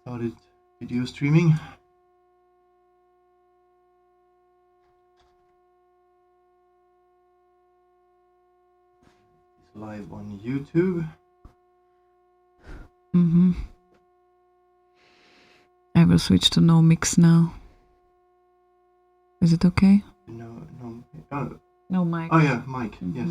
started video streaming. It's live on YouTube. I will switch to no mix now. Is it okay? No mic. Oh yeah, mic. Yes.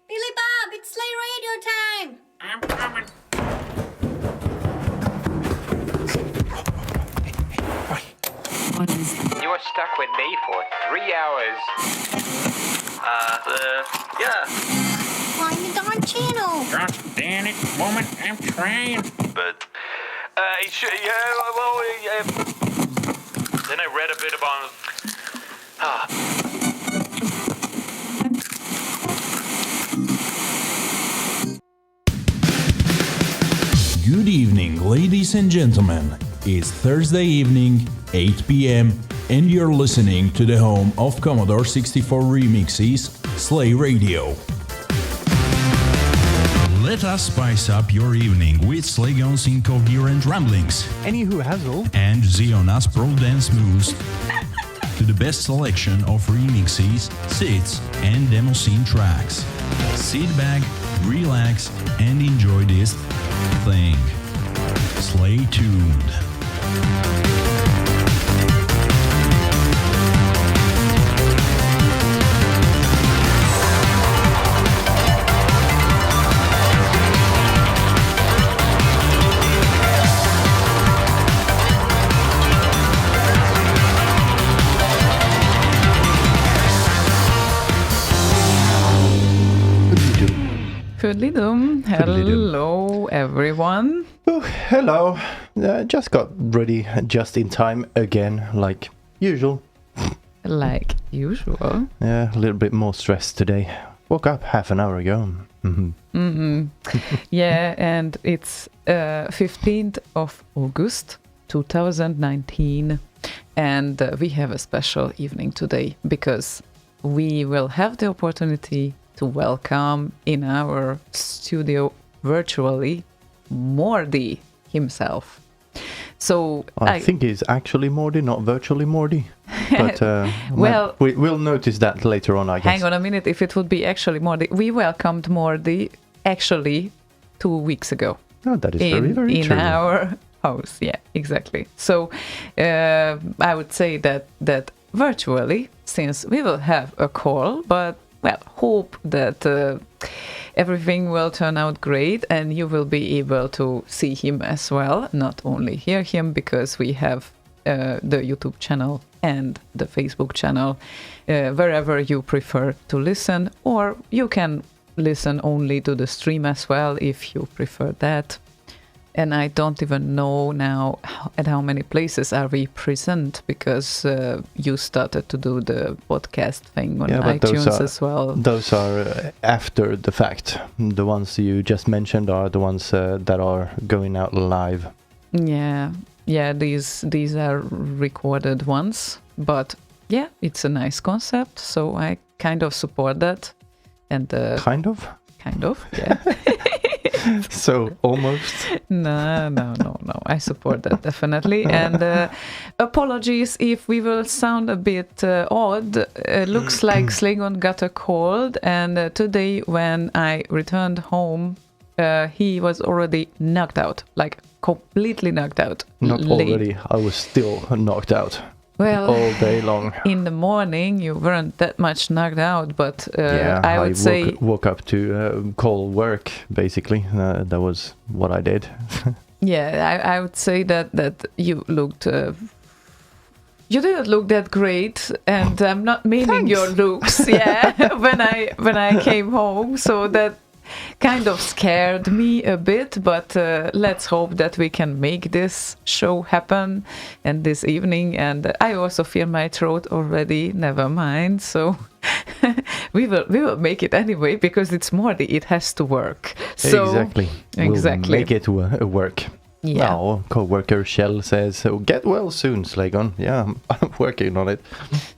Billy Bob, it's Slay Radio time! I'm coming. You were stuck with me for 3 hours. Yeah. Find the darn channel! Gosh damn it, woman, I'm trying. But, then I read a bit about, Good evening, ladies and gentlemen. It's Thursday evening, 8 p.m., and you're listening to the home of Commodore 64 remixes, Slay Radio. Let us spice up your evening with Slaygon's incoherent ramblings Anywho Hazel. and Ziona's pro dance moves to the best selection of remixes, sits, and demo scene tracks. Sit back, relax, and enjoy this thing. Slay tuned. Fiddly-dum. Hello, everyone. Oh, hello. Just got ready just in time again, like usual. Like usual. Yeah, a little bit more stressed today. Woke up half an hour ago. Yeah, and it's 15th of August 2019, and we have a special evening today because we will have the opportunity to welcome in our studio virtually Mordi himself. So I think it's actually Mordi, not virtually Mordi. But well, we'll notice that later on, I guess. hang on a minute, if it would be actually Mordi, we welcomed Mordi actually 2 weeks ago. Oh, that is very, very in true. our house. Yeah, exactly. So I would say that virtually, since we will have a call, but well, hope that everything will turn out great and you will be able to see him as well, not only hear him, because we have the YouTube channel and the Facebook channel wherever you prefer to listen, or you can listen only to the stream as well if you prefer that. And I don't even know now at how many places are we present, because you started to do the podcast thing on iTunes as well. Those are after the fact. The ones you just mentioned are the ones that are going out live. Yeah, these are recorded ones, but yeah, it's a nice concept, so I kind of support that. And Kind of, yeah. so almost. No. I support that definitely. And apologies if we will sound a bit odd. Looks like Slaygon got a cold, and today when I returned home, he was already knocked out, like completely knocked out. Not already, I was still knocked out. Well, all day long. in the morning you weren't that much knocked out, but I would say woke up to call work, basically. That was what I did. I would say that you looked. You didn't look that great, and I'm not meaning your looks. Yeah, when I came home, so that kind of scared me a bit. But let's hope that we can make this show happen, and this evening. And I also feel my throat already. Never mind. So we will make it anyway because it's Mordi. It has to work. So Exactly. We'll make it work. Yeah. Now, co-worker Shell says, so get well soon, Slaygon. Yeah, I'm working on it.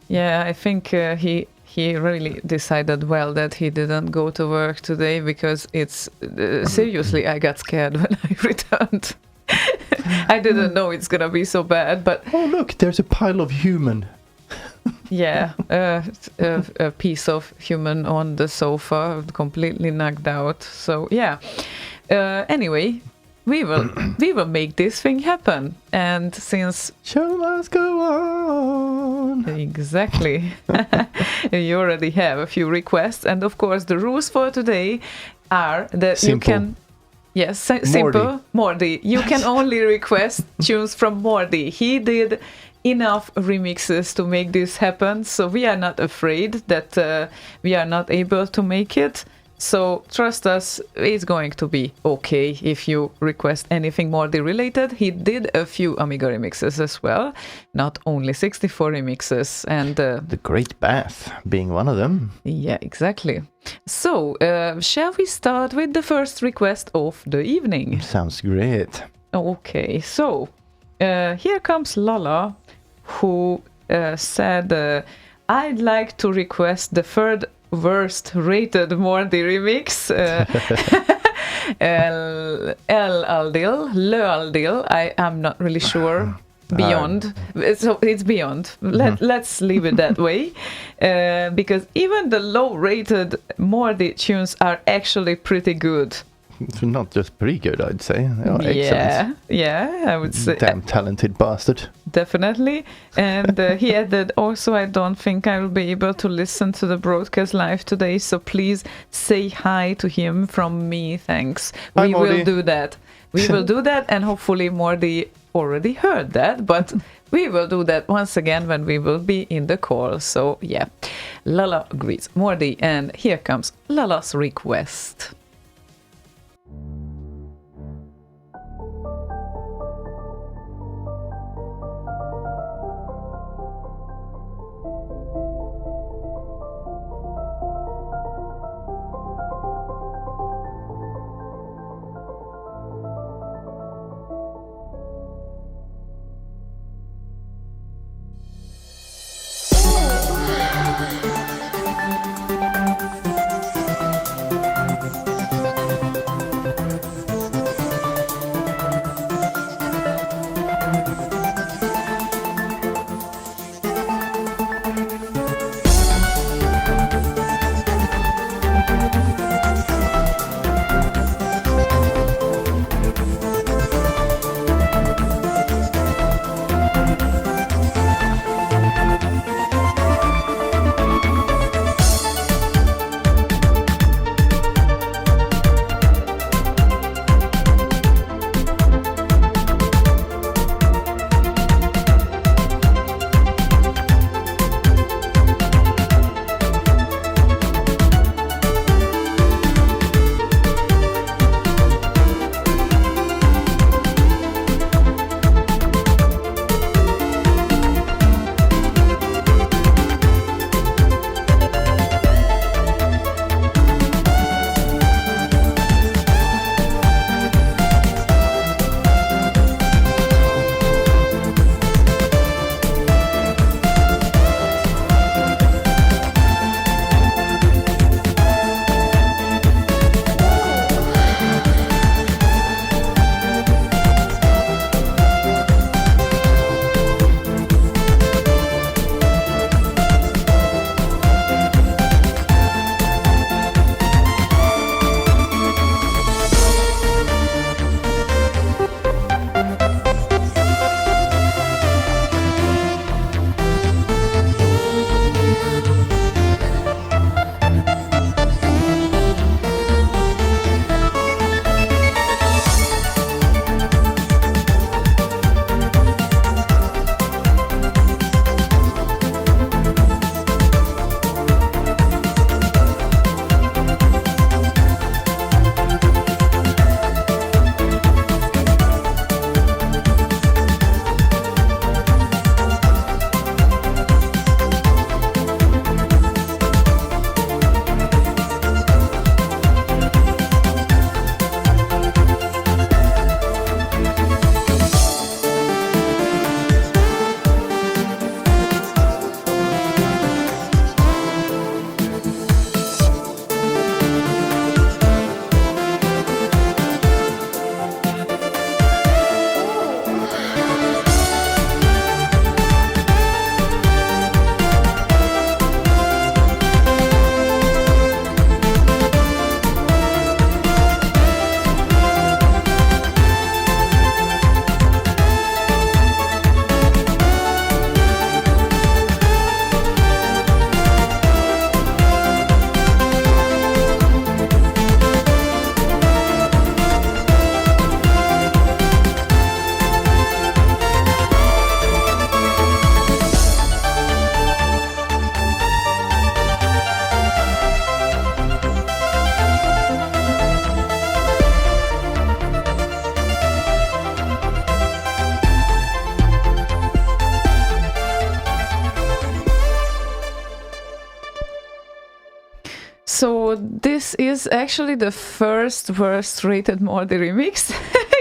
Yeah, I think he really decided well that he didn't go to work today because it's seriously, I got scared when I returned. I didn't know it's gonna be so bad, but Oh, look, there's a pile of human. yeah, a piece of human on the sofa, completely knocked out. So yeah. Anyway, we will make this thing happen. And since Show must go on. exactly, you already have a few requests, and of course the rules for today are that Simple. you can. Yes, simple. Mordi. You can only request tunes from Mordi. He did enough remixes to make this happen, so we are not afraid that we are not able to make it. So trust us, it's going to be okay if you request anything Mordi related. He did a few Amiga remixes as well, not only 64 remixes. And The Great Bath being one of them. yeah, exactly. So shall we start with the first request of the evening? Sounds great. Okay, so here comes Lala, who said, I'd like to request the third worst rated Mordi remix. El Aldil, Le Aldil, I am not really sure. Beyond, so it's beyond. Let's leave it that way, because even the low-rated Mordi tunes are actually pretty good. Not just pretty good, I'd say. Oh, excellent. Yeah, I would say Damn talented bastard. definitely. And he added also, I don't think I will be able to listen to the broadcast live today, so please say hi to him from me. Thanks. Hi, We Mordi. will do that. We will do that, and hopefully Mordi already heard that, but we will do that once again when we will be in the call. So yeah, Lala agrees. Mordi, and here comes Lala's request. So this is actually the first worst rated Mordi remix.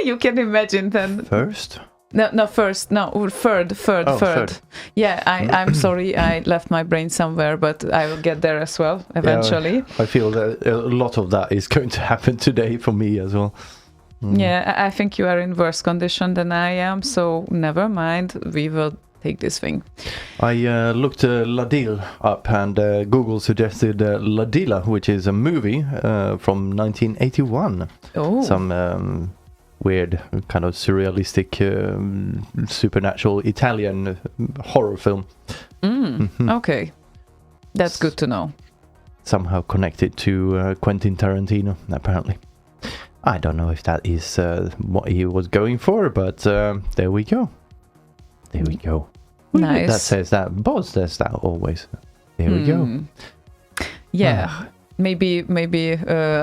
You can imagine then. First? No, first. No, third. Oh, third. Yeah, I'm sorry, I left my brain somewhere, but I will get there as well eventually. Yeah, I feel that a lot of that is going to happen today for me as well. Yeah, I think you are in worse condition than I am, so never mind. We will take this thing. I looked Ladil up, and Google suggested Ladila, which is a movie from 1981. Oh. Some weird, kind of surrealistic, supernatural Italian horror film. Okay. That's good to know. Somehow connected to Quentin Tarantino, apparently. I don't know if that is what he was going for, but there we go. There we go. Nice. That says that. Boz says that always. There we go. Yeah. Maybe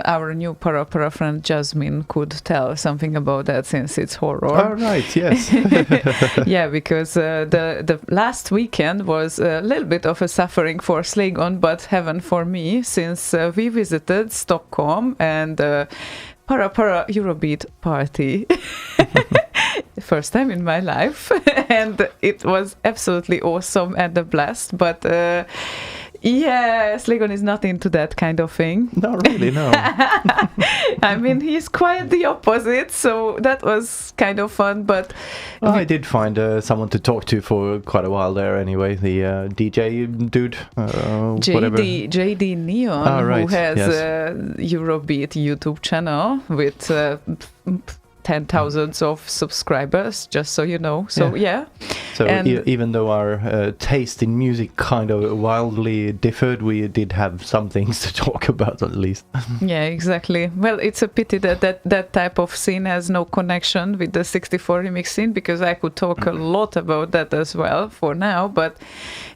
our new para friend Jasmine could tell something about that, since it's horror. Oh, right, yes. Yeah, because the last weekend was a little bit of a suffering for Slaygon, but heaven for me, since we visited Stockholm and para Eurobeat party. First time in my life, and it was absolutely awesome and a blast, but yeah, Slaygon is not into that kind of thing. Not really, no. I mean, he's quite the opposite, so that was kind of fun, but... Well, I did find someone to talk to for quite a while there anyway, the DJ dude, whatever. JD Neon, Oh, right, who has yes. a Eurobeat YouTube channel with 10,000 of subscribers, just so you know. So yeah. So And- even though our taste in music kind of wildly differed, we did have some things to talk about at least. Yeah, exactly. Well, it's a pity that type of scene has no connection with the 64 remix scene, because I could talk a lot about that as well for now. But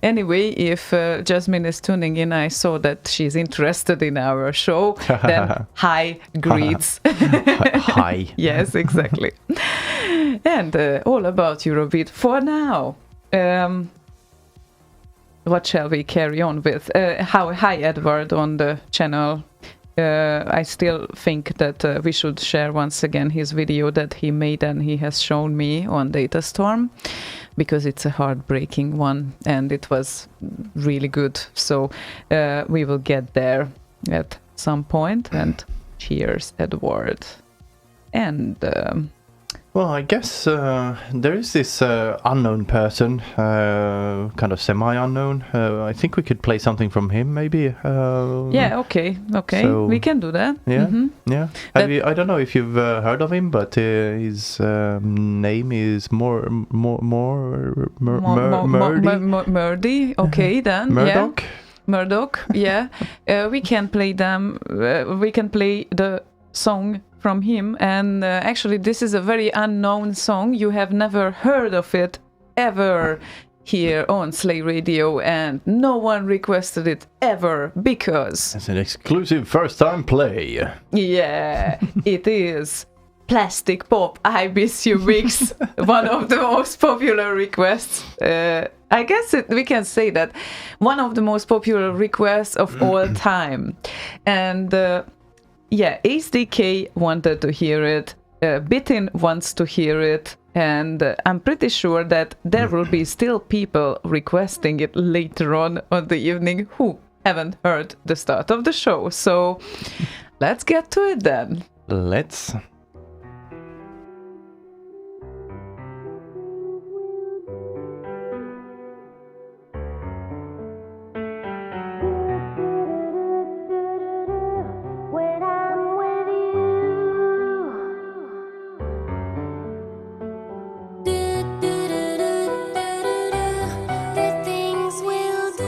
anyway, if Jasmine is tuning in, I saw that she's interested in our show, then hi, greets. Hi. Yes, exactly. And all about Eurobeat for now. What shall we carry on with? Hi, Edward, on the channel. I still think that we should share once again his video that he made and he has shown me on Datastorm, because it's a heartbreaking one and it was really good. So we will get there at some point. And cheers, Edward. And Well, I guess there is this unknown person, kind of semi-unknown. I think we could play something from him, maybe. yeah, okay, So- we can do that. Yeah, Mhm. yeah. I don't know if you've heard of him, but his name is Murdy. Okay, then. Murdoch. Yeah. Murdoch. Yeah. We can play them. We can play the song from him, and actually, this is a very unknown song. You have never heard of it ever here on Slay Radio, and no one requested it ever, because It's an exclusive first-time play. yeah, it is Plastic Pop I Miss You Mix, one of the most popular requests. I guess we can say that one of the most popular requests of all time. And yeah, HDK wanted to hear it, Bitin wants to hear it, and I'm pretty sure that there will be still people requesting it later on the evening who haven't heard the start of the show. So let's get to it then. Let's. When I'm with the things we'll do.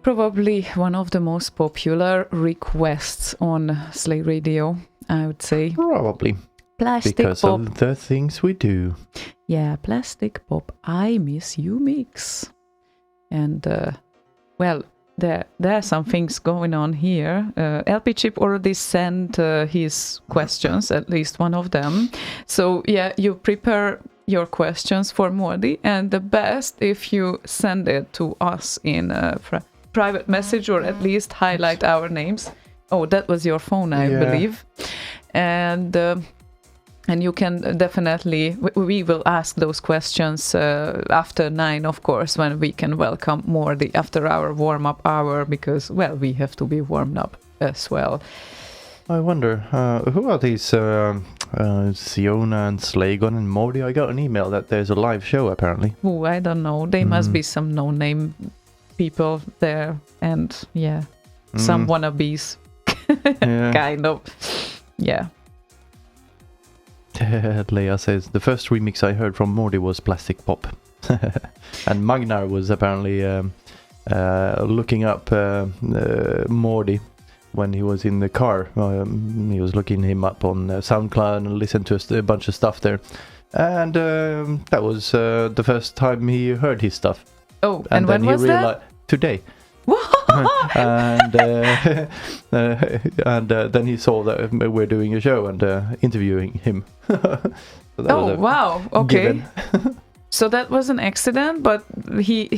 probably one of the most popular requests on Slay Radio, I would say. Probably. Plastic Because Pop. of the things we do. Yeah, Plastic Pop, I Miss You mix. And, well, there are some things going on here. LP Chip already sent his questions, at least one of them. So, yeah, you prepare your questions for Mordi, and the best if you send it to us in a private message, or at least highlight our names. Oh, that was your phone, I believe. And you can definitely, we will ask those questions after 9, of course, when we can welcome Mordi after our warm-up hour, because, well, we have to be warmed up as well. I wonder, who are these Ziona and Slaygon and Mordi? I got an email that there's a live show, apparently. Oh, I don't know. They must be some no-name people there, and, some wannabes. Kind of. Yeah. Leia says, the first remix I heard from Mordi was Plastic Pop. And Magnar was apparently looking up Mordi when he was in the car. He was looking him up on SoundCloud and listened to a bunch of stuff there. And that was the first time he heard his stuff. Oh, and when was that? Today. And then he saw that we're doing a show and interviewing him. So wow! Okay, so that was an accident, but he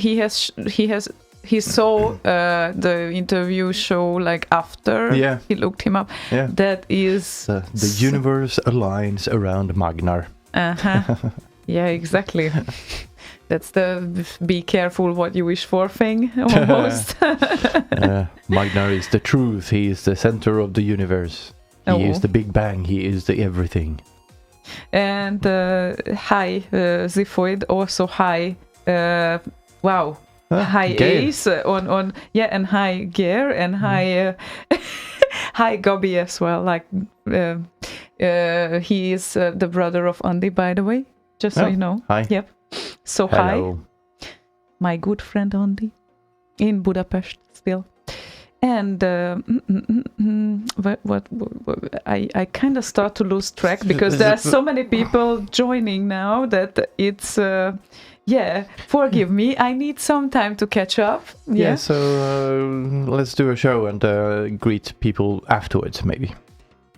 saw the interview show like after he looked him up. Yeah. That is the universe aligns around Magnar. Yeah, exactly. That's the be careful what you wish for thing, almost. Magnar is the truth. He is the center of the universe. He is the Big Bang. He is the everything. And hi, Ziphoid. Also hi. Wow. Hi Gail. Ace on and hi Gear and hi hi Gobby as well. Like he is the brother of Andy, by the way. Just so you know. Hi. Yep. So hello. Hi, my good friend Andy, in Budapest still. And what I kind of start to lose track because there are so many people joining now that it's forgive me, I need some time to catch up. Yeah, so let's do a show and greet people afterwards, maybe.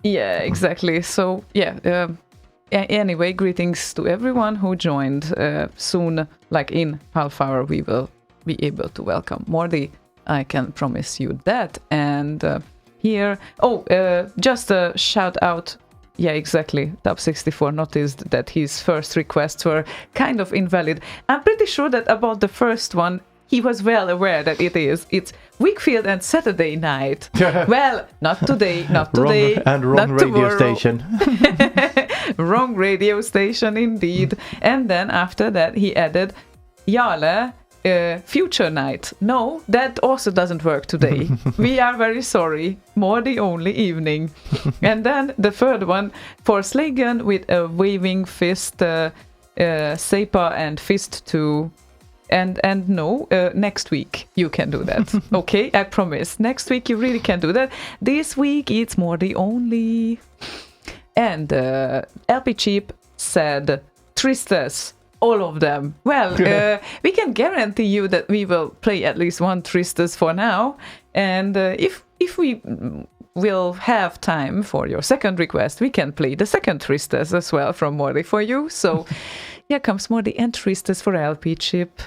Yeah, exactly. So anyway, greetings to everyone who joined. Soon, like in half hour, we will be able to welcome Mordi. I can promise you that. And here, just a shout out. Yeah, exactly. Top 64 noticed that his first requests were kind of invalid. I'm pretty sure that about the first one, he was well aware that it's Wakefield and Saturday night. Well, not today, not today. Wrong radio tomorrow. station. Wrong radio station indeed. And then after that he added Jale, future night. No, that also doesn't work today. We are very sorry. Mordi only evening. And then the third one for Slaygon with a waving fist, Sepa and fist too. And no, next week you can do that. Okay, I promise. Next week you really can do that. This week it's Mordi only. And LP Cheap said Tristes, all of them. Well, we can guarantee you that we will play at least one Tristes for now. And if we will have time for your second request, we can play the second Tristes as well from Mordi for you. So here comes Mordi and Tristes for LP Chip.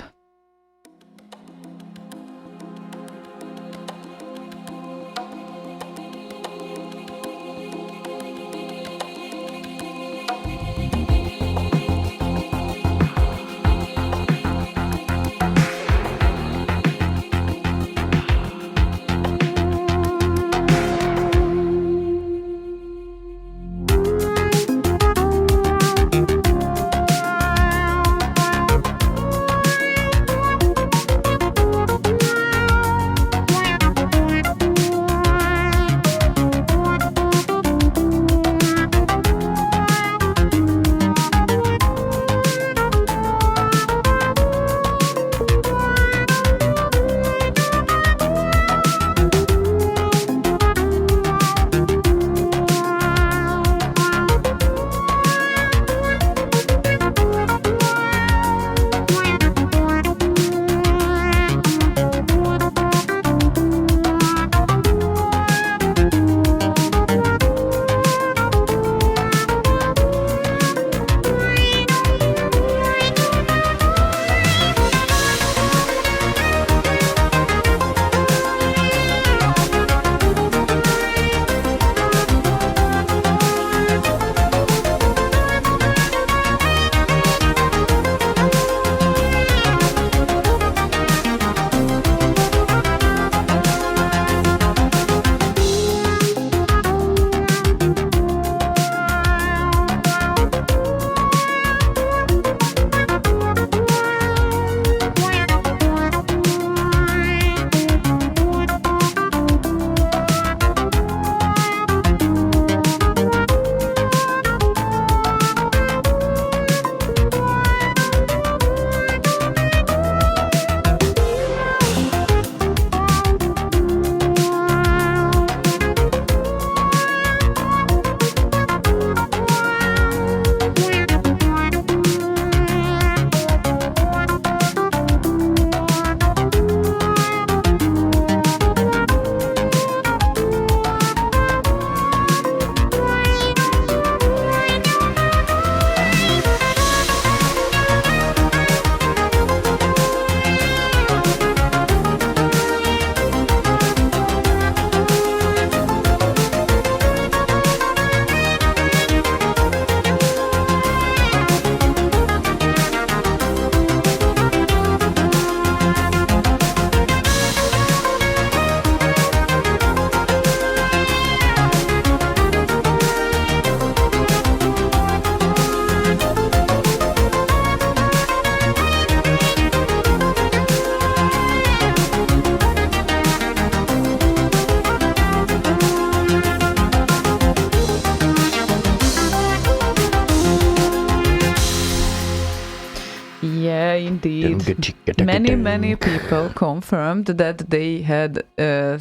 Many people confirmed that they had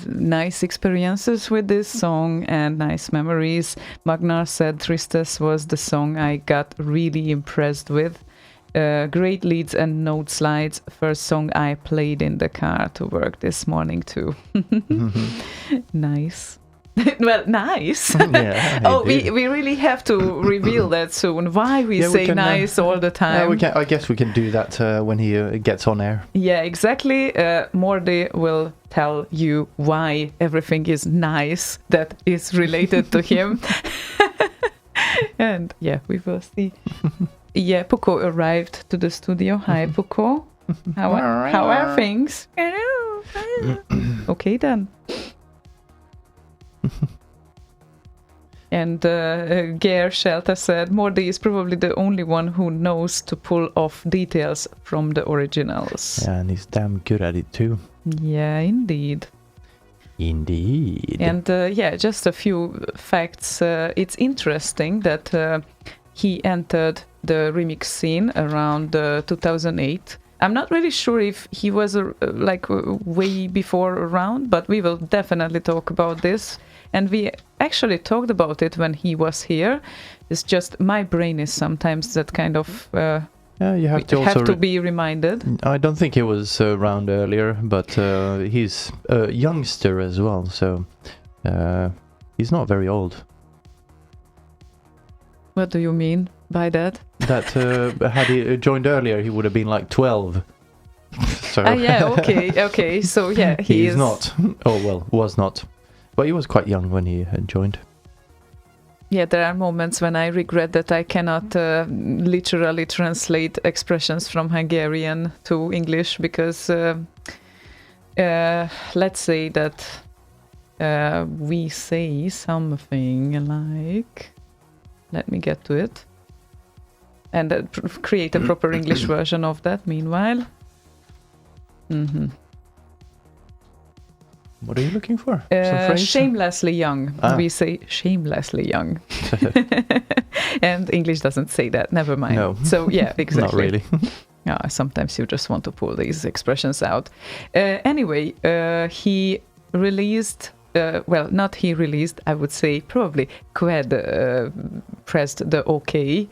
nice experiences with this song and nice memories. Magnar said Tristes was the song I got really impressed with. Great leads and note slides. First song I played in the car to work this morning too. Nice. Well, nice. Yeah, Oh, indeed. we really have to reveal that soon. Why we Yeah, we say can, nice all the time. I guess we can do that when he gets on air. Yeah, exactly. Mordi will tell you why everything is nice that is related to him. And yeah, we will see. Yeah, Puko arrived to the studio. Hi, Puko. How are things? Okay, then. And Geir Shelter said, Mordi is probably the only one who knows to pull off details from the originals. Yeah, and he's damn good at it too. Yeah, indeed. Indeed. And yeah, just a few facts. It's interesting that he entered the remix scene around 2008. I'm not really sure if he was way before around, but we will definitely talk about this. And we actually talked about it when he was here. It's just my brain is sometimes that kind of... yeah, you have to also be reminded. I don't think he was around earlier, but he's a youngster as well, so he's not very old. What do you mean by that? That had he joined earlier, he would have been like 12. So Yeah, okay. So yeah, he is not. Oh well, was not. But he was quite young when he had joined. Yeah, there are moments when I regret that I cannot literally translate expressions from Hungarian to English because let's say that we say something like, let me get to it, and create a proper English version of that meanwhile. What are you looking for? Some phrase? Shamelessly young. Ah. We say shamelessly young. And English doesn't say that. Never mind. No. So yeah, exactly. Not really. Sometimes you just want to pull these expressions out. Anyway, he released... not he released, I would say probably Qued pressed the OK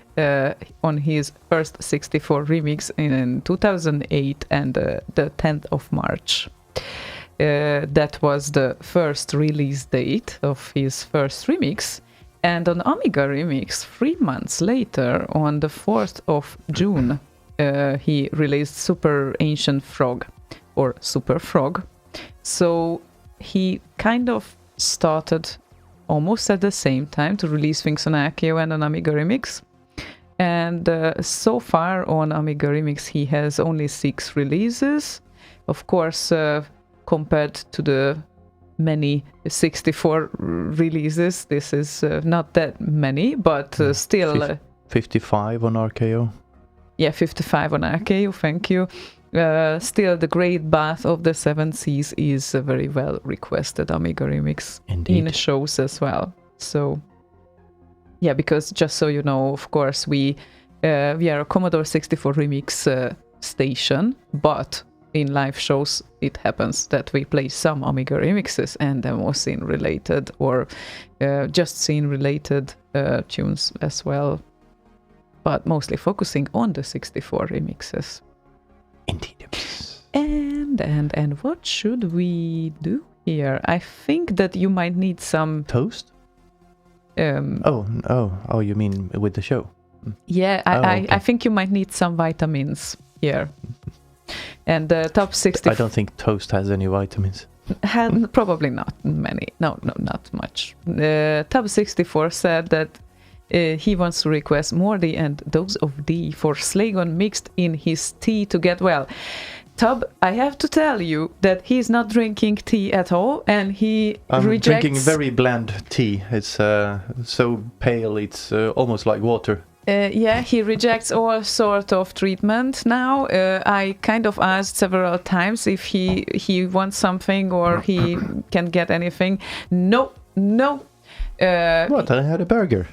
on his first 64 remix in 2008 and the 10th of March. That was the first release date of his first remix. And on Amiga Remix, 3 months later, on the 4th of June, he released Super Ancient Frog, or Super Frog. So he kind of started almost at the same time to release things on Akio and on Amiga Remix. And so far on Amiga Remix, he has only 6 releases. Of course, compared to the many 64 releases, this is not that many, but still... 55 on RKO. Yeah, 55 on RKO, thank you. Still, the Great Bath of the Seven Seas is a very well requested Amiga Remix. Indeed. In shows as well. So, yeah, because just so you know, of course, we are a Commodore 64 Remix station, but in live shows it happens that we play some Amiga remixes and demo scene related or just scene related tunes as well, but mostly focusing on the 64 remixes. Indeed. And what should we do here? I think that you might need some Toast? Oh, you mean with the show? Yeah, okay. I think you might need some vitamins here. And the top 60... I don't think toast has any vitamins. Probably not many. No, not much. Top 64 said that he wants to request Mordi and Dose of D for Slaygon mixed in his tea to get well. Tub, I have to tell you that he's not drinking tea at all, and I'm rejects... drinking very bland tea. It's so pale, it's almost like water. Yeah, he rejects all sort of treatment now. I kind of asked several times if he wants something or he can get anything. No. What? I had a burger.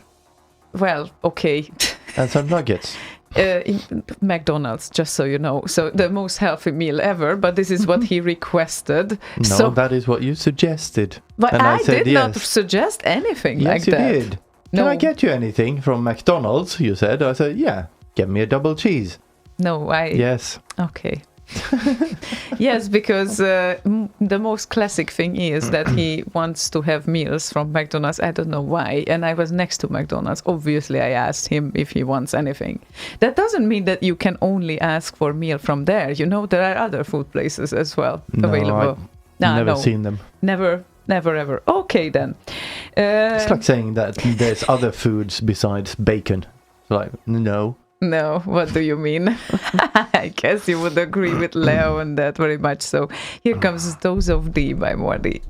Well, okay. And some nuggets. in McDonald's, just so you know. So the most healthy meal ever, but this is what he requested. No, so, that is what you suggested. but And I said did not yes. suggest anything Yes, like you that. did. No. Can I get you anything from McDonald's? You said. I said, yeah. Get me a double cheese. No, Yes. Okay. Yes, because the most classic thing is that he wants to have meals from McDonald's. I don't know why. And I was next to McDonald's. Obviously, I asked him if he wants anything. That doesn't mean that you can only ask for meal from there. You know, there are other food places as well available. I've never seen them. Never, ever. Okay, then. It's like saying that there's other foods besides bacon. Like, no. No, what do you mean? I guess you would agree with Leo on that very much. So here comes Those of Thee by Mordi.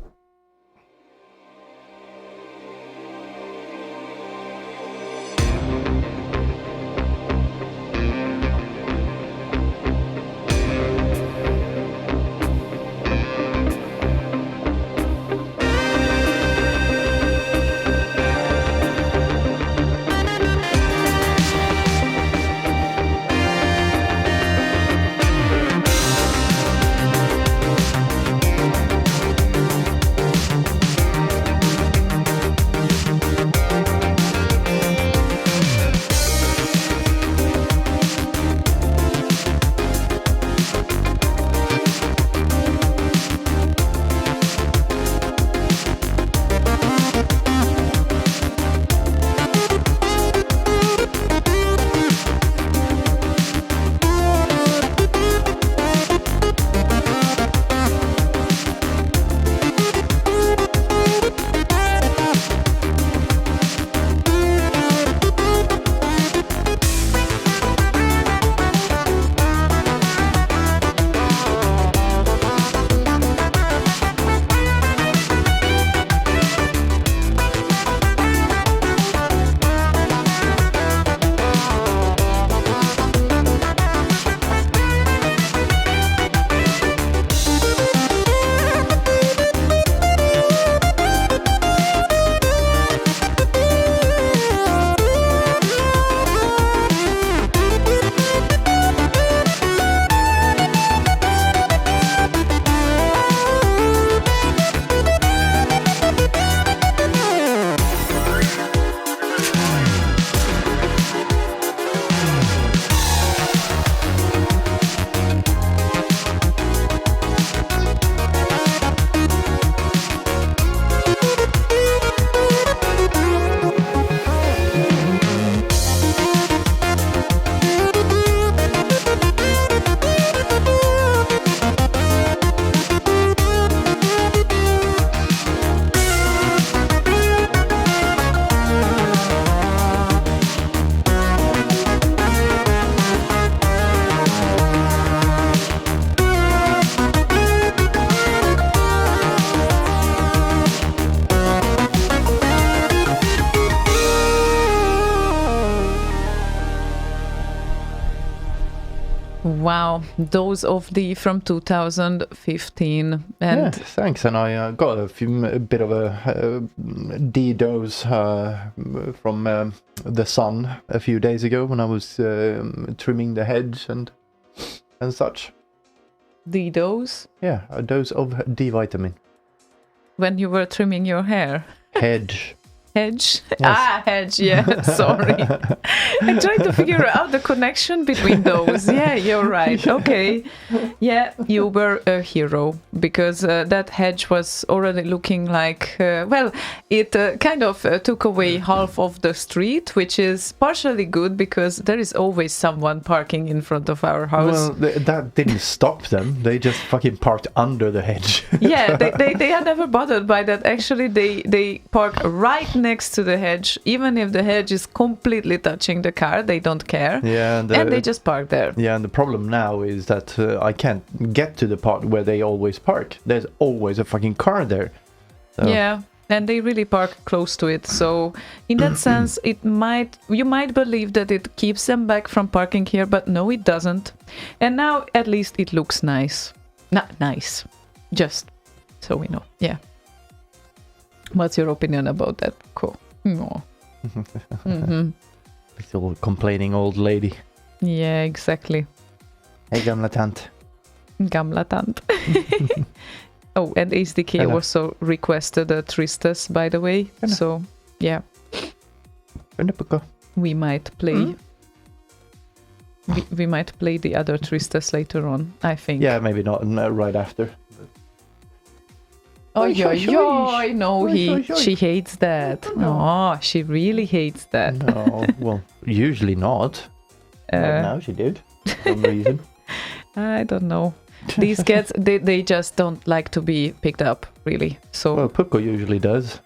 Wow, Those of Thee from 2015. And Yeah, thanks. And I got a bit of a D-dose from the sun a few days ago when I was trimming the hedge and such. the dose Yeah, a dose of D vitamin. when you were trimming your hair. Hedge. Hedge? Yes. Ah, hedge, yeah, sorry. I'm trying to figure out the connection between those. Yeah, you're right. Okay. Yeah, you were a hero because that hedge was already looking like, well, it kind of took away half of the street, which is partially good because there is always someone parking in front of our house. Well, that didn't stop them. They just fucking parked under the hedge. Yeah, they are never bothered by that. Actually, they park right next to the hedge. Even if the hedge is completely touching the car, they don't care. Yeah, And they just park there. Yeah, and the problem now is that I can't get to the part where they always park. There's always a fucking car there. So. Yeah, and they really park close to it. So in that sense, you might believe that it keeps them back from parking here, but no, it doesn't. And now at least it looks nice. Not nice, just so we know. Yeah. What's your opinion about that? Cool. No. Mm-hmm. Little complaining old lady. Yeah, exactly. Hej gamla tant. Gamla tant. Oh, and HDK Hello. also requested a Tristas, by the way. Hello. So, yeah, we might play. We might play the other Tristas later on, I think. Yeah, maybe not right after. Oh, Oi, yeah, oi, oi. yeah, no, Oi, oi, oi. she hates that. Oh, she really hates that. No, well, usually not. Right now she did, for some reason. I don't know. These cats, they just don't like to be picked up, really. So Well, Pucko usually does.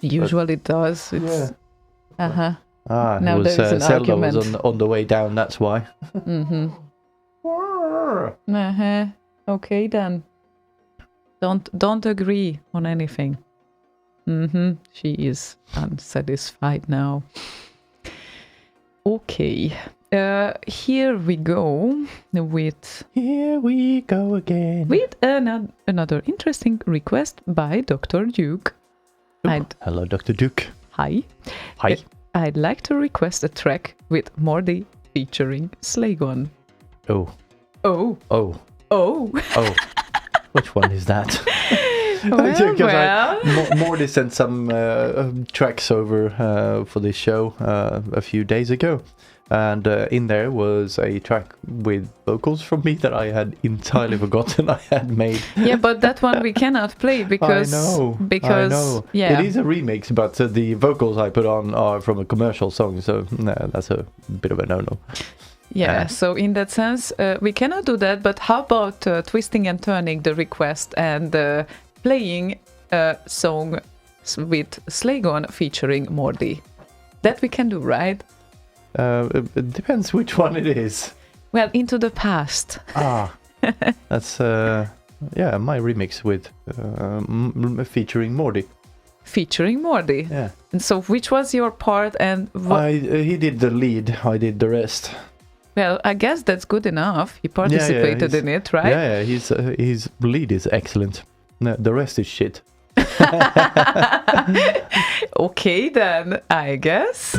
usually it does. It's, Uh-huh. Ah, Now it was there's an Zelda was argument. on the way down, that's why. Mm-hmm. Uh-huh. Okay, then. Don't agree on anything. Mm-hmm. She is unsatisfied now. Okay. Here we go with Here we go again. another interesting request by Dr. Duke. Ooh, hello, Dr. Duke. Hi. Hi. I'd like to request a track with Mordi featuring Slaygon. Oh, Oh. oh, Oh. oh. Which one is that? Well. Mordi sent some tracks over for this show a few days ago. And in there was a track with vocals from me that I had entirely forgotten I had made. Yeah, but that one we cannot play because I know. yeah, It is a remix, but the vocals I put on are from a commercial song, so that's a bit of a no-no. yeah. So in that sense, we cannot do that. But how about twisting and turning the request and playing a song with Slaygon featuring Mordi? That we can do, right? It depends which one it is. Well, into the past. That's my remix with featuring Mordi. Featuring Mordi. Yeah, And so, which was your part? And what? he did the lead. I did the rest. Well, I guess that's good enough. He participated he's- in it, right? Yeah, his lead is excellent. No, the rest is shit. Okay, then I guess.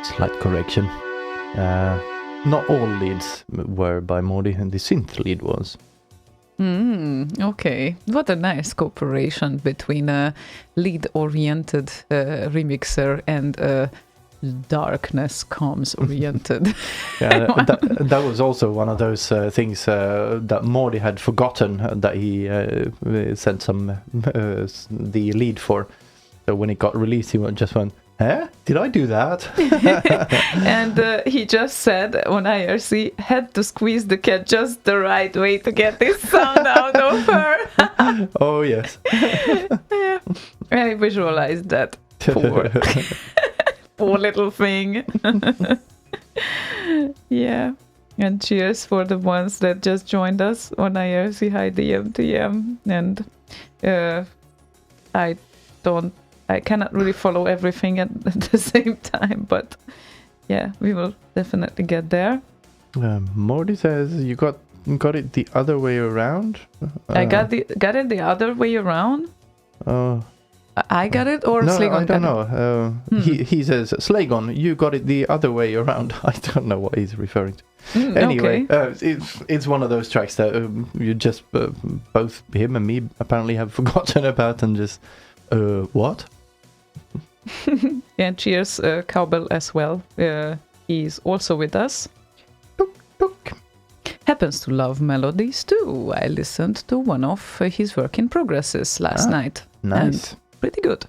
Slight correction. Not all leads were by Mordi, and the synth lead was. Okay. What a nice cooperation between a lead-oriented remixer and a darkness comms-oriented. Yeah, that was also one of those things that Mordi had forgotten that he sent some the lead for. So when it got released, he just went, "Huh? Did I do that?" And he just said on IRC, had to squeeze the cat just the right way to get this sound out of her. Oh yes. Yeah, I visualized that. Poor little thing. Yeah. And cheers for the ones that just joined us on IRC. Hi DMTM. And I cannot really follow everything at the same time, but yeah, we will definitely get there. Mordi says you got it the other way around. I got it the other way around. I got it, or no, Slaygon I don't got know. He says, Slaygon, you got it the other way around. I don't know what he's referring to. Anyway, okay. it's one of those tracks that you just both him and me apparently have forgotten about and just what? And cheers, Cowbell as well. He's also with us. Tuk, tuk. Happens to love melodies too. I listened to one of his work in progresses last night. Nice. And pretty good.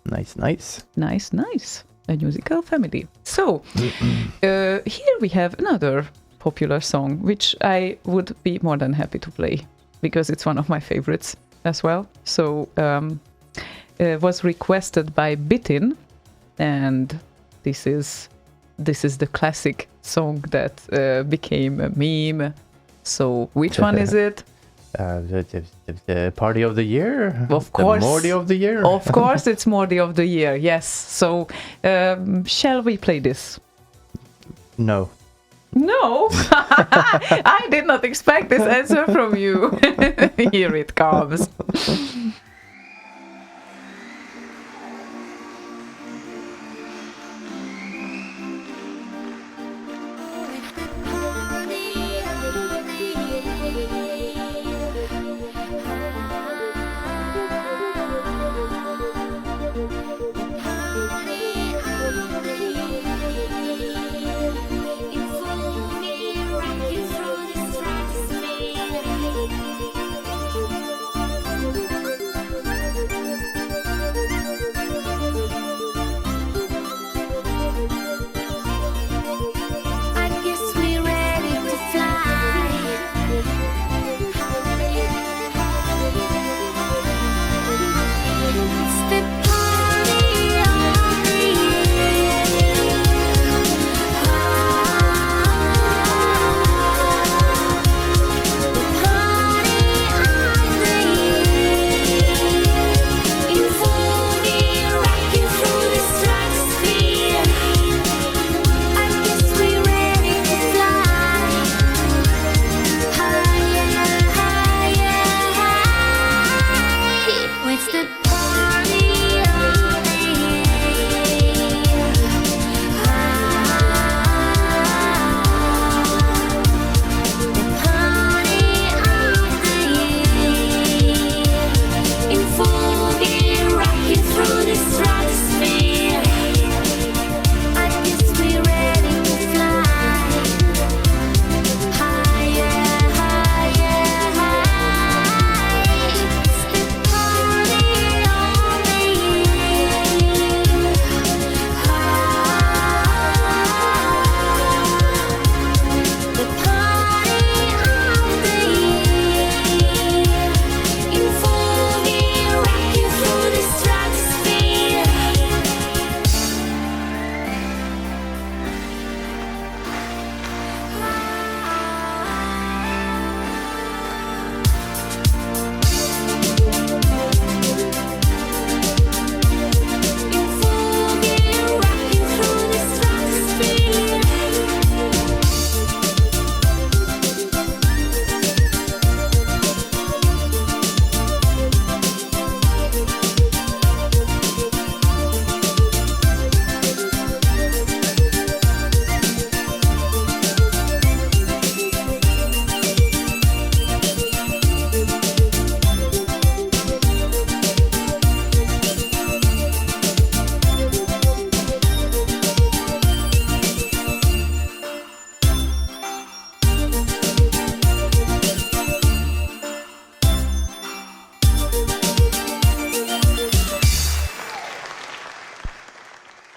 Nice. Nice. A musical family. So, here we have another popular song, which I would be more than happy to play, because it's one of my favorites as well. So, was requested by Bitin, and this is the classic song that became a meme. So, which one is it? The party of the year? Of course. The Mordi of the year? Of course, it's Mordi of the year, yes. So, shall we play this? No. No! I did not expect this answer from you. Here it comes.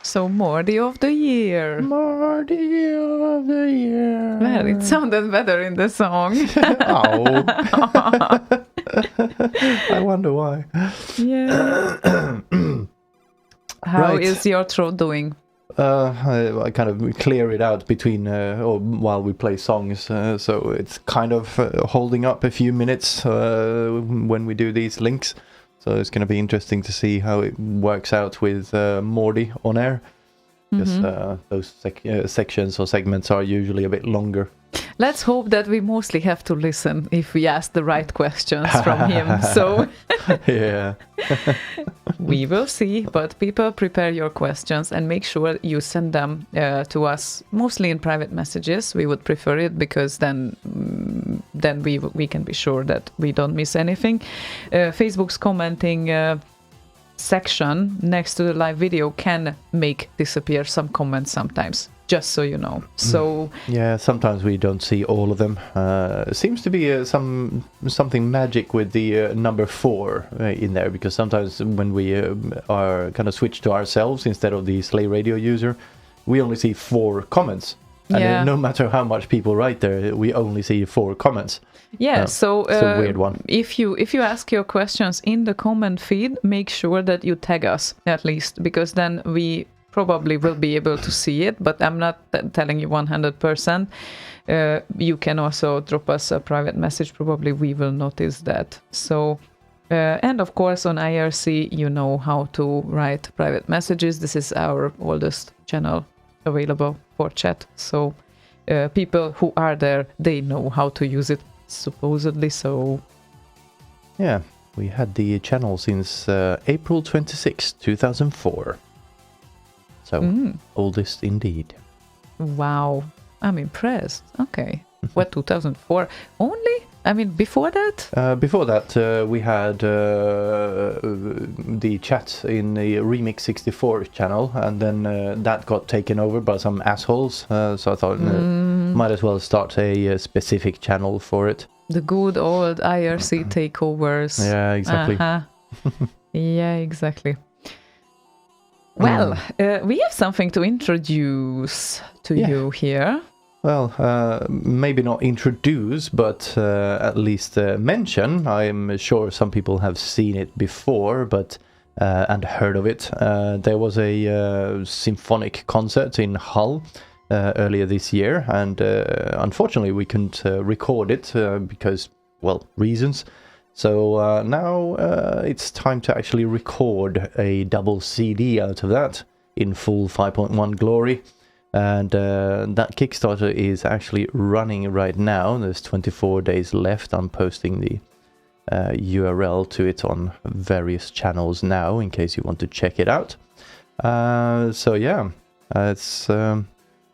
So Mordi of the year. Mordi of the year. Well, it sounded better in the song. Oh. I wonder why. Yeah. How Right. is your throat doing? I kind of clear it out between or while we play songs, so it's kind of holding up a few minutes when we do these links. So it's going to be interesting to see how it works out with Mordi on air, because those sections or segments are usually a bit longer. Let's hope that we mostly have to listen if we ask the right questions from him. So Yeah. we will see. But people, prepare your questions and make sure you send them to us, mostly in private messages. We would prefer it, because then we can be sure that we don't miss anything. Facebook's commenting section next to the live video can make disappear some comments sometimes, just so you know. So Yeah, sometimes we don't see all of them. Seems to be something magic with the number 4 in there, because sometimes when we are kind of switched to ourselves instead of the Slay Radio user, we only see 4 comments. And Yeah. no matter how much people write there, we only see 4 comments. yeah, It's a weird one. If you ask your questions in the comment feed, make sure that you tag us at least, because then we probably will be able to see it. But I'm not telling you 100%. You can also drop us a private message. Probably we will notice that. So. And of course on IRC you know how to write private messages. This is our oldest channel available for chat, so people who are there, they know how to use it, supposedly. So Yeah, we had the channel since April 26, 2004. So, oldest indeed. wow, I'm impressed. Okay. What, 2004 only? I mean, before that? Before that, we had the chat in the Remix 64 channel, and then that got taken over by some assholes. So I thought might as well start a specific channel for it. The good old IRC takeovers. Yeah, exactly. Yeah, exactly. Well, we have something to introduce to you here. Well, maybe not introduce, but at least mention. I'm sure some people have seen it before, but and heard of it. There was a symphonic concert in Hull earlier this year, and unfortunately we couldn't record it because, well, reasons. So now it's time to actually record a double CD out of that in full 5.1 glory. And that Kickstarter is actually running right now. There's 24 days left. I'm posting the URL to it on various channels now, in case you want to check it out. So yeah, it's going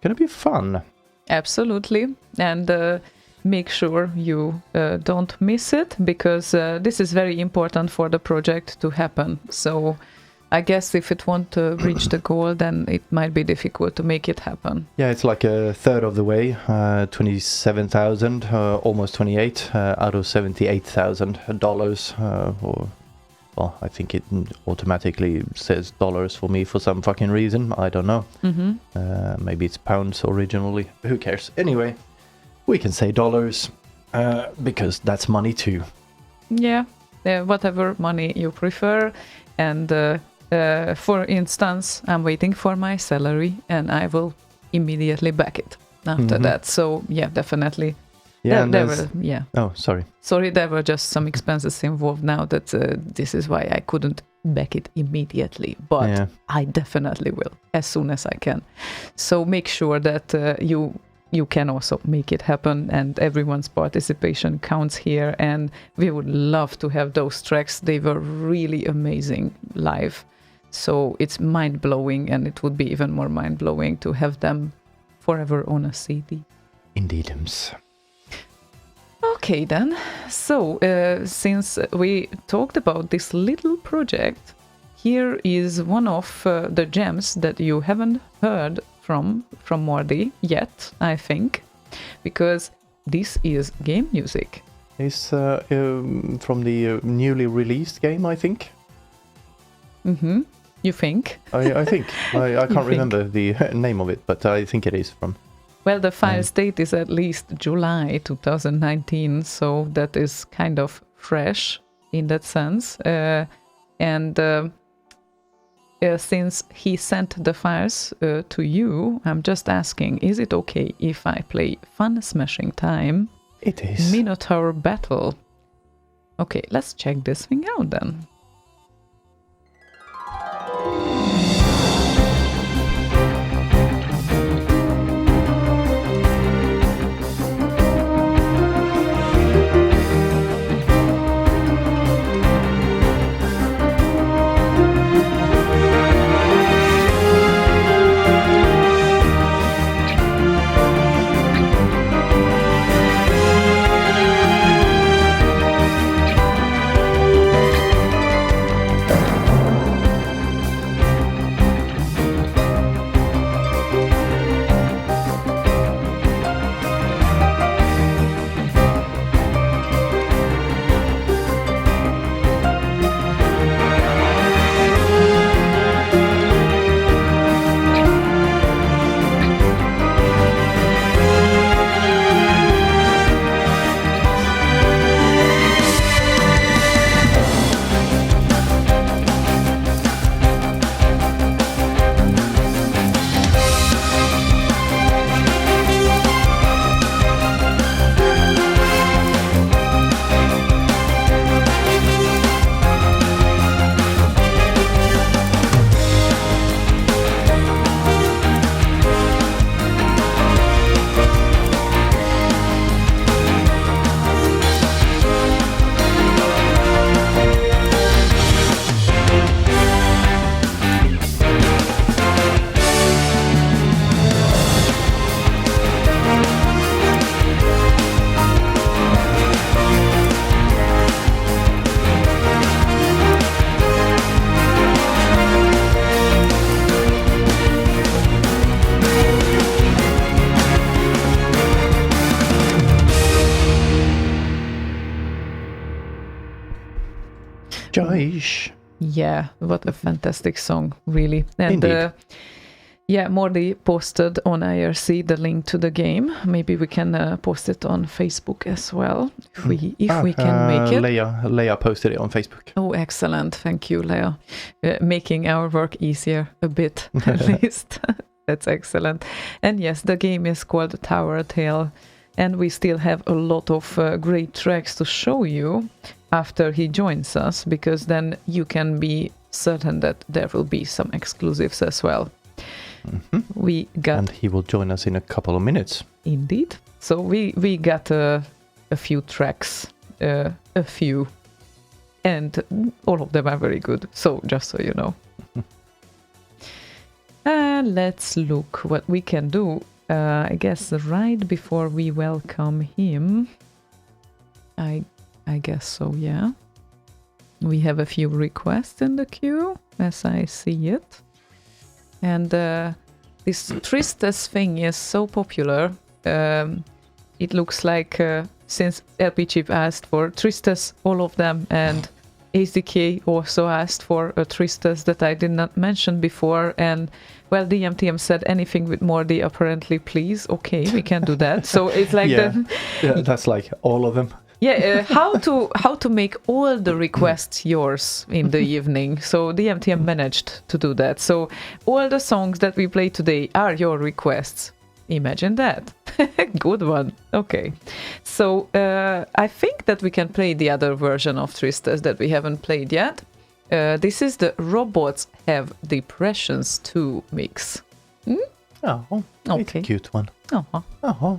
to be fun. Absolutely. And make sure you don't miss it, because this is very important for the project to happen. So I guess if it won't reach the goal, then it might be difficult to make it happen. Yeah, it's like a third of the way, 27,000, almost 28 out of $78,000. Or, well, I think it automatically says dollars for me for some fucking reason. I don't know. Maybe it's pounds originally. Who cares? Anyway, we can say dollars because that's money too. Yeah, whatever money you prefer. And for instance, I'm waiting for my salary, and I will immediately back it after that. So yeah, definitely. Yeah, Oh, sorry. Sorry, there were just some expenses involved now. That this is why I couldn't back it immediately, but I definitely will as soon as I can. So make sure that you can also make it happen, and everyone's participation counts here. And we would love to have those tracks. They were really amazing live. So it's mind-blowing, and it would be even more mind-blowing to have them forever on a CD. Indeed. Okay then, so since we talked about this little project, here is one of the gems that you haven't heard from Mordi yet, I think, because this is game music. It's from the newly released game, I think. You think? I think. I can't think? remember the name of it, but I think it is from. Well, the file's date is at least July 2019, so that is kind of fresh in that sense. Since he sent the files to you, I'm just asking, is it okay if I play Fun Smashing Time? It is. Minotaur Battle. Okay, let's check this thing out then. Joyce. Yeah, what a fantastic song, really. And Indeed. Mordi posted on IRC the link to the game. Maybe we can post it on Facebook as well, if we can make it. Leia posted it on Facebook. Oh, excellent. Thank you, Leo. Making our work easier a bit, at least. That's excellent. And yes, the game is called Tower Tale, and we still have a lot of great tracks to show you after he joins us, because then you can be certain that there will be some exclusives as well. Mm-hmm. And he will join us in a couple of minutes. Indeed. So we got a few tracks, a few, and all of them are very good. So just so you know. Let's look what we can do. I guess right before we welcome him. I guess so, yeah. We have a few requests in the queue, as I see it. And this Tristes thing is so popular. It looks like since LP Chip asked for Tristes, all of them, and AZK also asked for a Tristes that I did not mention before. And well, DMTM said anything with Mordi, apparently, please. Okay, we can do that. So it's like yeah, that's like all of them. Yeah, how to make all the requests yours in the evening. So DMTM managed to do that. So all the songs that we play today are your requests. Imagine that. Good one. Okay. So I think that we can play the other version of Tristes that we haven't played yet. This is the Robots Have Depressions 2 mix. Oh, it's a cute one. Uh-huh. Uh-huh.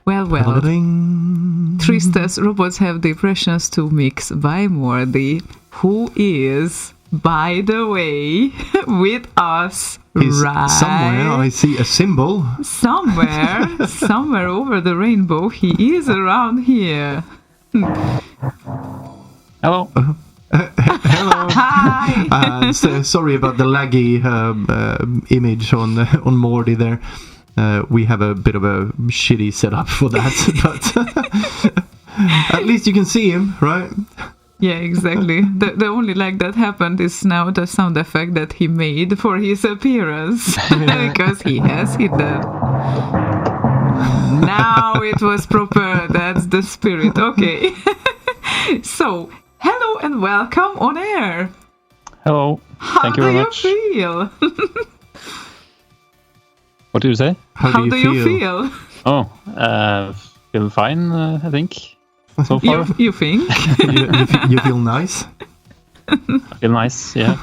Well. Tristas Robots Have Depressions to Mix by Mordi, who is, by the way, with us He's right somewhere. I see a symbol. somewhere over the rainbow. He is around here. Hello. Hello. Hi. Sorry about the laggy image on Mordi there. We have a bit of a shitty setup for that, but at least you can see him, right? Yeah, exactly. The only lag that happened is now the sound effect that he made for his appearance, because he has hidden. Now it was proper. That's the spirit. Okay. So, hello and welcome on air. Hello. Thank you very much. How do you feel? What did you say? How do you feel? Oh, feel fine, I think. So far. You think? you feel nice? I feel nice, yeah.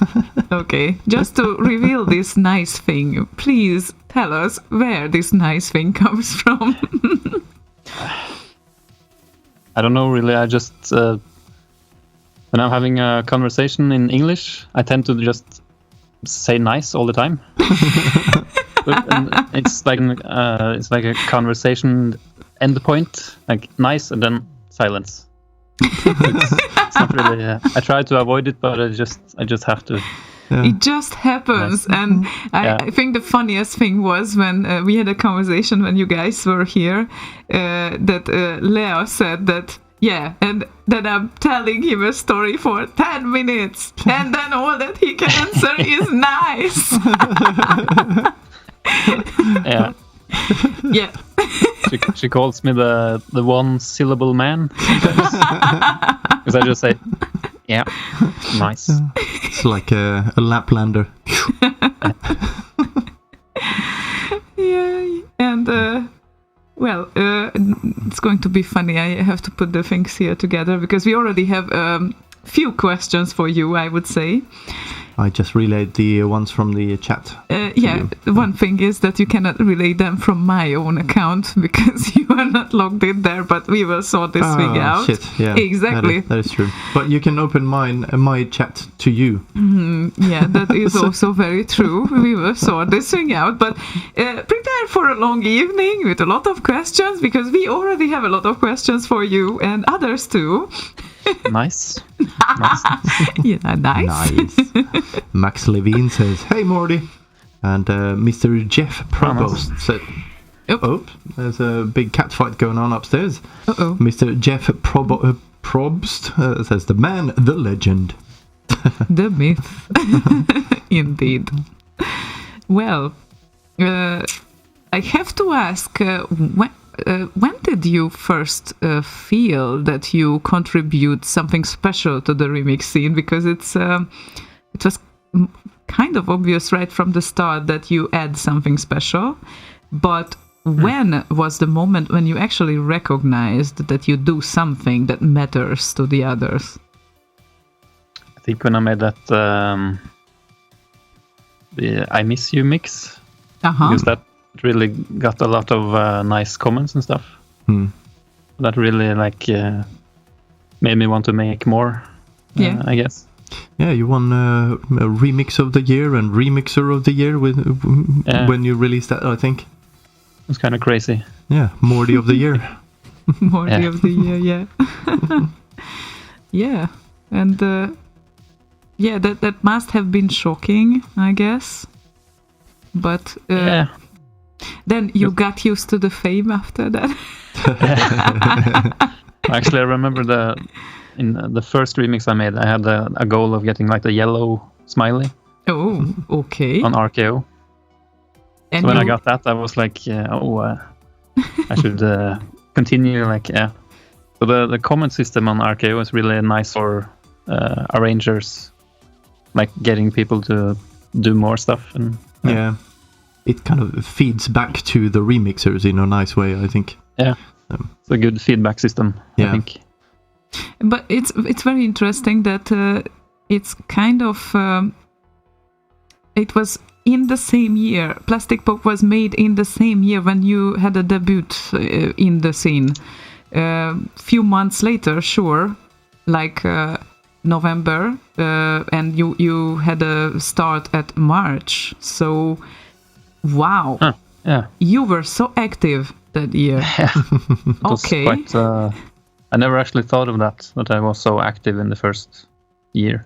Okay, just to reveal this nice thing, please tell us where this nice thing comes from. I don't know really, I just... when I'm having a conversation in English, I tend to just say nice all the time. It's like a conversation end point, like nice and then silence. It's not really. I try to avoid it, but I just have to. Yeah. It just happens, and I think the funniest thing was when we had a conversation when you guys were here, that Leo said that. Yeah, and then I'm telling him a story for 10 minutes, and then all that he can answer is nice. Yeah. Yeah. She calls me the one syllable man. Because I just say, yeah, nice. It's like a Laplander. Yeah, and it's going to be funny. I have to put the things here together because we already have few questions for you, I would say. I just relayed the ones from the chat. One thing is that you cannot relay them from my own account because you are not logged in there, but we will sort this thing out. Shit, yeah. Exactly. That is true. But you can open my chat to you. Yeah, that is also very true. We will sort this thing out, but prepare for a long evening with a lot of questions because we already have a lot of questions for you and others too. Nice. Yeah, nice. Max Levine says, "Hey Mordi," and Mr. Jeff Provost said, "Oh, there's a big cat fight going on upstairs." Uh-oh. Mr. Jeff Probst says, "The man, the legend." The myth. Indeed. Well, I have to ask, when did you first feel that you contribute something special to the remix scene? Because it was kind of obvious right from the start that you add something special. But when was the moment when you actually recognized that you do something that matters to the others? I think when I made that the I Miss You mix, because that really got a lot of nice comments and stuff. That really made me want to make more. I guess. Yeah, you won a remix of the year and remixer of the year when you released that, I think. It was kind of crazy. Yeah, Mordi of the year. Mordi of the year, yeah. Yeah, and that must have been shocking, I guess. But then you got used to the fame after that. Actually, I remember in the first remix I made, I had a goal of getting the yellow smiley. Oh, okay. On RKO. And so when I got that, I was like, I should continue. So the comment system on RKO is really nice for arrangers, getting people to do more stuff. And yeah, it kind of feeds back to the remixers in a nice way, I think. Yeah, it's a good feedback system, I think. But it's very interesting that it's kind of it was in the same year. Plastic Pop was made in the same year when you had a debut in the scene. Few months later, sure, like November, and you had a start at March. So, wow. Huh. Yeah. You were so active that year. It was Okay. quite, I never actually thought of that I was so active in the first year.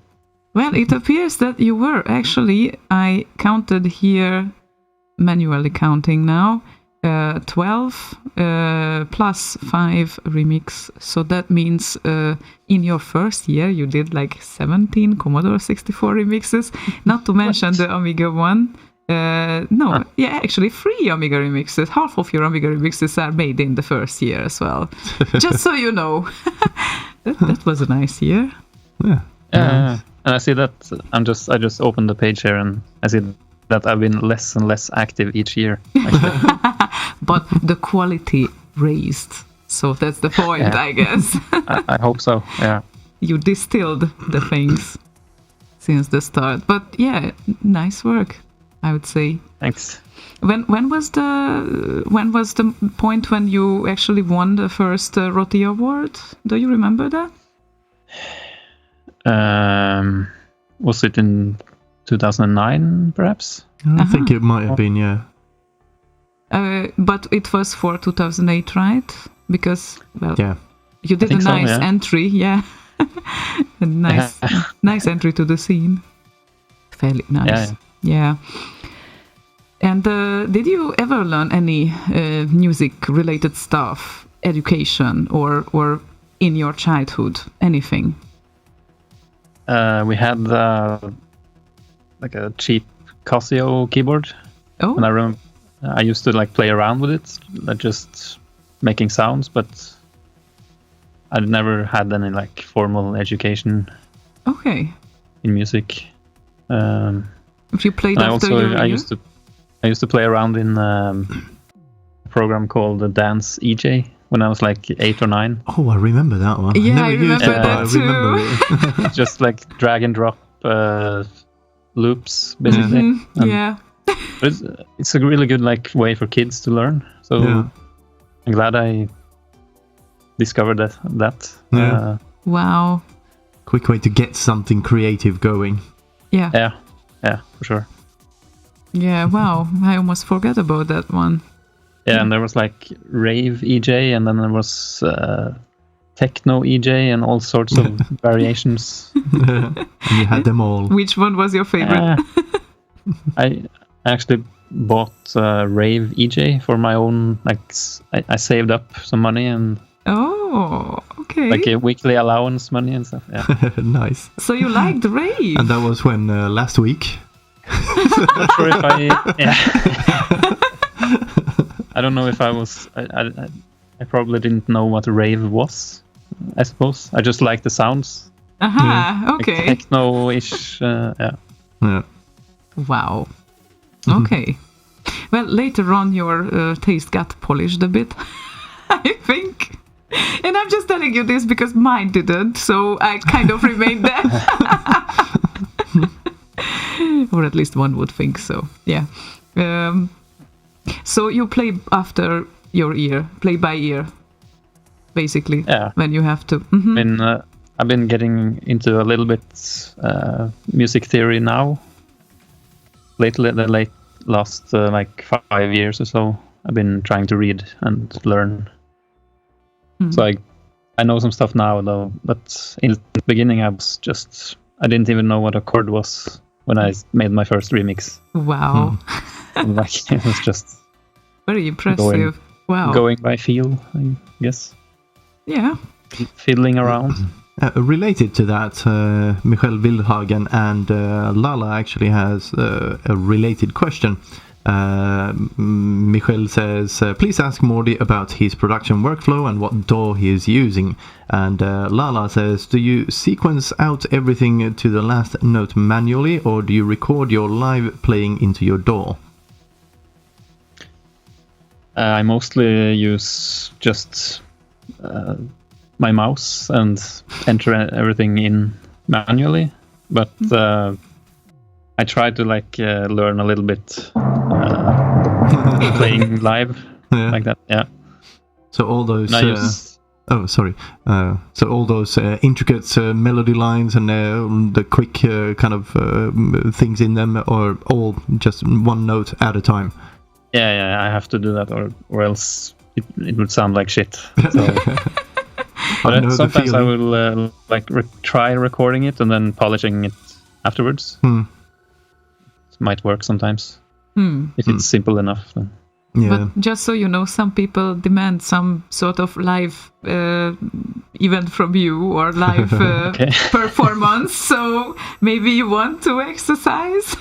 Well, it appears that you were. Actually, I counted here, manually counting now, 12 plus 5 remix. So that means in your first year you did like 17 Commodore 64 remixes, not to mention the Amiga one. Actually 3 Amiga remixes. Half of your Amiga remixes are made in the first year as well. Just so you know. that was a nice year. Yeah. And I see that I just opened the page here and I see that I've been less and less active each year. But the quality raised. So that's the point, I guess. I hope so. Yeah. You distilled the things since the start. But yeah, nice work, I would say. Thanks. When was the point when you actually won the first Roti Award? Do you remember that? Was it in 2009, perhaps? I think it might have been, yeah. But it was for 2008, right? Because, well, Yeah. you did a think so, nice yeah. entry, yeah. A nice entry to the scene. Fairly nice. Yeah. And did you ever learn any music-related stuff, education, or in your childhood, anything? We had like a cheap Casio keyboard, Oh, and I remember I used to like play around with it, like just making sounds, but I never had any like formal education okay. in music. If you played And I after also your I year? used to play around in a program called the Dance EJ when I was like 8 or 9. Oh, I remember that one. Yeah, I never used remember it, but that I remember it. Just like drag and drop loops, basically. Mhm, yeah. But it's a really good like way for kids to learn. So Yeah. I'm glad I discovered that. Yeah. Wow. Quick way to get something creative going. Yeah. Yeah, for sure. Yeah, wow. I almost forgot about that one. Yeah, and there was like rave EJ, and then there was techno EJ, and all sorts of variations. And you had them all. Which one was your favorite? I actually bought rave EJ for my own. Like, I saved up some money and Oh, okay. like a weekly allowance money and stuff. Yeah. Nice. So you liked rave? And that was when last week. Not sure if I don't know if I was. I probably didn't know what rave was. I suppose I just liked the sounds. Aha, Like okay. techno-ish. Yeah. Yeah. Wow. Okay. Well, later on your taste got polished a bit, I think. And I'm just telling you this because mine didn't, so I kind of remained there. Or at least one would think so. Yeah. So you play after your ear, play by ear, basically. Yeah. When you have to. Mhm. I've been getting into a little bit music theory now. Lately, the last like 5 years or so, I've been trying to read and learn. So I know some stuff now, though. But in the beginning, I didn't even know what a chord was when I made my first remix. Wow. Like it was just Very impressive. Wow. going by feel, I guess. Yeah. Fiddling around. Related to that, Michael Wildhagen and Lala actually has a related question. Michael says, please ask Mordi about his production workflow and what DAW he is using. And Lala says, do you sequence out everything to the last note manually, or do you record your live playing into your DAW? I mostly use just my mouse and enter everything in manually. But I try to like learn a little bit playing live Yeah. like that. Yeah. So all those. And I use Oh, sorry. So all those intricate melody lines and the quick kind of things in them are all just one note at a time. yeah, I have to do that, or else it would sound like shit. So, I know the sometimes I feeling. will try recording it and then polishing it afterwards. Hmm. It might work sometimes Hmm. if it's simple enough. Then. Yeah. But just so you know, some people demand some sort of live event from you or live Okay. performance. So maybe you want to exercise.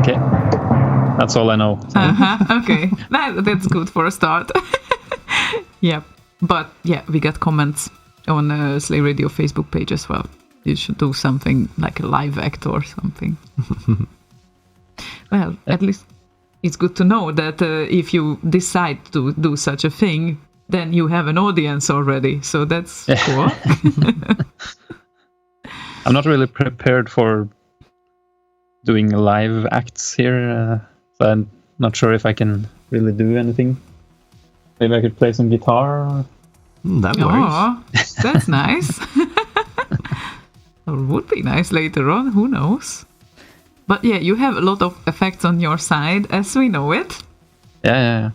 Okay, that's all I know. So. Okay, that's good for a start. Yeah, but yeah, we got comments on Slay Radio Facebook page as well. You should do something like a live act or something. Well, at least it's good to know that if you decide to do such a thing, then you have an audience already. So that's cool. I'm not really prepared for doing live acts here, so I'm not sure if I can really do anything. Maybe I could play some guitar. Or... That works. Oh, that's nice. Or would be nice later on, who knows? But yeah, you have a lot of effects on your side, as we know it. Yeah.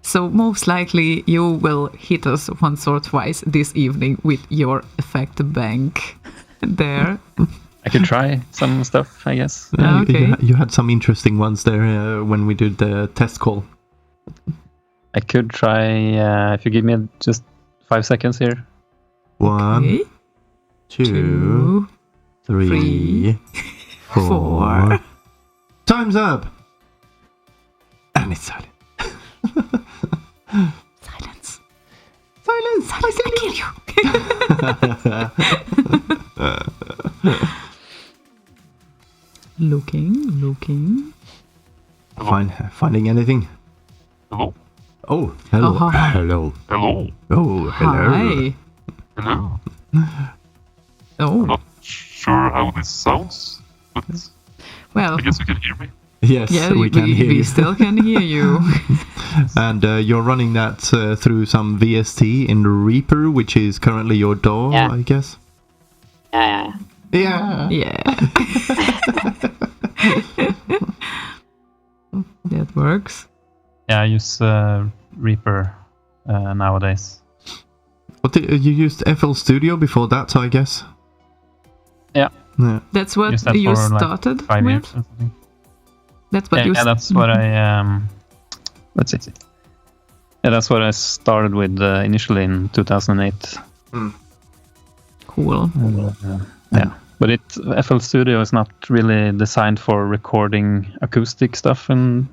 So most likely you will hit us once or twice this evening with your effect bank there. I could try some stuff, I guess. Okay. You had some interesting ones there when we did the test call. I could try, if you give me just 5 seconds here. 1, Okay. 2, 3, three, 4. Time's up! And it's silent. Silence. Silence! Silence, I kill you. Looking. Finding anything? Hello? Oh, hello. Oh, hi. Hello. Hello? Oh, hello. Hi. Hello? Oh, Not sure how this sounds, but well, I guess you can hear me. Yes, yeah, we can hear we you. still can hear you. And you're running that through some VST in Reaper, which is currently your DAW, Yeah. I guess. Yeah. Yeah. Yeah. That works. Yeah, I use Reaper nowadays. What you used FL Studio before that, I guess? Yeah. Yeah. That's what Used that you for, like, started 5 years with? or something. That's what Yeah, you that's what I let's see. Yeah, that's what I started with initially in 2008. Cool. Yeah, but FL Studio is not really designed for recording acoustic stuff and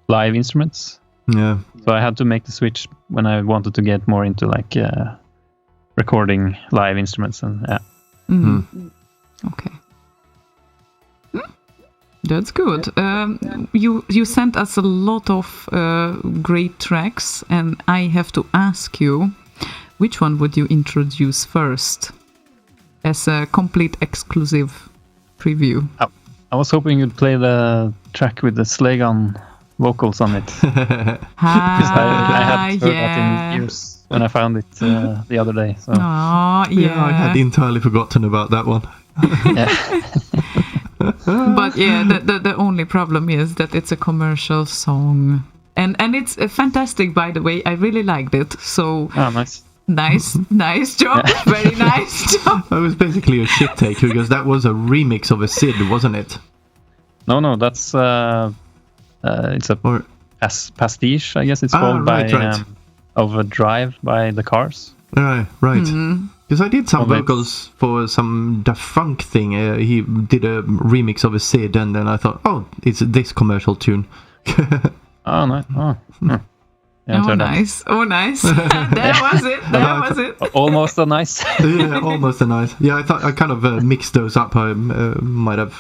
live instruments. Yeah. So I had to make the switch when I wanted to get more into like recording live instruments and yeah. Okay. That's good. You sent us a lot of great tracks, and I have to ask you, which one would you introduce first as a complete exclusive preview? I was hoping you'd play the track with the Slaygon vocals on it. Because I hadn't heard that in years when I found it the other day. So Oh, Yeah, I had entirely forgotten about that one. yeah. But yeah, the only problem is that it's a commercial song. And it's fantastic, by the way. I really liked it. So Oh, nice. nice job. Very nice job. That was basically a shit take because that was a remix of a Sid, wasn't it? No, that's it's a Or pastiche, I guess it's called, right, by right. of a Drive by the Cars. right. Because I did some Oh, but- vocals for some Da Funk thing. He did a remix of a Sid, and then I thought, oh, it's this commercial tune. Oh, nice. Oh, yeah, Oh, turned out. nice. Oh, nice. That was it. That was it. Almost a nice. Yeah, almost a nice. Yeah, I thought I kind of mixed those up. I might have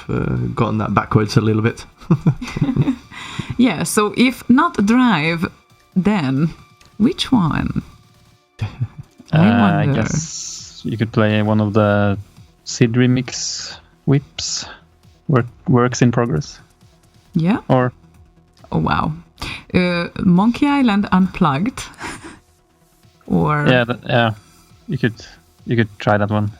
gotten that backwards a little bit. Yeah, so if not Drive, then which one? I I wonder. guess you could play one of the Sid remix whips, works in progress, Yeah. or Oh wow. Monkey Island Unplugged. Or yeah, you could try that one.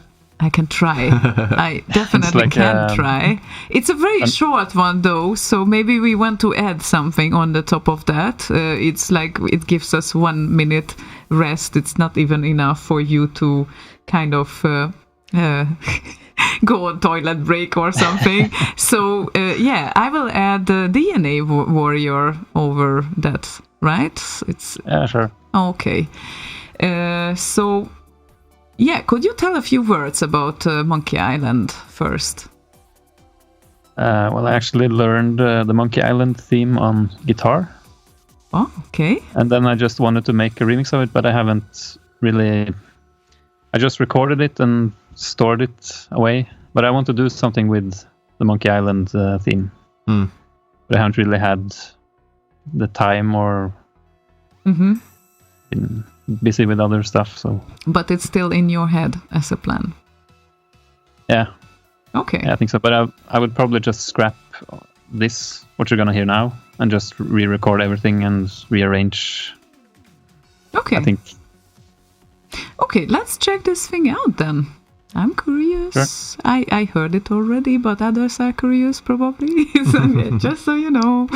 I can try. I definitely like, can try. It's a very short one though, so maybe we want to add something on the top of that. It's like it gives us 1 minute rest. It's not even enough for you to kind of go on toilet break or something. So yeah, I will add the DNA Warrior over that, right? It's Sure. okay. So yeah, could you tell a few words about Monkey Island first? Well, I actually learned the Monkey Island theme on guitar, Oh, okay. and then I just wanted to make a remix of it, but I haven't really. I just recorded it and stored it away, but I want to do something with the Monkey Island theme. Mm. But I haven't really had the time or Mm-hmm. been busy with other stuff, so But it's still in your head as a plan. yeah. Okay. Yeah, I think so. But I would probably just scrap this, what you're gonna hear now, and just re-record everything and rearrange. Okay. I think. Okay, let's check this thing out then. I'm curious. I heard it already, but others are curious probably. So, yeah, just so you know.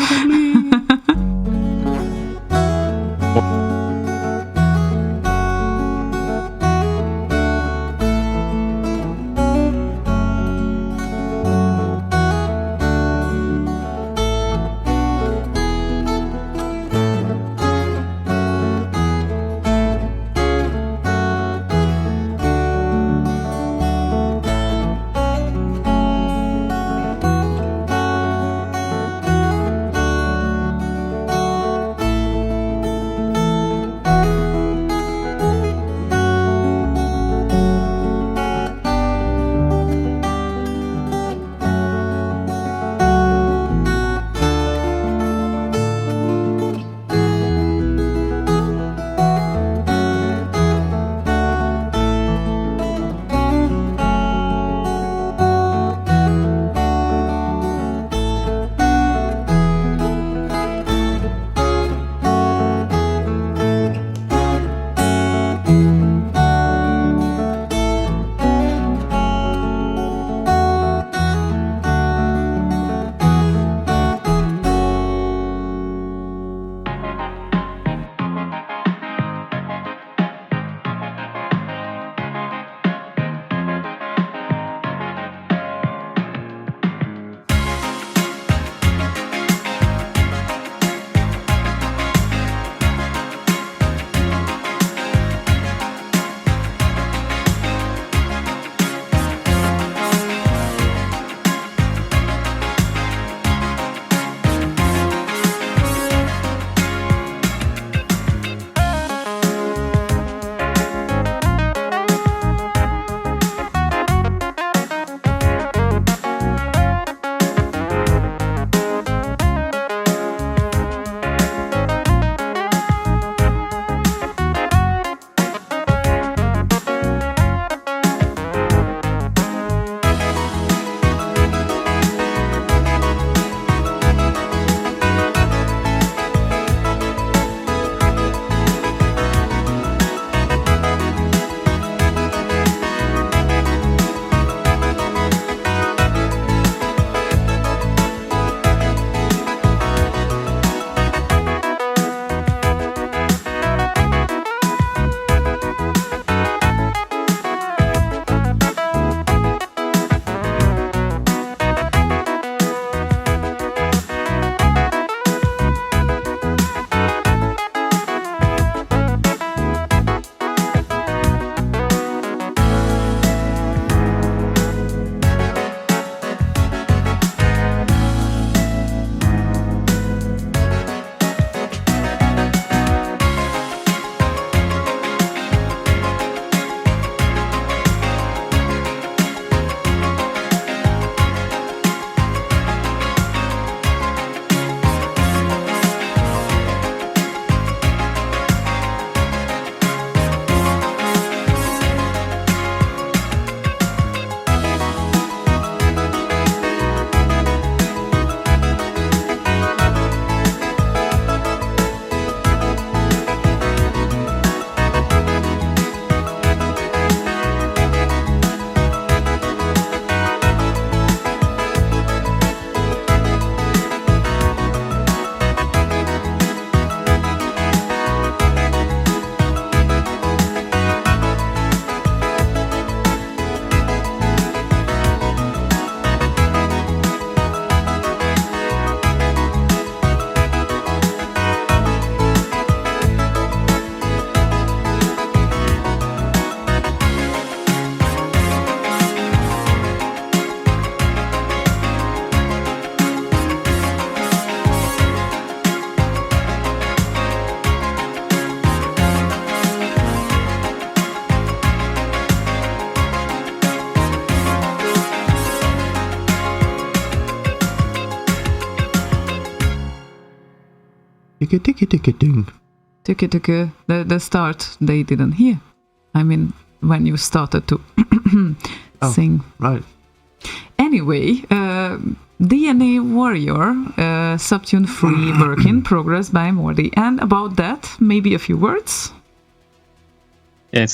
Ticky-ticky-ticky-ding. The start they didn't hear. I mean, when you started to sing. Right. Anyway, DNA Warrior, Subtune Free work in progress by Mordi. And about that, maybe a few words? Yeah,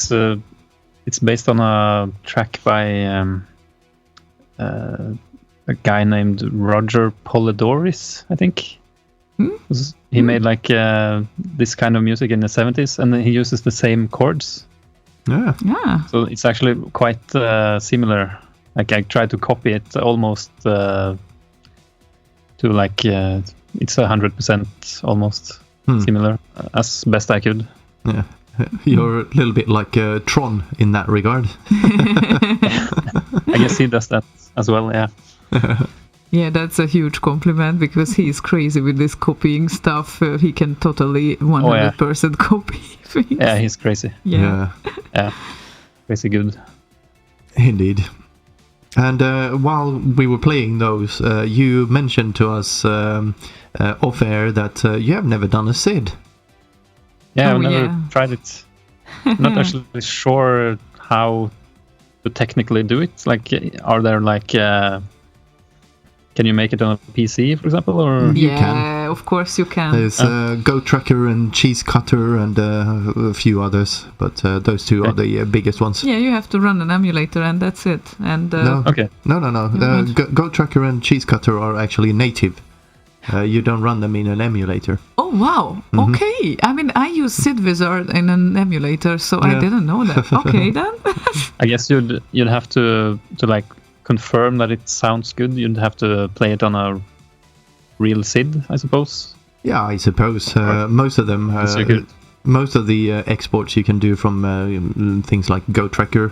it's based on a track by a guy named Roger Polidoris, I think. He made like this kind of music in the 70s, and then he uses the same chords. Yeah. So it's actually quite similar. Like I tried to copy it almost to like it's 100% almost similar as best I could. Yeah. You're a little bit like Tron in that regard. I guess he does that as well, yeah. Yeah, that's a huge compliment because he's crazy with this copying stuff. He can totally 100% copy things. Yeah, he's crazy. Yeah. Crazy good. Indeed. And while we were playing those, you mentioned to us off air that you have never done a SID. Yeah, I've never tried it. I'm not actually sure how to technically do it. Like, are there like... can you make it on a PC, for example? Or You yeah, can. Of course you can. There's Goat Tracker and Cheese Cutter and a few others, but those two are the biggest ones. Yeah, you have to run an emulator and that's it. And No. Okay. No. Goat Tracker and Cheese Cutter are actually native. You don't run them in an emulator. Oh, wow. Okay. I mean, I use Sid Wizard in an emulator, so I didn't know that. Okay, then. I guess you'd have to like confirm that it sounds good. You'd have to play it on a real SID, I suppose. Yeah, I suppose most of them. Most of the exports you can do from things like Goat Tracker,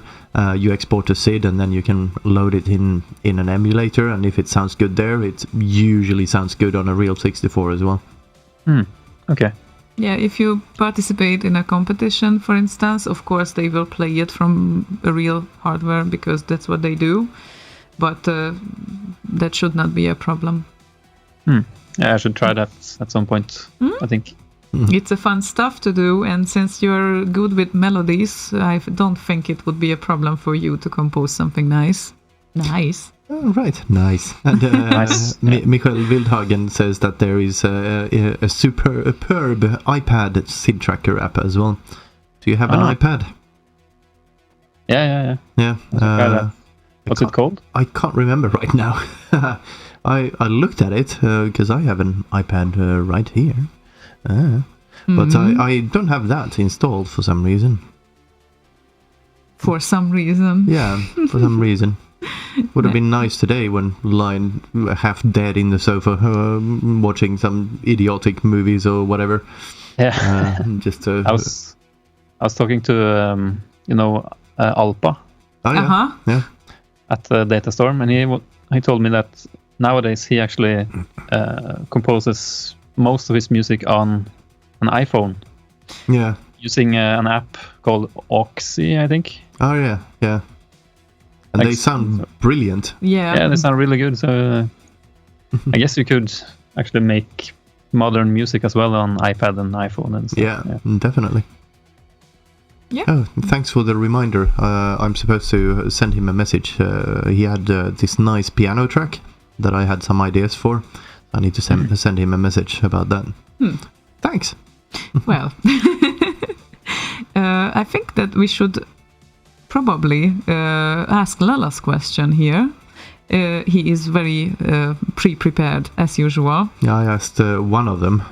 you export to SID and then you can load it in an emulator, and if it sounds good there, it usually sounds good on a real 64 as well. Okay. Yeah, if you participate in a competition, for instance, of course they will play it from a real hardware because that's what they do, but that should not be a problem. Yeah, I should try that at some point, I think. It's a fun stuff to do, and since you're good with melodies, I don't think it would be a problem for you to compose something nice. Nice. Oh, right, nice. And Michael Wildhagen says that there is a superb iPad SID tracker app as well. Do you have an iPad? Yeah. Yeah. What's it called? I can't remember right now. I looked at it because I have an iPad right here. But I don't have that installed for some reason. For some reason. Yeah, for some reason. Would have been nice today when lying half dead in the sofa watching some idiotic movies or whatever. Yeah. Just to... I was talking to Alpa. Oh, yeah. Yeah. At the Datastorm, and he told me that nowadays he actually composes most of his music on an iPhone. Yeah. Using an app called Oxy, I think. Oh, yeah. And they sound brilliant. Yeah, they sound really good. So I guess you could actually make modern music as well on iPad and iPhone and stuff. Yeah, definitely. Yeah. Oh, thanks for the reminder. I'm supposed to send him a message. He had this nice piano track that I had some ideas for. I need to send him a message about that. Thanks. Well, I think that we should probably ask Lala's question here. He is very pre-prepared as usual. Yeah, I asked one of them,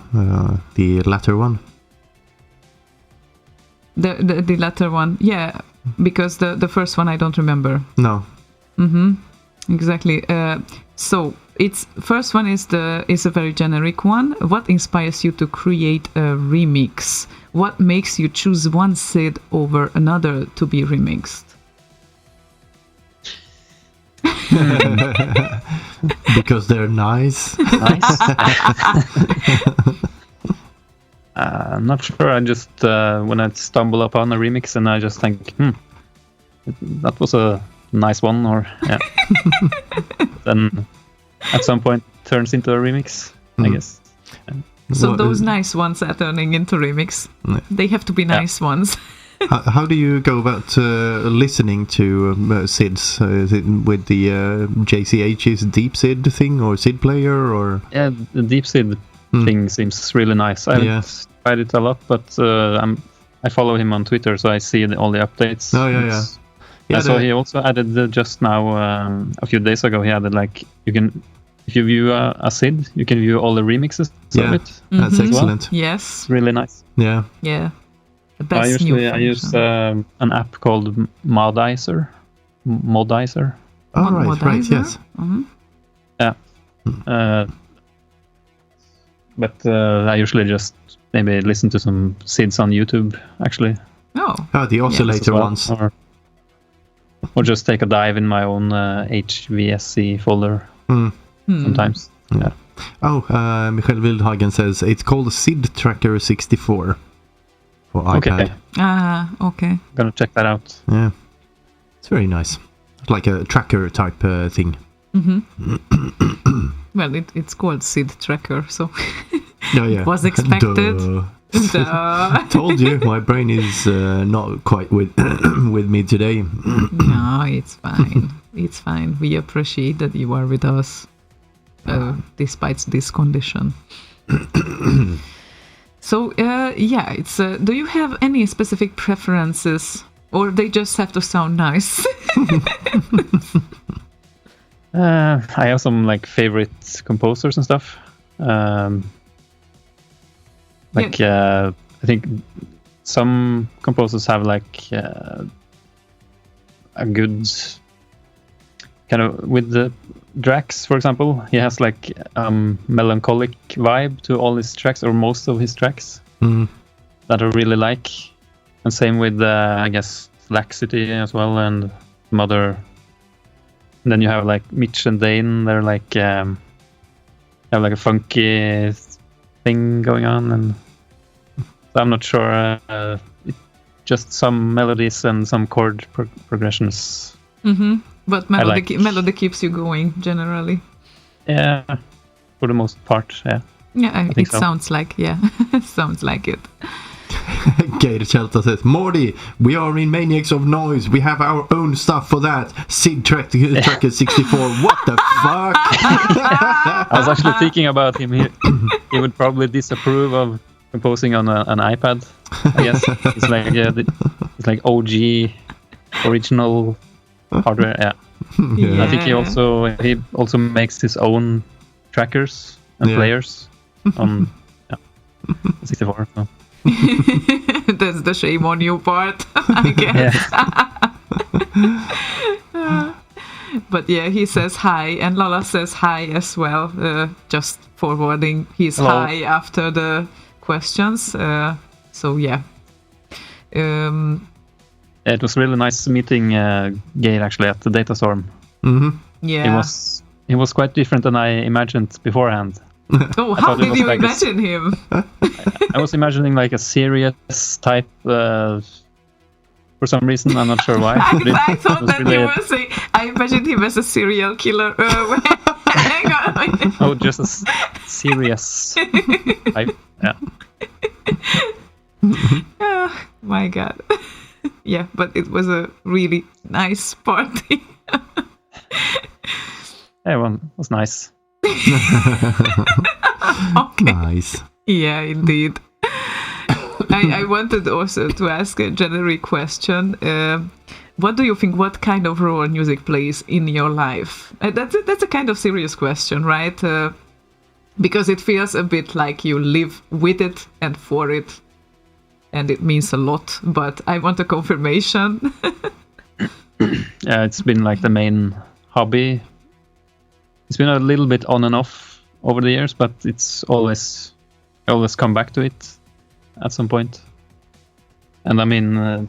the latter one. The latter one, yeah, because the first one I don't remember. No. Exactly. So its first one is a very generic one. What inspires you to create a remix? What makes you choose one SID over another to be remixed? Because they're nice. I'm not sure. I just when I stumble upon a remix and I just think, that was a nice one, or then at some point turns into a remix, I guess. So What- those nice ones are turning into remix. Yeah. They have to be nice ones. How do you go about listening to SIDs? Is it with the JCH's Deep SID thing or SID player or? Yeah, the deep seed thing seems really nice. I haven't tried it a lot, but I follow him on Twitter, so I see all the updates. Oh yeah. I saw he also added just now a few days ago. He added like you can, if you view a SID, you can view all the remixes of it. That's excellent. Yes. It's really nice. Yeah. Yeah. The best I use an app called Modizer. Oh, right, yes. Mm-hmm. Yeah. But I usually just maybe listen to some SIDs on YouTube, actually. Oh. The oscillator as well, ones. Or just take a dive in my own HVSC folder sometimes. Yeah. Oh, Michael Wildhagen says it's called SID Tracker 64 for iPad. Okay. Okay. I'm gonna check that out. Yeah, it's very nice. It's like a tracker type thing. Well, it's called SID Tracker, so Yeah. was expected. Duh. Told you, my brain is not quite with me today. No, it's fine. It's fine. We appreciate that you are with us, despite this condition. So, it's. Do you have any specific preferences, or they just have to sound nice? I have some like favorite composers and stuff. I think some composers have like a good kind of with the Drax, for example. He has like melancholic vibe to all his tracks, or most of his tracks, that I really like. And same with I guess Laxity as well, and some other. And then you have like Mitch and Dane. They're like have like a funky thing going on, and so I'm not sure. Just some melodies and some chord progressions. But melody keeps you going generally. Yeah, for the most part. Yeah. Yeah, I think it so. sounds like sounds like it. Gator Chelta says, Mordi, we are in Maniacs of Noise. We have our own stuff for that. SID Tracker 64. What the fuck? I was actually thinking about him. He would probably disapprove of composing on an iPad. I guess it's like OG original hardware. Yeah. Yeah. I think he also makes his own trackers and players on 64. So. That's the shame on you part, I guess. But yeah, he says hi, and Lala says hi as well, just forwarding his Hello. hi after the questions. So yeah. It was really nice meeting Gail actually at the Data Storm. Yeah. He was quite different than I imagined beforehand. Oh, how thought it did was you like imagine him? I was imagining like a serious type for some reason. I'm not sure why. but it I thought was that really you were saying, I imagined him as a serial killer. Hang on. Oh, just a serious type. Yeah. Oh, my God. Yeah, but it was a really nice party. Everyone was nice. Okay. Nice. Yeah, indeed. I wanted also to ask a generic question. What do you think? What kind of role music plays in your life? That's a kind of serious question, right? Because it feels a bit like you live with it and for it, and it means a lot. But I want a confirmation. Yeah, it's been like the main hobby. It's been a little bit on and off over the years, but it's always come back to it at some point. And I mean,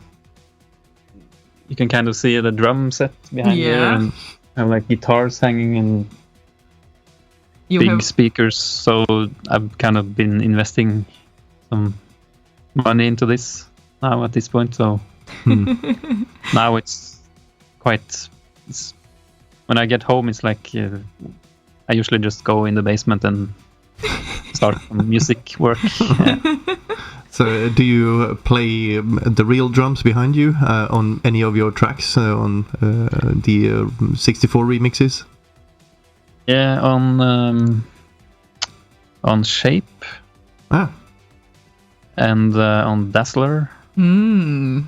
you can kind of see the drum set behind here, and have like guitars hanging and big speakers. So I've kind of been investing some money into this now at this point. So now it's quite. When I get home, it's like I usually just go in the basement and start some music work. Yeah. So, do you play the real drums behind you on any of your tracks on the 64 remixes? Yeah, on Shape and on Dazzler Mm.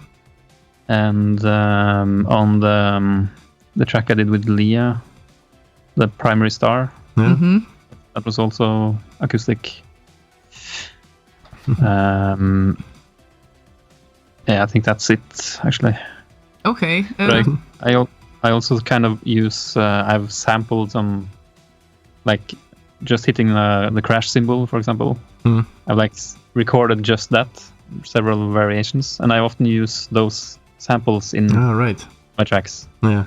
and on the track I did with Leah, the Primary Star. Yeah. Hmm. That was also acoustic. Yeah, I think that's it actually. Okay. But I also kind of use I've sampled some, like just hitting the crash symbol, for example. Mm. I've like recorded just that, several variations, and I often use those samples in Right. my tracks. Yeah.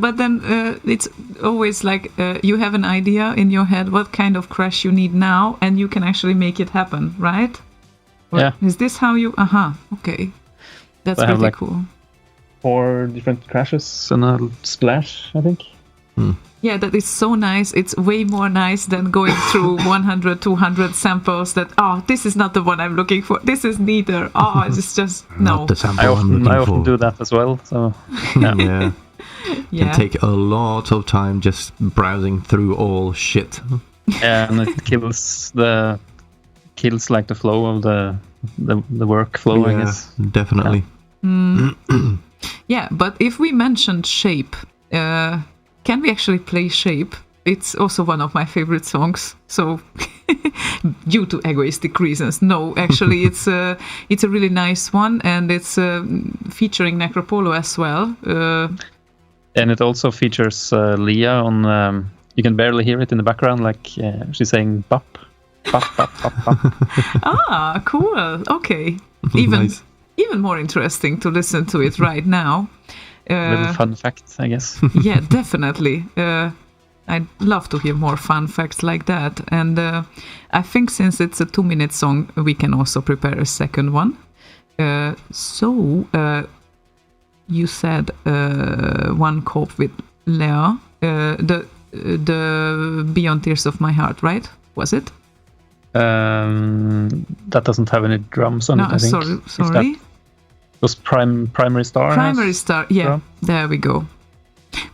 But then it's always like you have an idea in your head what kind of crash you need now, and you can actually make it happen, right? Or Yeah. Is this how you? Okay. That's I have, pretty like, cool. 4 different crashes and a splash, I think. Yeah, that is so nice. It's way more nice than going through 100, 200 samples that, this is not the one I'm looking for. This is neither. It's just, no. Not the sample I I'm often looking for. do that as well. So yeah. Yeah. Yeah. Can take a lot of time just browsing through all shit. Yeah, and it kills like the flow of the workflow, I guess. Definitely. Yeah, but if we mentioned Shape, can we actually play Shape? It's also one of my favorite songs. So, due to egoistic reasons, no, actually, it's a really nice one, and it's featuring Necropolo as well. And it also features Leah on. You can barely hear it in the background, like she's saying "bop, bop, bop, bop, bop." Cool. Okay, even Nice. even more interesting to listen to it right now. Little fun fact, I guess. Yeah, definitely. I'd love to hear more fun facts like that. And I think since it's a 2-minute song, we can also prepare a second one. So you said one cope with Lea, the Beyond Tears of My Heart, right? Was it? That doesn't have any drums on it, I think. Sorry. It was Primary Star. Primary Star. Yeah, drum. there we go.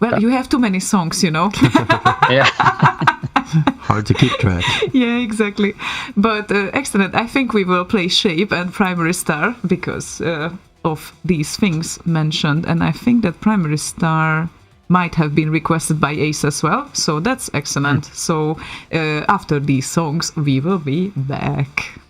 Well, you have too many songs, you know. Yeah. Hard to keep track. Yeah, exactly. But excellent. I think we will play Shape and Primary Star because of these things mentioned. And I think that Primary Star might have been requested by Ace as well. So that's excellent. So after these songs, we will be back.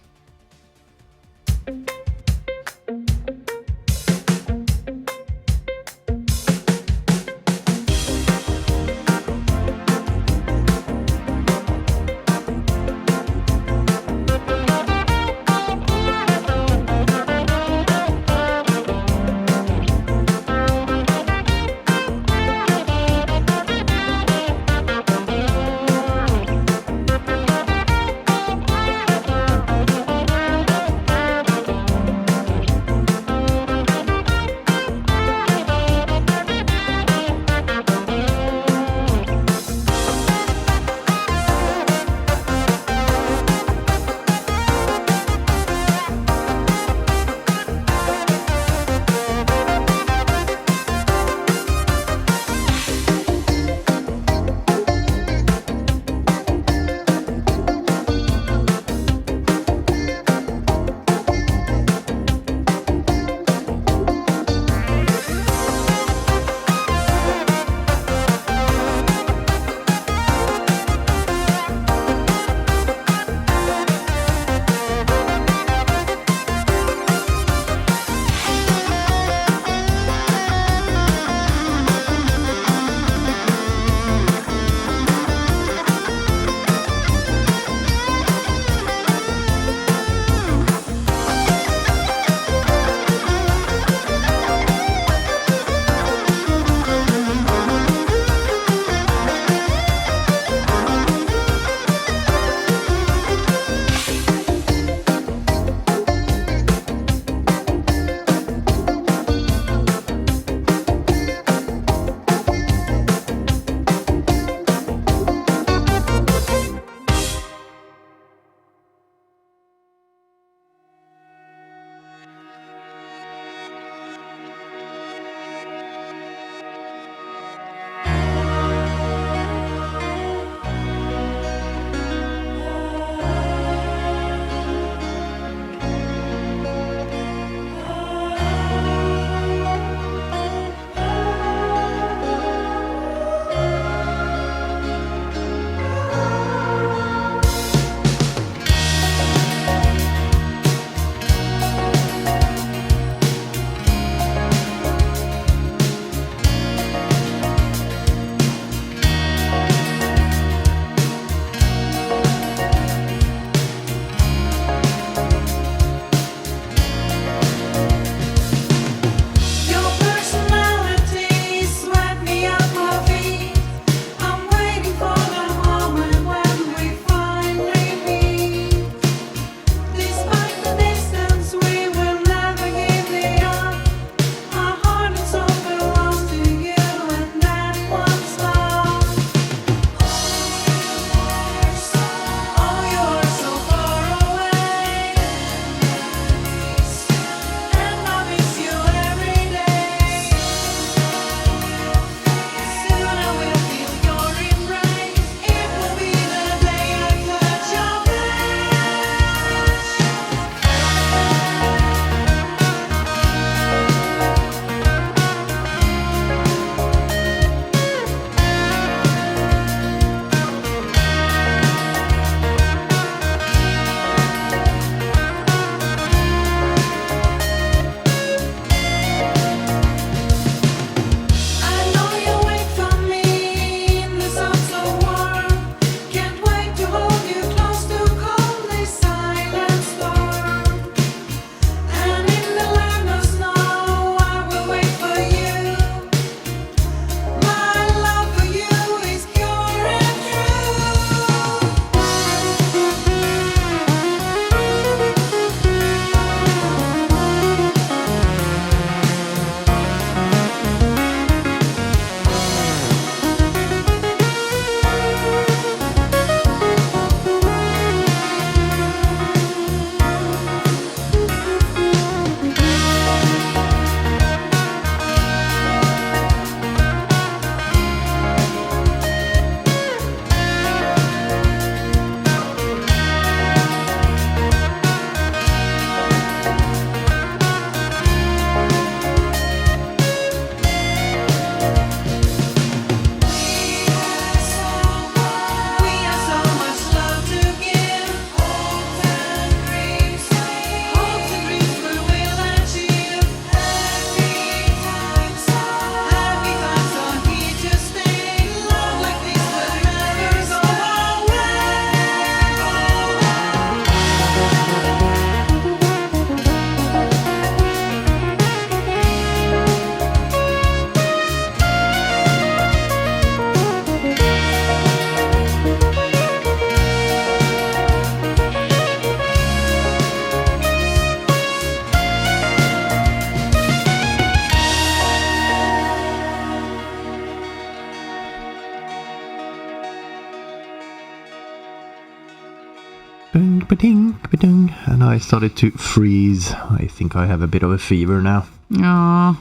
ba-ding, ba-ding, and I started to freeze. I think I have a bit of a fever now. Oh,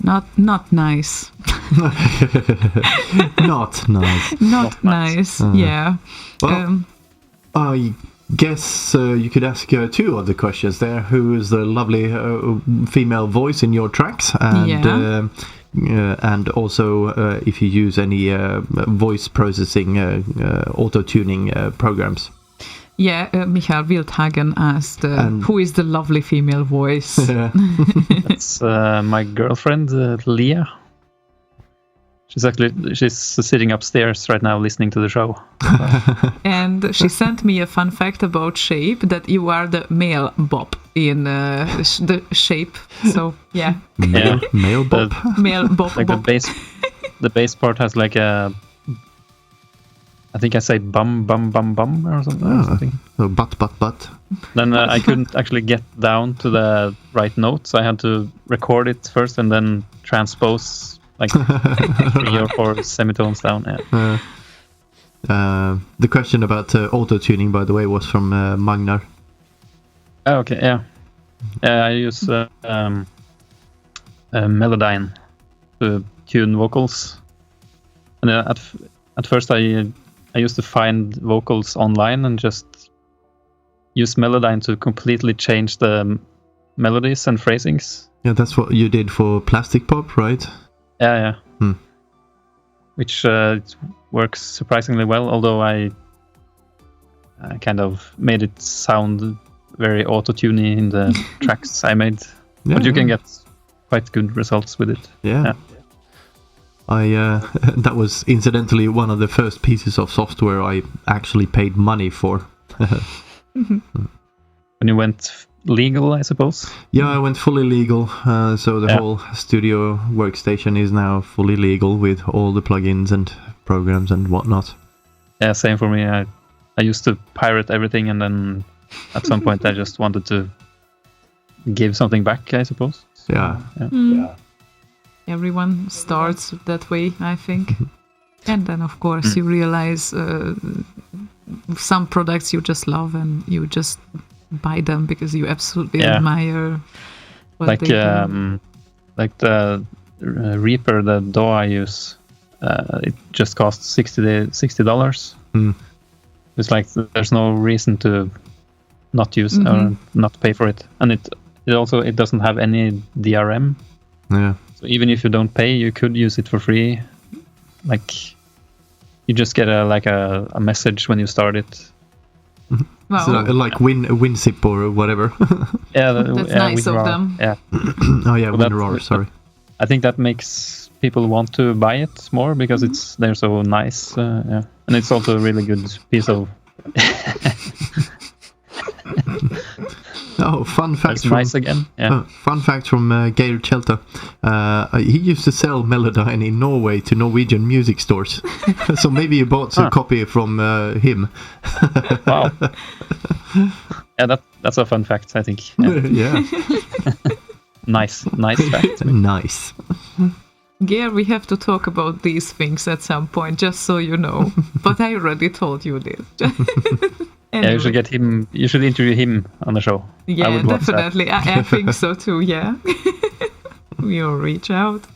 not nice. Not nice. Not nice. Yeah. Well, I guess you could ask two other questions there. Who is the lovely female voice in your tracks? And and also if you use any voice processing auto-tuning programs. Yeah, Michael Wildhagen asked, who is the lovely female voice? It's my girlfriend, Leah. She's sitting upstairs right now listening to the show. And she sent me a fun fact about Shape, that you are the male Bob in the Shape. So, yeah. Male Bob? Male Bob. Like Bob. the bass part has like a... I think I say bum or something. So but. Then I couldn't actually get down to the right note, so I had to record it first and then transpose like 3 or 4 semitones down. Yeah. The question about auto-tuning, by the way, was from Magnar. Oh, okay, yeah. I use Melodyne to tune vocals. And at first I used to find vocals online and just use Melodyne to completely change the melodies and phrasings. Yeah, that's what you did for Plastic Pop, right? Yeah. Which works surprisingly well, although I kind of made it sound very auto-tuney in the tracks I made. Yeah, but you can get quite good results with it. Yeah. That was incidentally one of the first pieces of software I actually paid money for. When you went legal, I suppose? Yeah, I went fully legal. So the whole studio workstation is now fully legal with all the plugins and programs and whatnot. Yeah, same for me. I used to pirate everything, and then at some point I just wanted to give something back, I suppose. Yeah. Everyone starts that way, I think. And then, of course, you realize some products you just love and you just buy them because you absolutely admire what like they do. Like the Reaper, the DAW I use, it just costs $60. It's like there's no reason to not use or not pay for it, and it doesn't have any DRM. Yeah. So even if you don't pay, you could use it for free. Like you just get a message when you start it. Wow. So like WinZip or whatever. That's nice of them. Yeah. Oh yeah, WinRAR. Sorry. I think that makes people want to buy it more because they're so nice. And it's also a really good piece of. Oh, fun fact! That's nice again. Yeah. Fun fact from Geir Chelta. He used to sell Melodyne in Norway to Norwegian music stores. So maybe you bought a copy from him. Wow. Yeah, that's a fun fact, I think. Yeah. Nice fact. Nice. Geir, we have to talk about these things at some point, just so you know. But I already told you this. Anyway. Yeah, you should get him. You should interview him on the show. Yeah, definitely. I think so too. Yeah, we'll reach out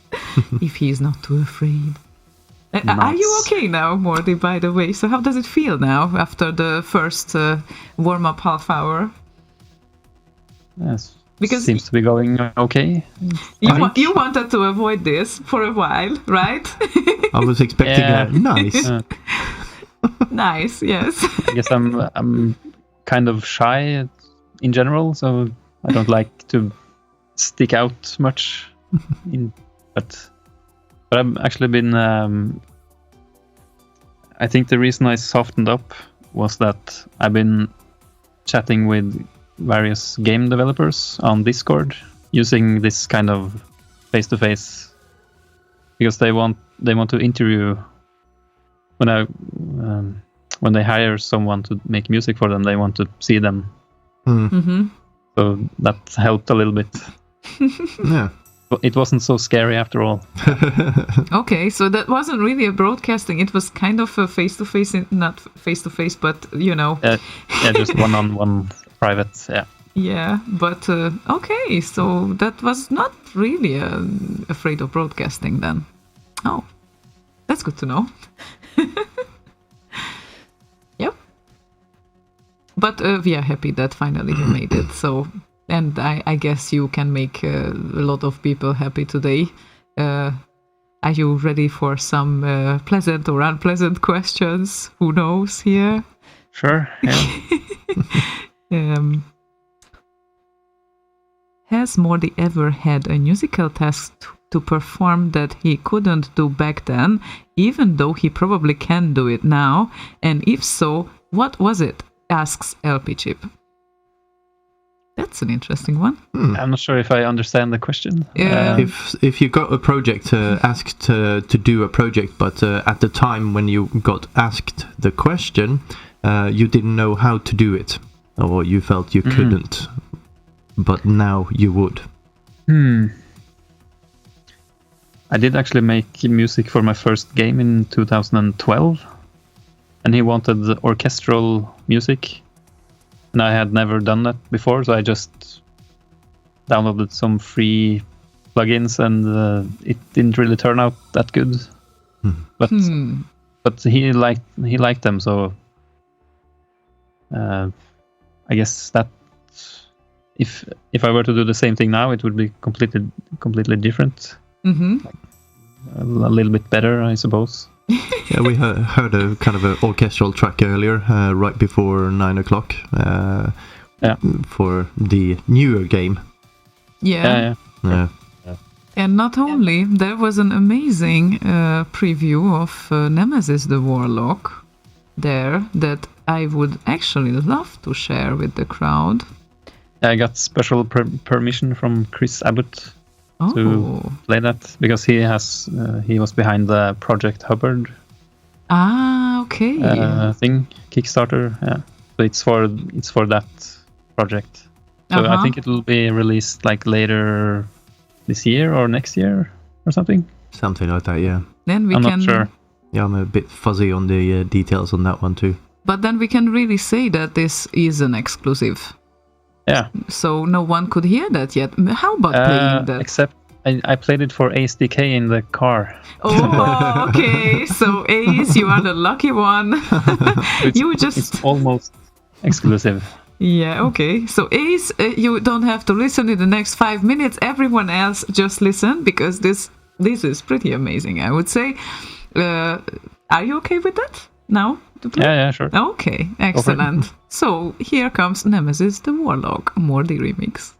if he's not too afraid. Nice. Are you okay now, Mordi? By the way, so how does it feel now after the first warm-up half hour? Yes, because seems to be going okay. You wanted to avoid this for a while, right? I was expecting a nice. Nice, yes. I guess I'm kind of shy in general, so I don't like to stick out much. But I've actually been. I think the reason I softened up was that I've been chatting with various game developers on Discord using this kind of face-to-face because they want to interview. When they hire someone to make music for them, they want to see them. So that helped a little bit. Yeah. it wasn't so scary after all. Okay, so that wasn't really a broadcasting. It was kind of a face-to-face, not face-to-face, but Yeah, just one-on-one private. Yeah. Yeah, but okay, so that was not really afraid of broadcasting then. Oh, that's good to know. Yep. But we are happy that finally you made it. So, and I guess you can make a lot of people happy today. Are you ready for some pleasant or unpleasant questions? Who knows here? Sure. Yeah. Has Mordi ever had a musical task to perform that he couldn't do back then, even though he probably can do it now? And if so, what was it? Asks LP Chip. That's an interesting one. I'm not sure if I understand the question. If you got a project asked to do a project, but at the time when you got asked the question, you didn't know how to do it, or you felt you couldn't, but now you would. I did actually make music for my first game in 2012, and he wanted orchestral music, and I had never done that before, so I just downloaded some free plugins, and it didn't really turn out that good. But he liked them, so I guess that if I were to do the same thing now, it would be completely different. A little bit better, I suppose. Yeah, we heard a kind of an orchestral track earlier, right before 9 o'clock, for the newer game. Yeah. And not only, there was an amazing preview of Nemesis the Warlock there that I would actually love to share with the crowd. I got special permission from Chris Abbott to play that, because he was behind the Project Hubbard thing, Kickstarter. Yeah, so it's for that project. So I think it will be released like later this year or next year or something. Something like that, yeah. Then I'm not sure. Yeah, I'm a bit fuzzy on the details on that one too. But then we can really say that this is an exclusive. Yeah. So no one could hear that yet. How about playing that? Except I played it for ASDK in the car. Oh, okay. So Ace, you are the lucky one. It's almost exclusive. Yeah, okay. So Ace, you don't have to listen in the next 5 minutes. Everyone else just listen, because this is pretty amazing, I would say. Are you okay with that now? Yeah, sure. Okay, excellent. So here comes Nemesis the Warlock, Mordi remix.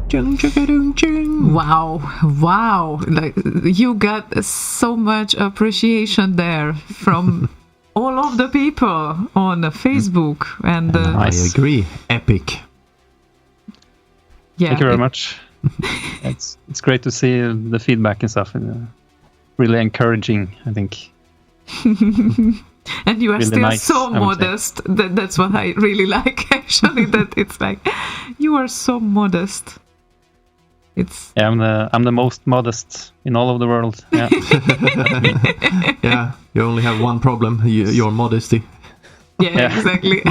Chung, chung, chung. Wow! Like you got so much appreciation there from all of the people on Facebook, and I agree. Epic. yeah, Thank you very much. It's great to see the feedback and stuff. Really encouraging, I think. And you are really still nice, so I would say. modest. That's what I really like, actually. That it's like you are so modest. It's Yeah, I'm the most modest in all of the world. Yeah. Yeah, you only have one problem, your modesty. yeah. Exactly.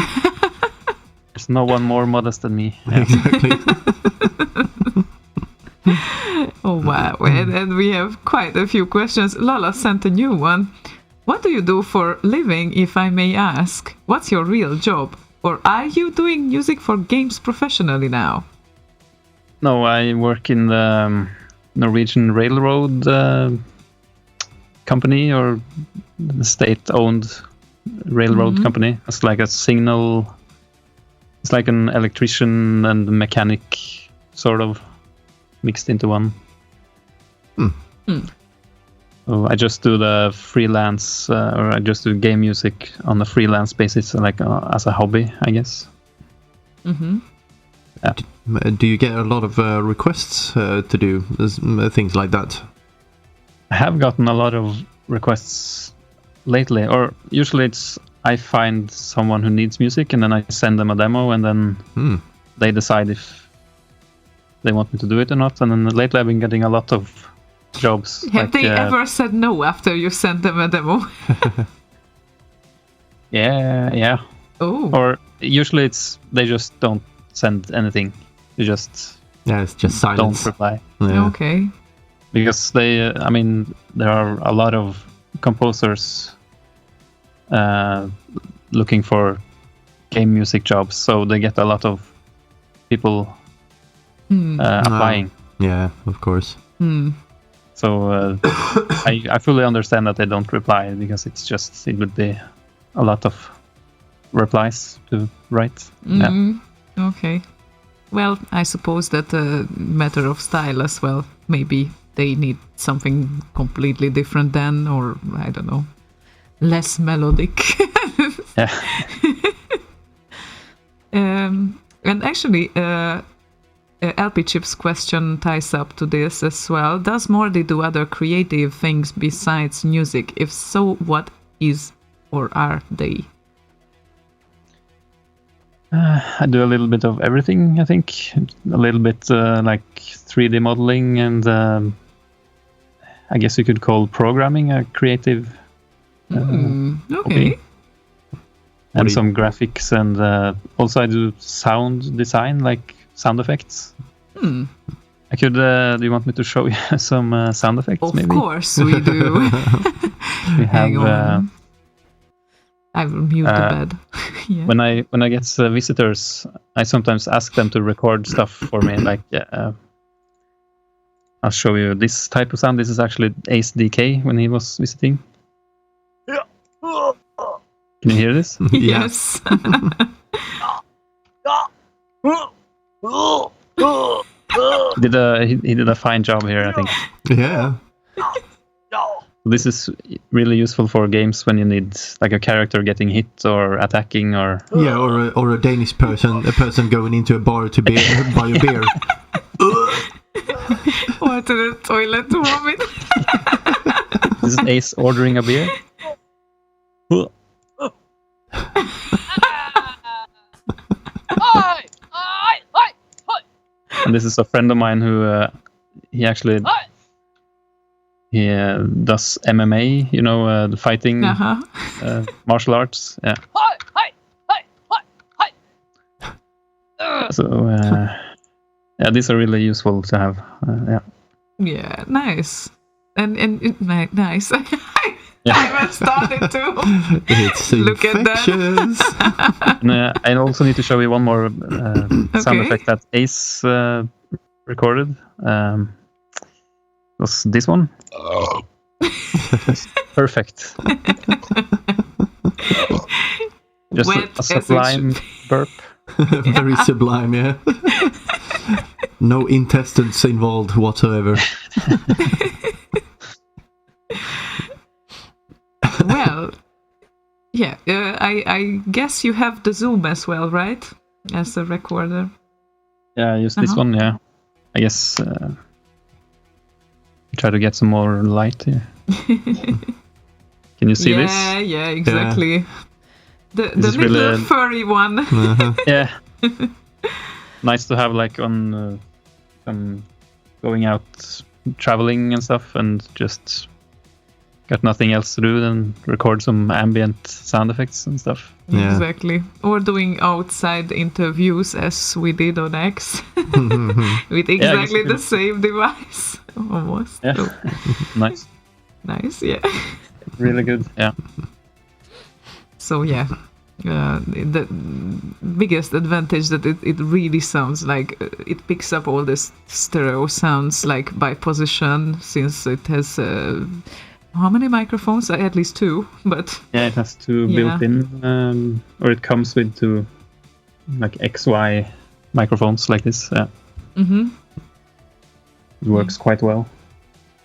There's no one more modest than me. Yeah. Exactly. Oh wow! And we have quite a few questions. Lala sent a new one. What do you do for living, if I may ask? What's your real job? Or are you doing music for games professionally now? No, I work in the Norwegian Railroad company, or the state-owned railroad company. It's like a signal. It's like an electrician and mechanic, sort of, mixed into one. So I just do the freelance, or I just do game music on a freelance basis, like as a hobby, I guess. Mm-hmm. Do you get a lot of requests to do things like that? I have gotten a lot of requests lately, or usually it's I find someone who needs music and then I send them a demo, and then they decide if they want me to do it or not. And then lately I've been getting a lot of jobs. Have they ever said no after you sent them a demo? Yeah. Oh. Or usually it's they just don't send anything. They just Yeah, it's just silence. don't reply. Yeah. Okay. Because they, I mean, there are a lot of composers looking for game music jobs, so they get a lot of people applying. Yeah, of course. So I fully understand that they don't reply, because it would be a lot of replies to write. Yeah. Okay. Well, I suppose that a matter of style as well. Maybe they need something completely different then, or I don't know, less melodic. Yeah. And actually, LP Chip's question ties up to this as well. Does Mordi do other creative things besides music? If so, what is or are they? I do a little bit of everything, I think. A little bit like 3D modeling, and I guess you could call programming a creative Okay. hobby. And some graphics, and also I do sound design, like sound effects. I could. Do you want me to show you some sound effects? Of maybe? course we do. We have. Hang on. I will mute the bed. Yeah. When I get visitors, I sometimes ask them to record stuff for me. Like, I'll show you this type of sound. This is actually Ace DK when he was visiting. Can you hear this? Yes. He did a fine job here, I think. Yeah. This is really useful for games when you need like a character getting hit or attacking, or Yeah, or a Danish person, going into a bar to buy a beer. Or to the toilet to vomit. this is Ace ordering a beer. And this is a friend of mine who he actually does MMA, you know, the fighting, martial arts. Yeah. So yeah, these are really useful to have. Yeah. Yeah, nice. And nice. I haven't started to It's look at that. infectious. And, I also need to show you one more sound Okay. effect that Ace recorded. Was this one? Perfect. Just Wet a as it sublime should burp. Very sublime, yeah. No intestines involved whatsoever. Well, yeah, I guess you have the Zoom as well, right? As a recorder. Yeah, I use this one. Yeah, I guess try to get some more light here. Can you see this? Yeah, exactly. The This is little really- furry one. Yeah. Nice to have like on going out traveling and stuff, and just got nothing else to do than record some ambient sound effects and stuff. Yeah. Exactly. Or doing outside interviews as we did on X with exactly the same device. Almost. Yeah. Oh, Nice. nice, yeah. Really good. Yeah. So yeah, the biggest advantage that it really sounds like it picks up all this stereo sounds like by position, since it has how many microphones? At least 2, but Yeah, it has 2 Yeah. built in, or it comes with 2 like XY microphones like this. Yeah. mm-hmm. It works quite well.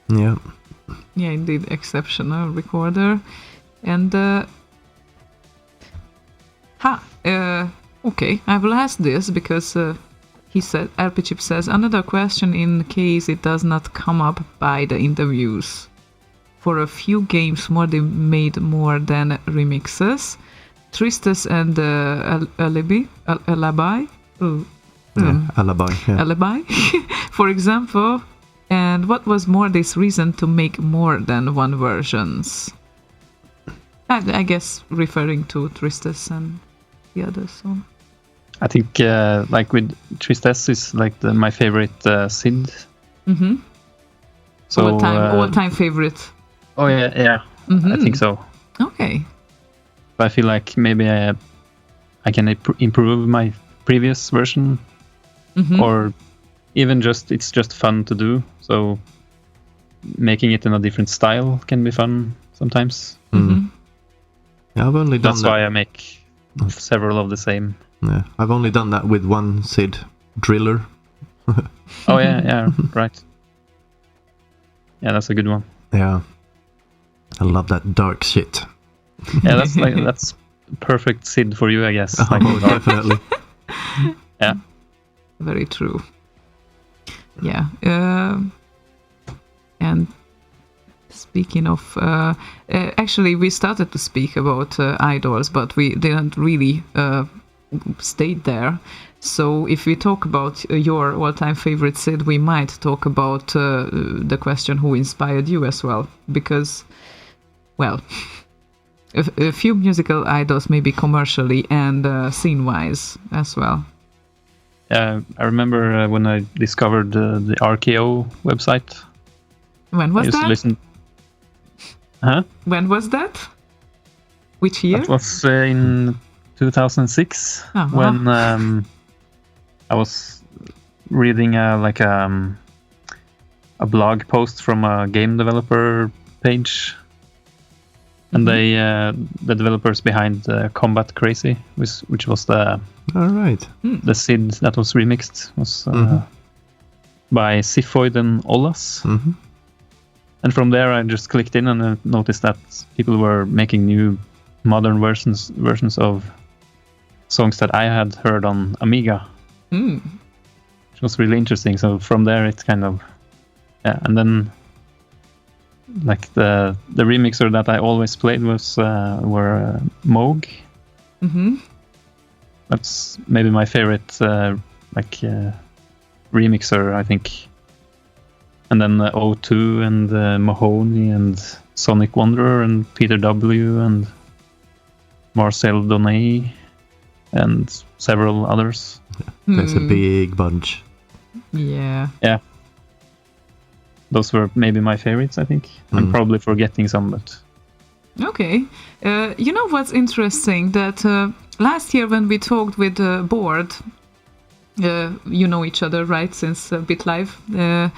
Yeah. Yeah, indeed, exceptional recorder. And okay, I will ask this because he said, RP Chip says, another question in case it does not come up by the interviews. For a few games, Mordi made more than remixes. Tristes and Alibi. Alibi. Yeah. Alibi, for example. And what was Mordi's reason to make more than one versions? I guess referring to Tristes and the others. So. I think like with Tristesse is like my favorite Sid. Mm-hmm. So all-time favorite. Oh yeah. Mm-hmm. I think so. Okay. But I feel like maybe I can improve my previous version, Mm-hmm. or even it's just fun to do. So making it in a different style can be fun sometimes. Mm-hmm. Yeah, I've only done That's that. why I make several of the same. Yeah, I've only done that with one Sid driller. Oh yeah, right. Yeah, that's a good one. Yeah, I love that dark shit. Yeah, that's perfect Sid for you, I guess. Oh, Like, definitely. yeah. Very true. Yeah. And speaking of, actually, we started to speak about idols, but we didn't really stay there. So if we talk about your all-time favorite Sid, we might talk about the question who inspired you as well, because, well, a few musical idols, maybe commercially and scene-wise as well. I remember when I discovered the RKO website. When I was used to that? listen. Huh? When was that? Which year? That was in 2006 Uh-huh. when I was reading a blog post from a game developer page, and they the developers behind Combat Crazy, which was the All right. the Sid that was remixed, was by Siphoid and Olas. Mm-hmm. And from there, I just clicked in and noticed that people were making new modern versions of songs that I had heard on Amiga, which was really interesting. So from there, it's kind of and then like the remixer that I always played were Moog. Mm-hmm. That's maybe my favorite remixer, I think. And then O2 and Mahoney and Sonic Wanderer and Peter W. and Marcel Donay and several others. There's a big bunch. Yeah. Yeah. Those were maybe my favorites, I think. I'm probably forgetting some, but... Okay. You know what's interesting? That last year when we talked with Board, you know each other, right, since BitLive,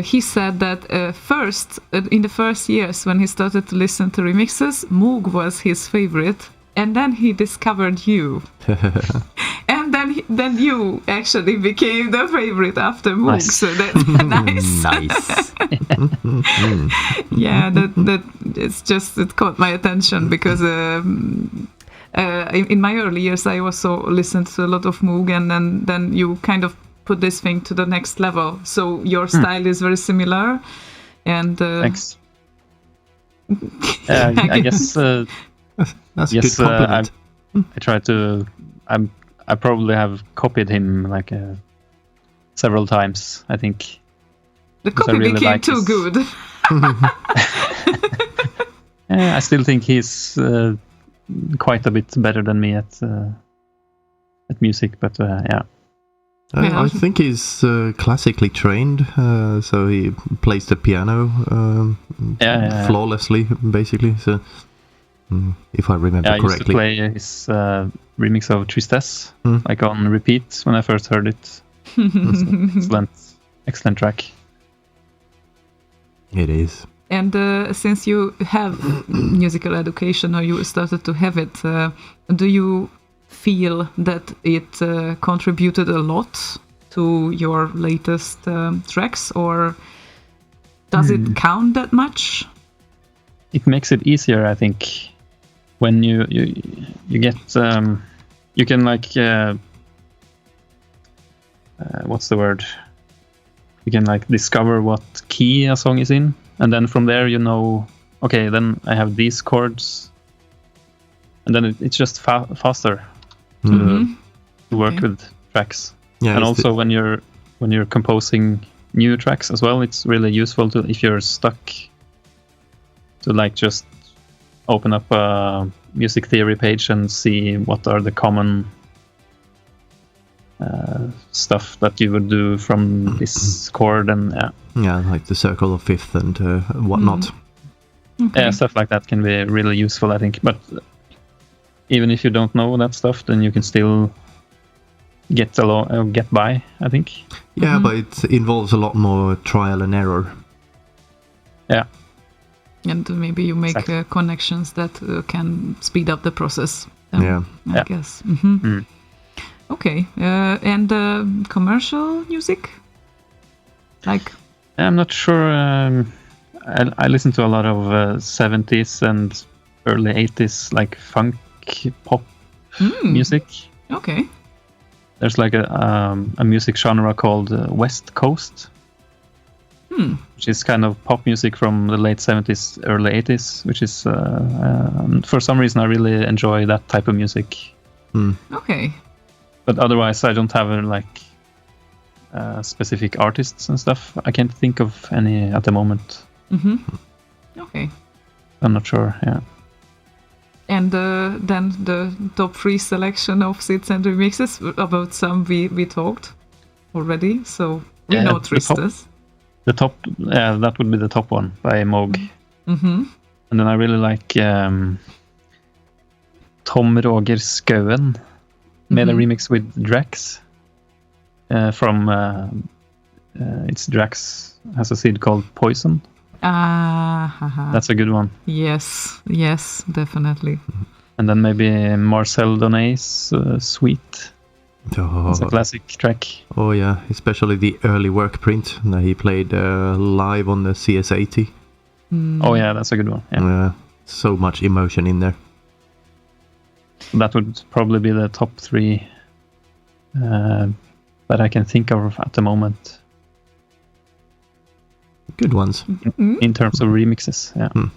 he said that in the first years when he started to listen to remixes, Moog was his favorite, and then he discovered you. And then you actually became the favorite after Moog. Nice. So that's nice. Nice. Yeah, that it caught my attention because in my early years I also listened to a lot of Moog, and then you kind of put this thing to the next level. So your style is very similar, and Thanks. I guess. That's a Yes, good compliment. I try to. I probably have copied him like several times. I think. the because I copy really became like too his- good. I still think he's quite a bit better than me at music, but yeah. Yeah. I think he's classically trained, so he plays the piano Yeah. flawlessly, basically. So, if I remember I used to correctly. play his remix of Tristesse, Mm. like on repeat when I first heard it. It's an excellent track. It is. And since you have musical education, or you started to have it, do you feel that it contributed a lot to your latest tracks, or does it count that much? It makes it easier, I think, when you get you can like what's the word? You can like discover what key a song is in, and then from there you know, okay, then I have these chords, and then it's just faster to work Okay. with tracks. Yeah, And it's also when you're composing new tracks as well, it's really useful to, if you're stuck, to like just open up a music theory page and see what are the common stuff that you would do from this chord, and like the circle of fifth and whatnot. Okay. stuff like that can be really useful, I think. But even if you don't know that stuff, then you can still get by, I think. Yeah, but it involves a lot more trial and error. Yeah. And maybe you make Exactly. connections that can speed up the process. Yeah. I Yeah. guess. Mm. Okay. And commercial music? Like, I'm not sure. I listen to a lot of 70s and early 80s, like funk pop music. okay. There's like a music genre called West Coast, which is kind of pop music from the late 70s, early 80s, which is for some reason I really enjoy that type of music. Okay. But otherwise, I don't have specific artists and stuff. I can't think of any at the moment. Okay. I'm not sure. Yeah. And then the top 3 selection of Sids and remixes, about some we talked already, so we Yeah, know the top- Tristas. The top, that would be the top one by Moog. Mm-hmm. And then I really like Tom Roger Skauen made a remix with Drax from it's Drax has a seed called Poison. That's a good one. Yes, definitely. And then maybe Marcel Donay's Sweet. It's a classic track. Oh yeah, especially the early work print that he played live on the CS80. Oh yeah, that's a good one. Yeah. So much emotion in there. That would probably be the top 3 that I can think of at the moment Good ones. in terms of remixes. Yeah.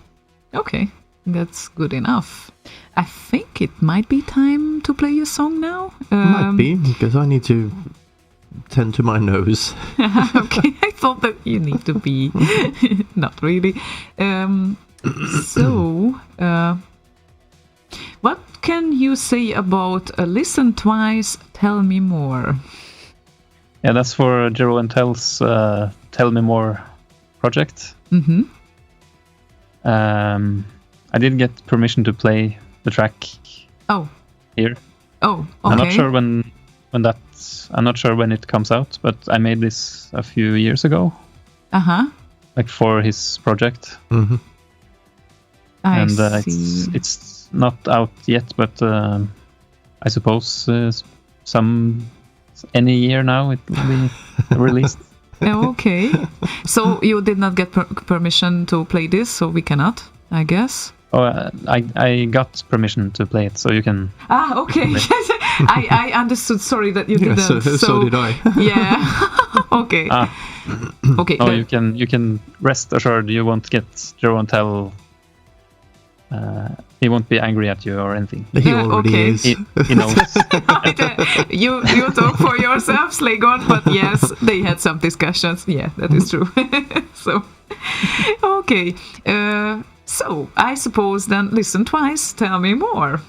Okay, that's good enough. I think it might be time to play a song now. Might be, because I need to tend to my nose. Okay, I thought that you need to be. Not really. So, what can you say about Listen Twice, Tell Me More? Yeah, that's for Jero and Tell's Tell Me More project. Mm-hmm. I did get permission to play the track Oh. here. Oh, okay. I'm not sure when I'm not sure when it comes out, but I made this a few years ago, Uh-huh. like for his project. Mm-hmm. I And see. it's not out yet, but I suppose any year now it will be released. Okay. So you did not get permission to play this, so we cannot, I guess. Oh, I got permission to play it, so you can. Ah, okay. I understood. Sorry that you didn't. So did I. Yeah. Okay. Okay. Oh, you can rest assured you won't get Joe Tell. He won't be angry at you or anything. He already okay. is. He knows. you talk for yourself, Slaygon, but yes, they had some discussions. Yeah, that is true. So, okay. So, I suppose then listen twice, tell me more.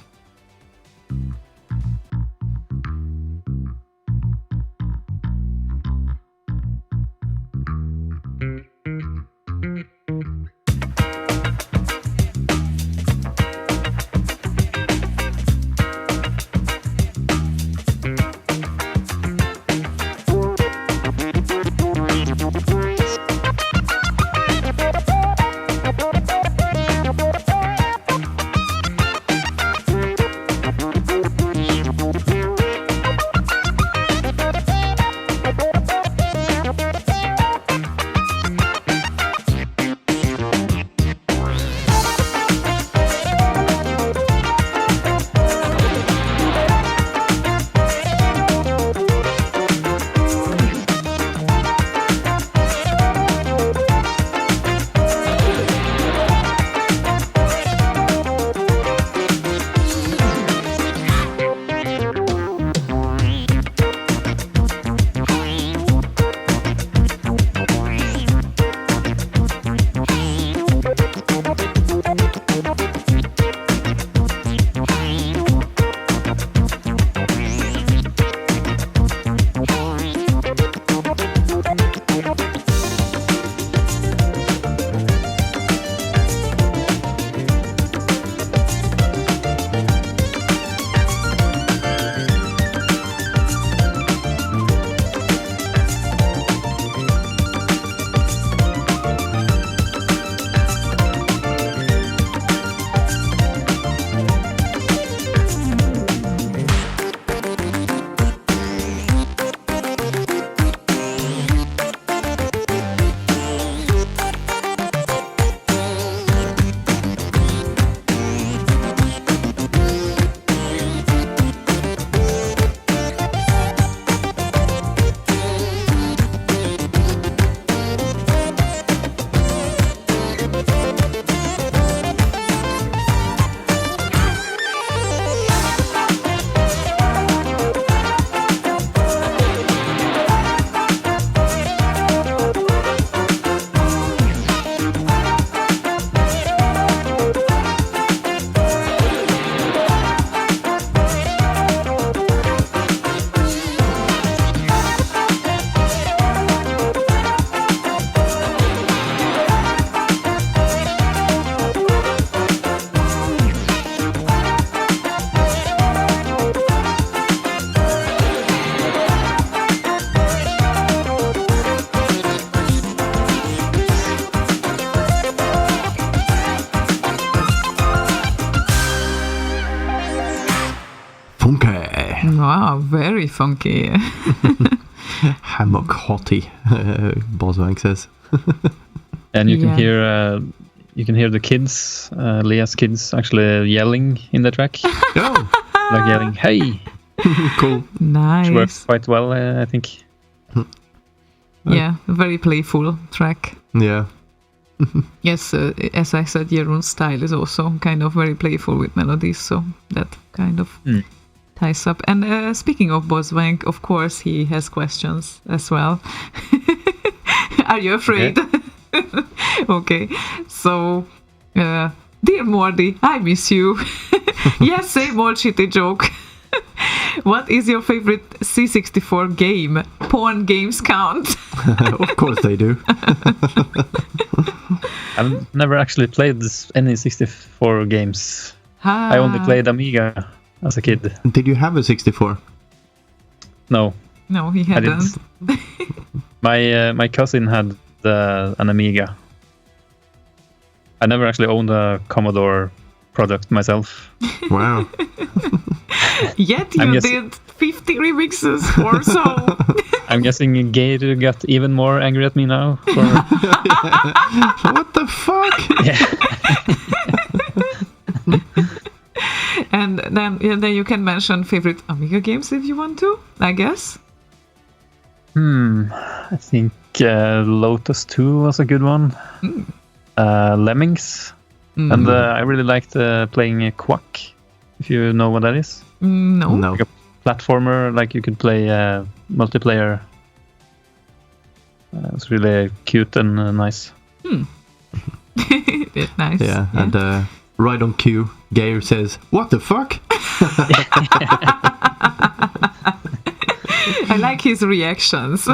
Wow, very funky. Hammock hottie, Boswank says. And you can Yeah. hear the kids, Leah's kids, actually yelling in the track, Oh, like yelling, "Hey!" cool. Which works Nice. quite well, I think. Yeah, a very playful track. Yeah. Yes, as I said, Jeroen's style is also kind of very playful with melodies, so that kind of ties up. And speaking of Boswank, of course, he has questions as well. Are you afraid? Okay. So, dear Mordi, I miss you. Yes, same old shitty joke. What is your favorite C64 game? Porn games count. Of course they do. I've never actually played any 64 games. I only played Amiga as a kid. Did you have a 64? No, No, he I hadn't. didn't. My cousin had an Amiga. I never actually owned a Commodore product myself. Wow. Yet I'm you guessing- did 50 remixes or so. I'm guessing Gator got even more angry at me now. For... What the fuck? And then you can mention favorite Amiga games if you want to, I guess. I think Lotus 2 was a good one. Lemmings. And I really liked playing Quack, if you know what that is. No. No. Platformer, like you could play multiplayer. It was really cute and nice. Nice. Yeah, and right on cue, Geir says, "What the fuck?" I like his reactions.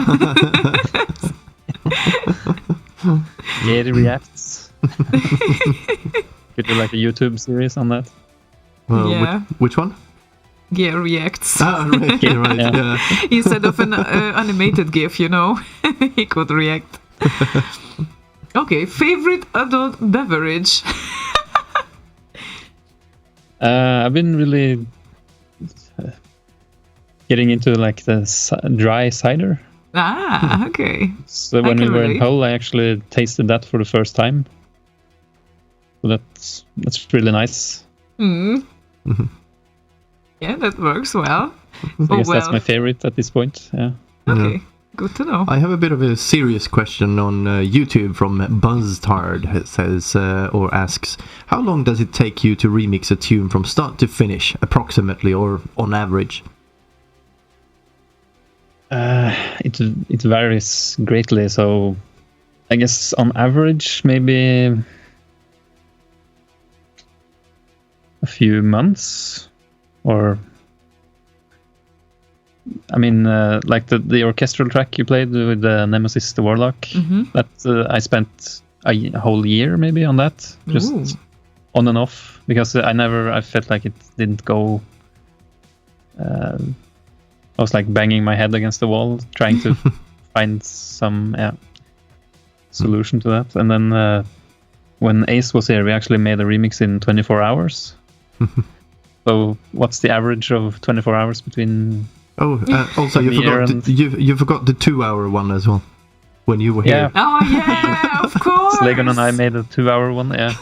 Gator reacts. Could do like a YouTube series on that. Yeah. Which one? Gear reacts. Ah, right, right. Yeah. Instead of an animated GIF, you know, he could react. Okay, favorite adult beverage. I've been really getting into like the dry cider. Ah, okay. So when we can were in relate. Hull, I actually tasted that for the first time. So that's really nice. Yeah, that works well. I guess that's my favorite at this point. Yeah. Okay, good to know. I have a bit of a serious question on YouTube from Buzztard. It says or asks, how long does it take you to remix a tune from start to finish, approximately, or on average? It varies greatly. So I guess on average, maybe a few months, or I mean, like the orchestral track you played with the Nemesis the Warlock. That I spent a whole year maybe on that, just Ooh. on and off, because I felt like it didn't go. I was like banging my head against the wall, trying to find some solution to that. And then when Ace was here, we actually made a remix in 24 hours. So what's the average of 24 hours between? Oh, also you forgot you forgot the 2-hour one as well when you were here. Oh yeah, of course. Slaygon and I made a 2-hour one. Yeah.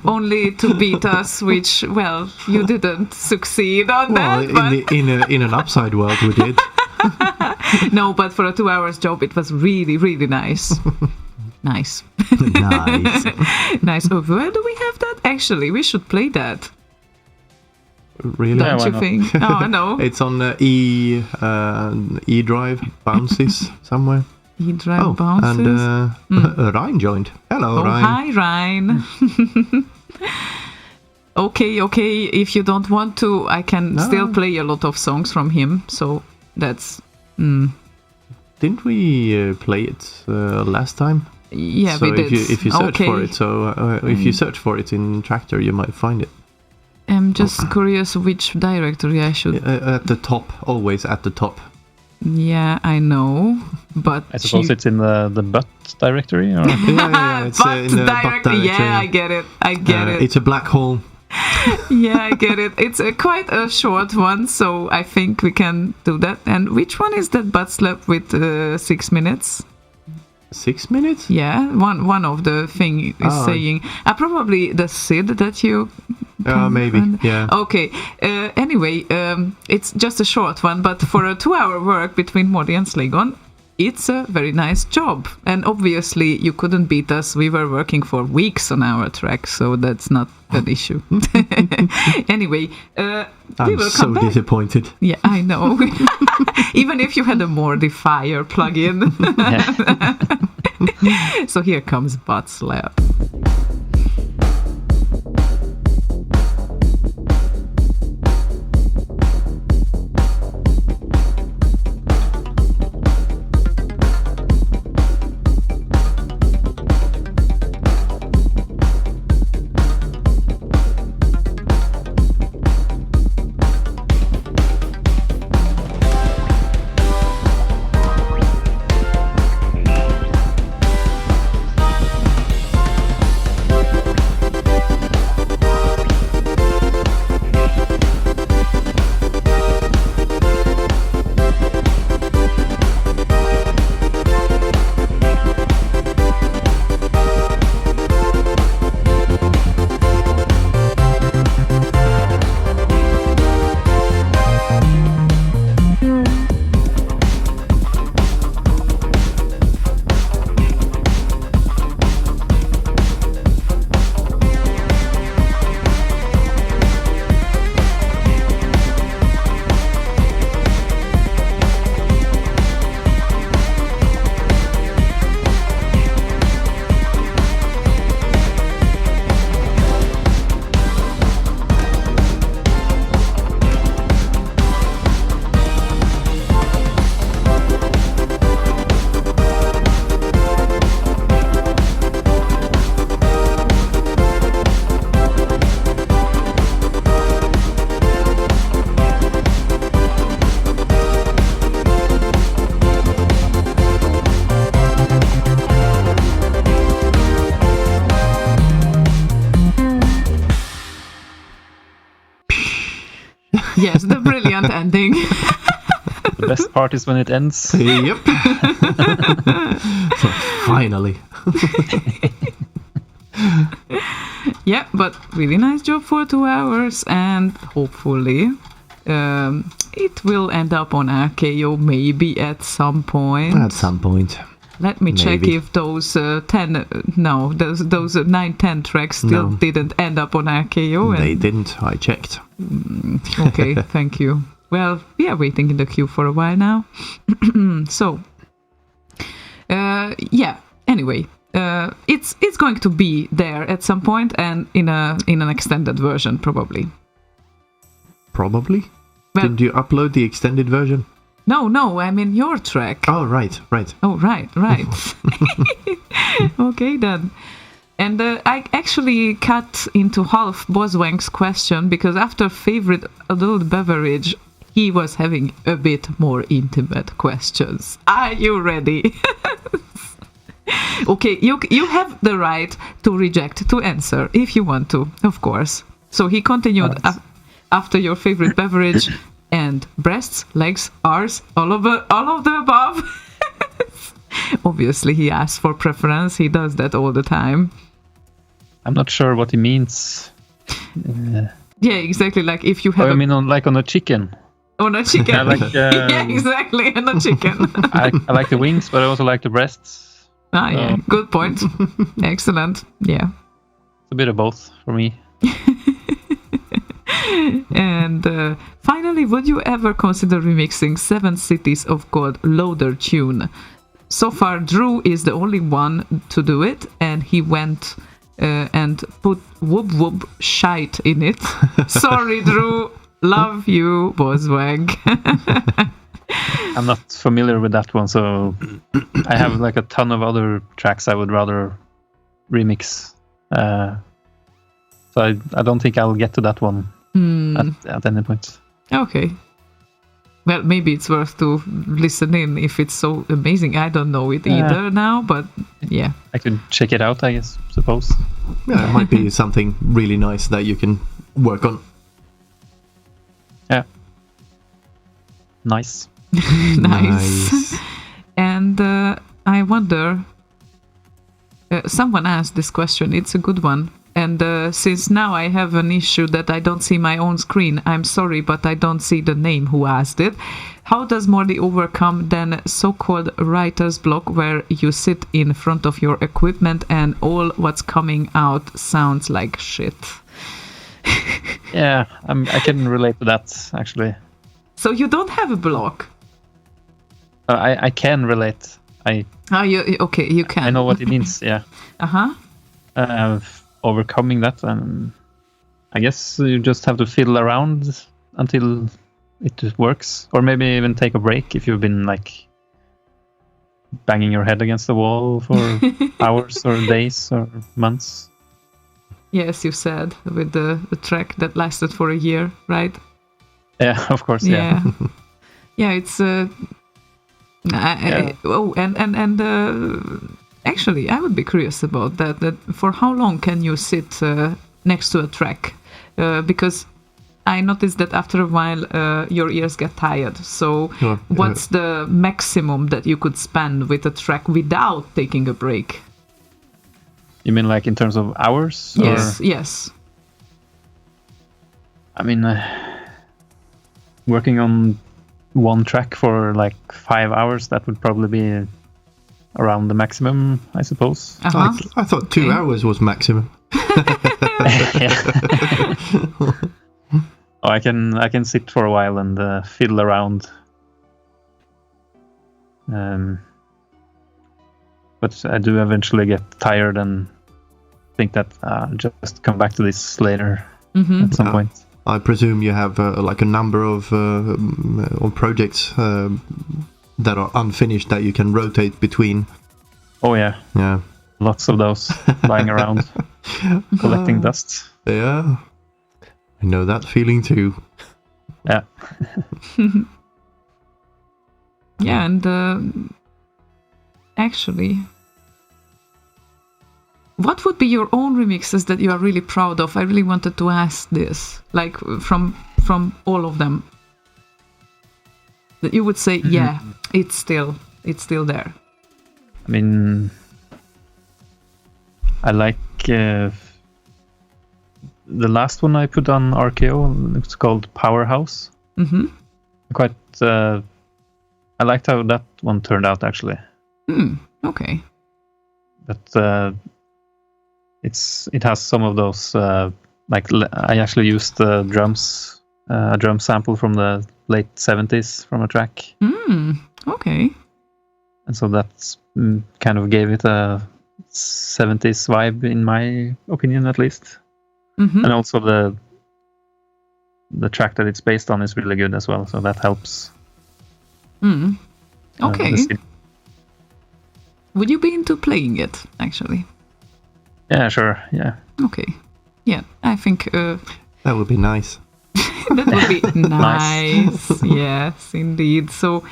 Only to beat us, which, well, you didn't succeed on Well, that. But in an upside world we did. no, but for a 2 hours job, it was really, really nice. Nice. Nice. Nice. Oh, where do we have that? Actually, we should play that. Really? Yeah, Don't why you not? think? Oh, no. It's on E drive bounces somewhere. E-Drive bounces. And Ryan joined. Hello, Oh, Ryan. hi, Ryan. Okay. If you don't want to, I can still play a lot of songs from him. So that's. Didn't we play it last time? Yeah, so we did. if you search for Okay. it, if you search for it in Tractor, you might find it. I'm just curious which directory I should. At the top, always at the top. Yeah, I know, but I suppose it's in the butt directory. Or? Yeah. It's but in the butt directory. directory. Yeah, I get it. I get it. It's a black hole. Yeah, I get it. It's quite a short one, so I think we can do that. And which one is that butt slap with 6 minutes? 6 minutes? Yeah, one of the thing is saying probably the Sid that you. Maybe. Yeah. Okay. Anyway, it's just a short one, but for a 2-hour work between Mordi and Slaygon, it's a very nice job. And obviously, you couldn't beat us. We were working for weeks on our track, so that's not an issue. Anyway, we I'm will so come back. disappointed. Yeah, I know. Even if you had a Mordi Fire plugin. So here comes Butt Slap. ending. The best part is when it ends. Yep. Finally. Yeah, but really nice job for 2 hours, and hopefully it will end up on RKO maybe at some point. At some point. Let me check maybe. if those 9-10 tracks still No. didn't end up on RKO. They And, didn't. I checked. okay, thank you. Well, we are waiting in the queue for a while now. So, yeah. Anyway, it's going to be there at some point, and in an extended version probably. Probably. Well- Did you upload the extended version? No, I mean your track. Oh, right. Oh, right. Okay, then. And I actually cut into half Boswang's question because after favorite adult beverage, he was having a bit more intimate questions. Are you ready? Okay, you have the right to reject, to answer, if you want to, of course. So he continued after your favorite beverage and breasts, legs, arse, all of the above. Obviously, he asks for preference. He does that all the time. I'm not sure what he means. Yeah, exactly. Like if you have I mean, on a chicken. on a chicken. I like, yeah, exactly, on a chicken. I like the wings, but I also like the breasts. Yeah, good point. Excellent. Yeah. It's a bit of both for me. And finally, would you ever consider remixing 7 Cities of Gold loader tune? So far, Drew is the only one to do it, and he went and put whoop whoop shite in it. Sorry, Drew. Love you, Boswag. I'm not familiar with that one, so I have like a ton of other tracks I would rather remix. So I don't think I'll get to that one at any point. Okay. Well, maybe it's worth to listen in if it's so amazing. I don't know it either now, but yeah. I could check it out, I suppose. Yeah, it might be something really nice that you can work on. Yeah. Nice. Nice. And I wonder, someone asked this question, it's a good one. And since now I have an issue that I don't see my own screen, I'm sorry, but I don't see the name who asked it. How does Mordi overcome then so-called writer's block where you sit in front of your equipment and all what's coming out sounds like shit? Yeah, I can relate to that, actually. So you don't have a block? I can relate. Okay, you can. I know what it means, yeah. Uh-huh. Overcoming that, and I guess you just have to fiddle around until it works, or maybe even take a break if you've been like banging your head against the wall for hours or days or months. Yes, you said, with the track that lasted for a year, right? Yeah, of course, yeah. Yeah, it's actually, I would be curious about that. That for how long can you sit next to a track? Because I noticed that after a while your ears get tired. So what's the maximum that you could spend with a track without taking a break? You mean like in terms of hours? Yes, yes. I mean, working on one track for like 5 hours, that would probably be around the maximum, I suppose. Uh-huh. I thought 2 hours was maximum. Oh, I can sit for a while and fiddle around. But I do eventually get tired and think that just come back to this later at some point. I presume you have like a number of projects that are unfinished that you can rotate between. Oh yeah. Yeah. Lots of those lying around, collecting dust. Yeah. I know that feeling too. Yeah. Yeah, and actually, what would be your own remixes that you are really proud of? I really wanted to ask this, like from all of them. that you would say, yeah, it's still there? I mean, I like the last one I put on RKO. It's called Powerhouse. Mm-hmm. Quite. I liked how that one turned out actually. Okay. But it has some of those I actually used the drums, a drum sample from the late 70s from a track. Okay. And so that's kind of gave it a 70s vibe, in my opinion, at least. Mm-hmm. And also the track that it's based on is really good as well, so that helps. Okay. Would you be into playing it, actually? Yeah, sure. Yeah. Okay. Yeah, I think That would be nice. that would be nice. Yes, indeed. So,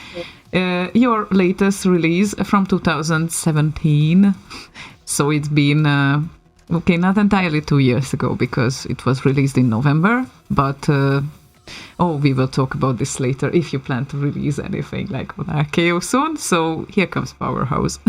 your latest release from 2017. So it's been, not entirely 2 years ago because it was released in November. But, we will talk about this later if you plan to release anything like on RKO soon. So here comes Powerhouse.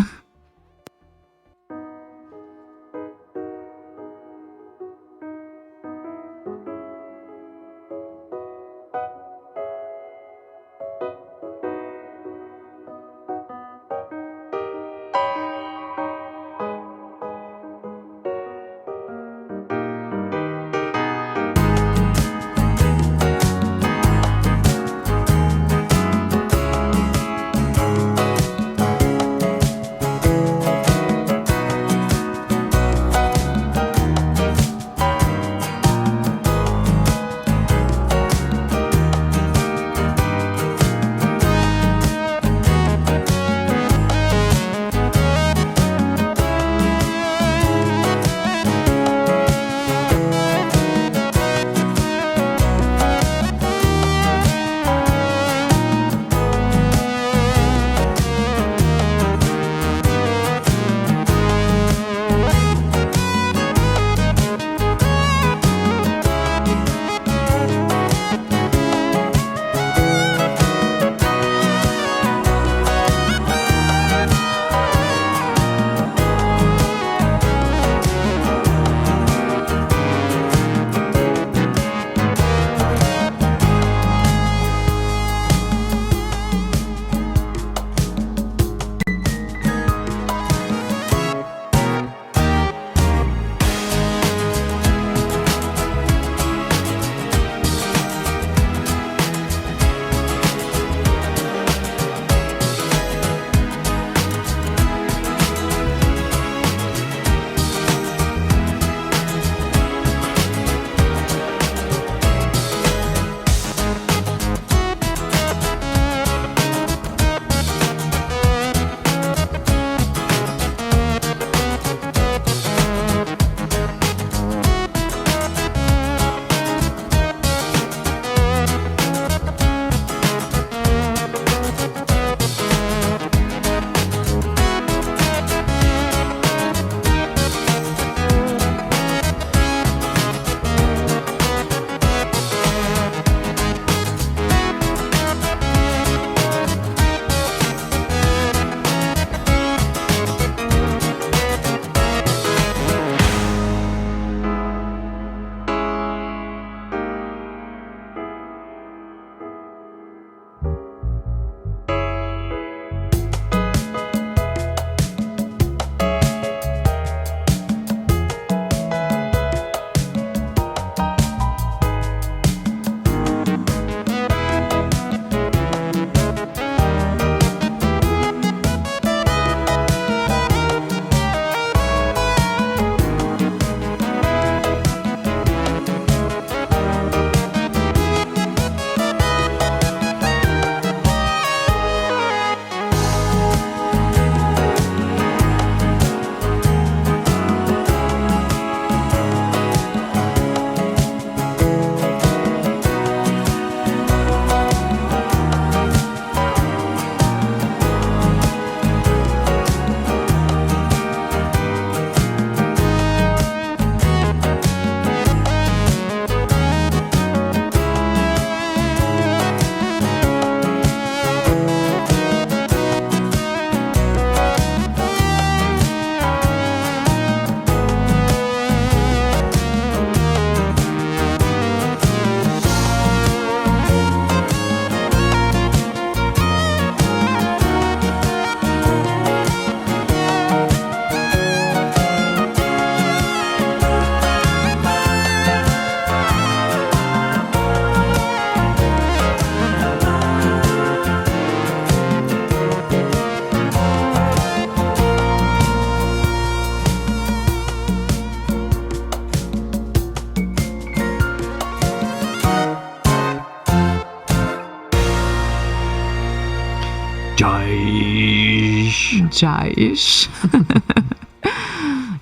Jaish.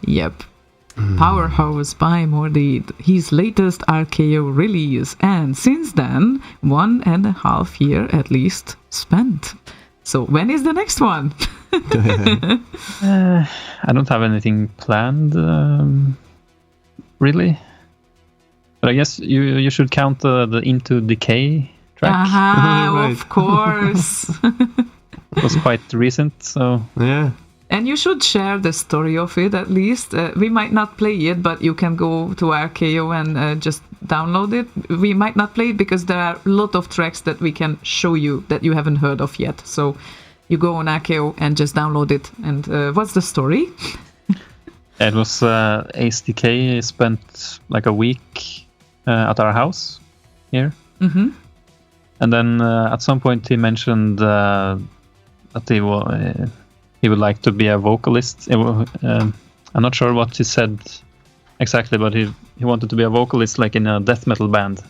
Yep. Powerhouse by Mordi, his latest RKO release, and since then 1.5 years at least spent. So when is the next one? I don't have anything planned, really. But I guess you should count the Into Decay track. Right. Of course. It was quite recent, so Yeah. And you should share the story of it at least. We might not play it, but you can go to RKO and just download it. We might not play it because there are a lot of tracks that we can show you that you haven't heard of yet. So you go on RKO and just download it. And what's the story? it was Ace Decay spent like a week at our house here. Mm-hmm. And then at some point he mentioned that he would like to be a vocalist. I'm not sure what he said exactly, but he wanted to be a vocalist like in a death metal band.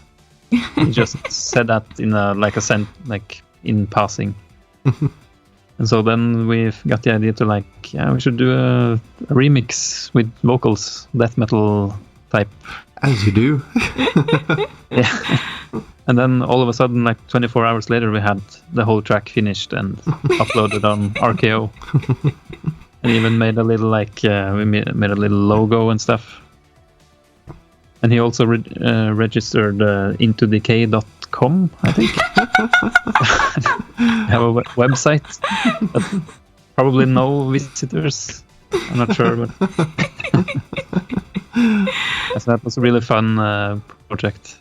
He just said that in in passing. And so then we got the idea to we should do a remix with vocals, death metal type. As you do. Yeah. And then all of a sudden, 24 hours later, we had the whole track finished and uploaded on RKO. And even made a little we made a little logo and stuff. And he also registered intodecay.com, I think. Have a website, but probably no visitors. I'm not sure, but so that was a really fun project.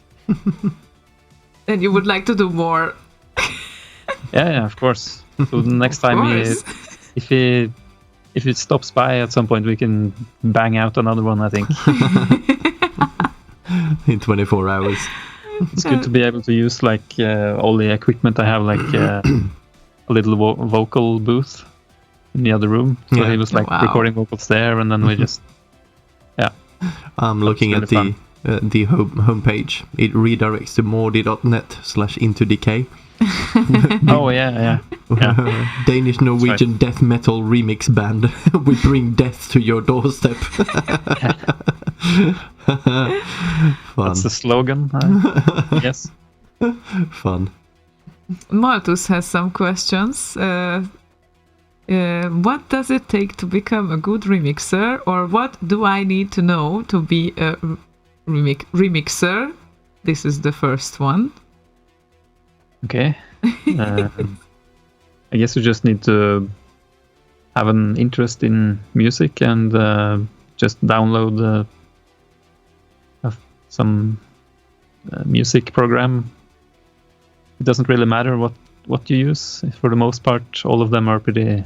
And you would like to do more? Yeah, of course. So the next time if he stops by at some point, we can bang out another one, I think. In 24 hours. It's good to be able to use all the equipment I have, a little vocal booth in the other room. So he was recording vocals there, and then we just I'm looking at the homepage. It redirects to mordi.net/intodecay. Oh yeah. Danish Norwegian death metal remix band. We bring death to your doorstep. Fun. That's the slogan, yes. Fun. Malthus has some questions. What does it take to become a good remixer, or what do I need to know to be a remixer? This is the first one. Okay. I guess you just need to have an interest in music and just download some music program. It doesn't really matter what you use. For the most part, all of them are pretty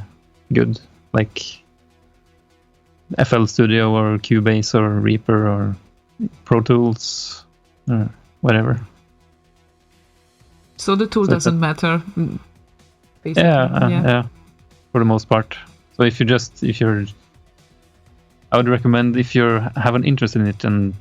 good, like FL Studio or Cubase or Reaper or Pro Tools or whatever. So the tool doesn't matter. Basically. Yeah, for the most part. So if I would recommend if you have an interest in it and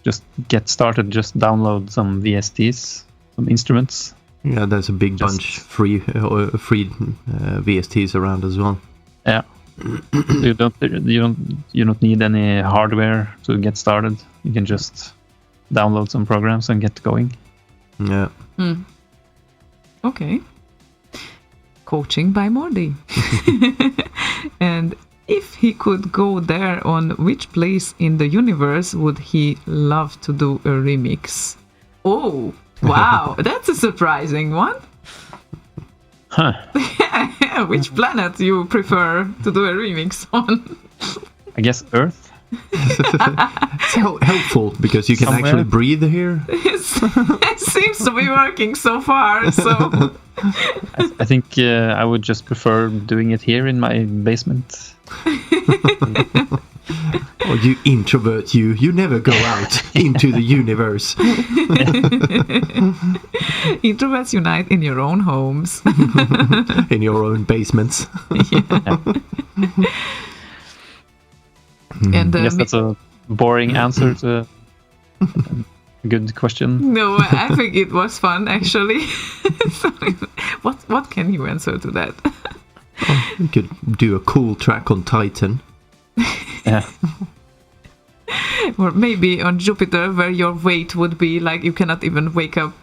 just get started, just download some VSTs, some instruments. Yeah, there's a big bunch free VSTs around as well. Yeah. You don't need any hardware to get started. You can just download some programs and get going. Yeah. Okay. Coaching by Mordi. And if he could go there, on which place in the universe would he love to do a remix? Oh, wow, that's a surprising one. Huh. Which planet you prefer to do a remix on? I guess Earth. It's helpful because you can actually breathe here. It seems to be working so far. So I think I would just prefer doing it here in my basement. Oh, you introvert, you never go out into the universe. Introverts unite in your own homes. In your own basements. And I guess that's a boring answer to a good question. No, I think it was fun actually. what can you answer to that? You could do a cool track on Titan. Yeah. Or maybe on Jupiter, where your weight would be like you cannot even wake up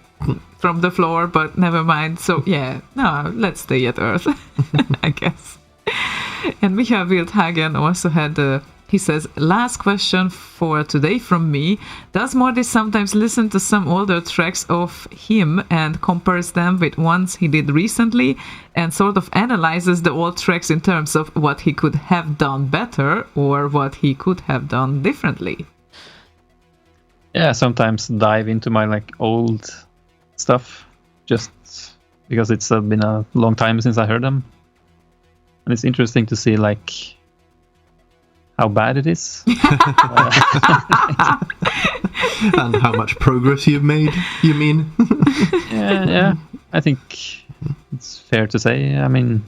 from the floor, but never mind. So yeah, no, let's stay at Earth, I guess. And Michael Wildhagen also had, he says, last question for today from me. Does Mordi sometimes listen to some older tracks of him and compares them with ones he did recently and sort of analyzes the old tracks in terms of what he could have done better or what he could have done differently? Yeah, sometimes dive into my like old stuff just because it's been a long time since I heard them. And it's interesting to see like how bad it is. And how much progress you've made, you mean? Yeah, I think it's fair to say. I mean,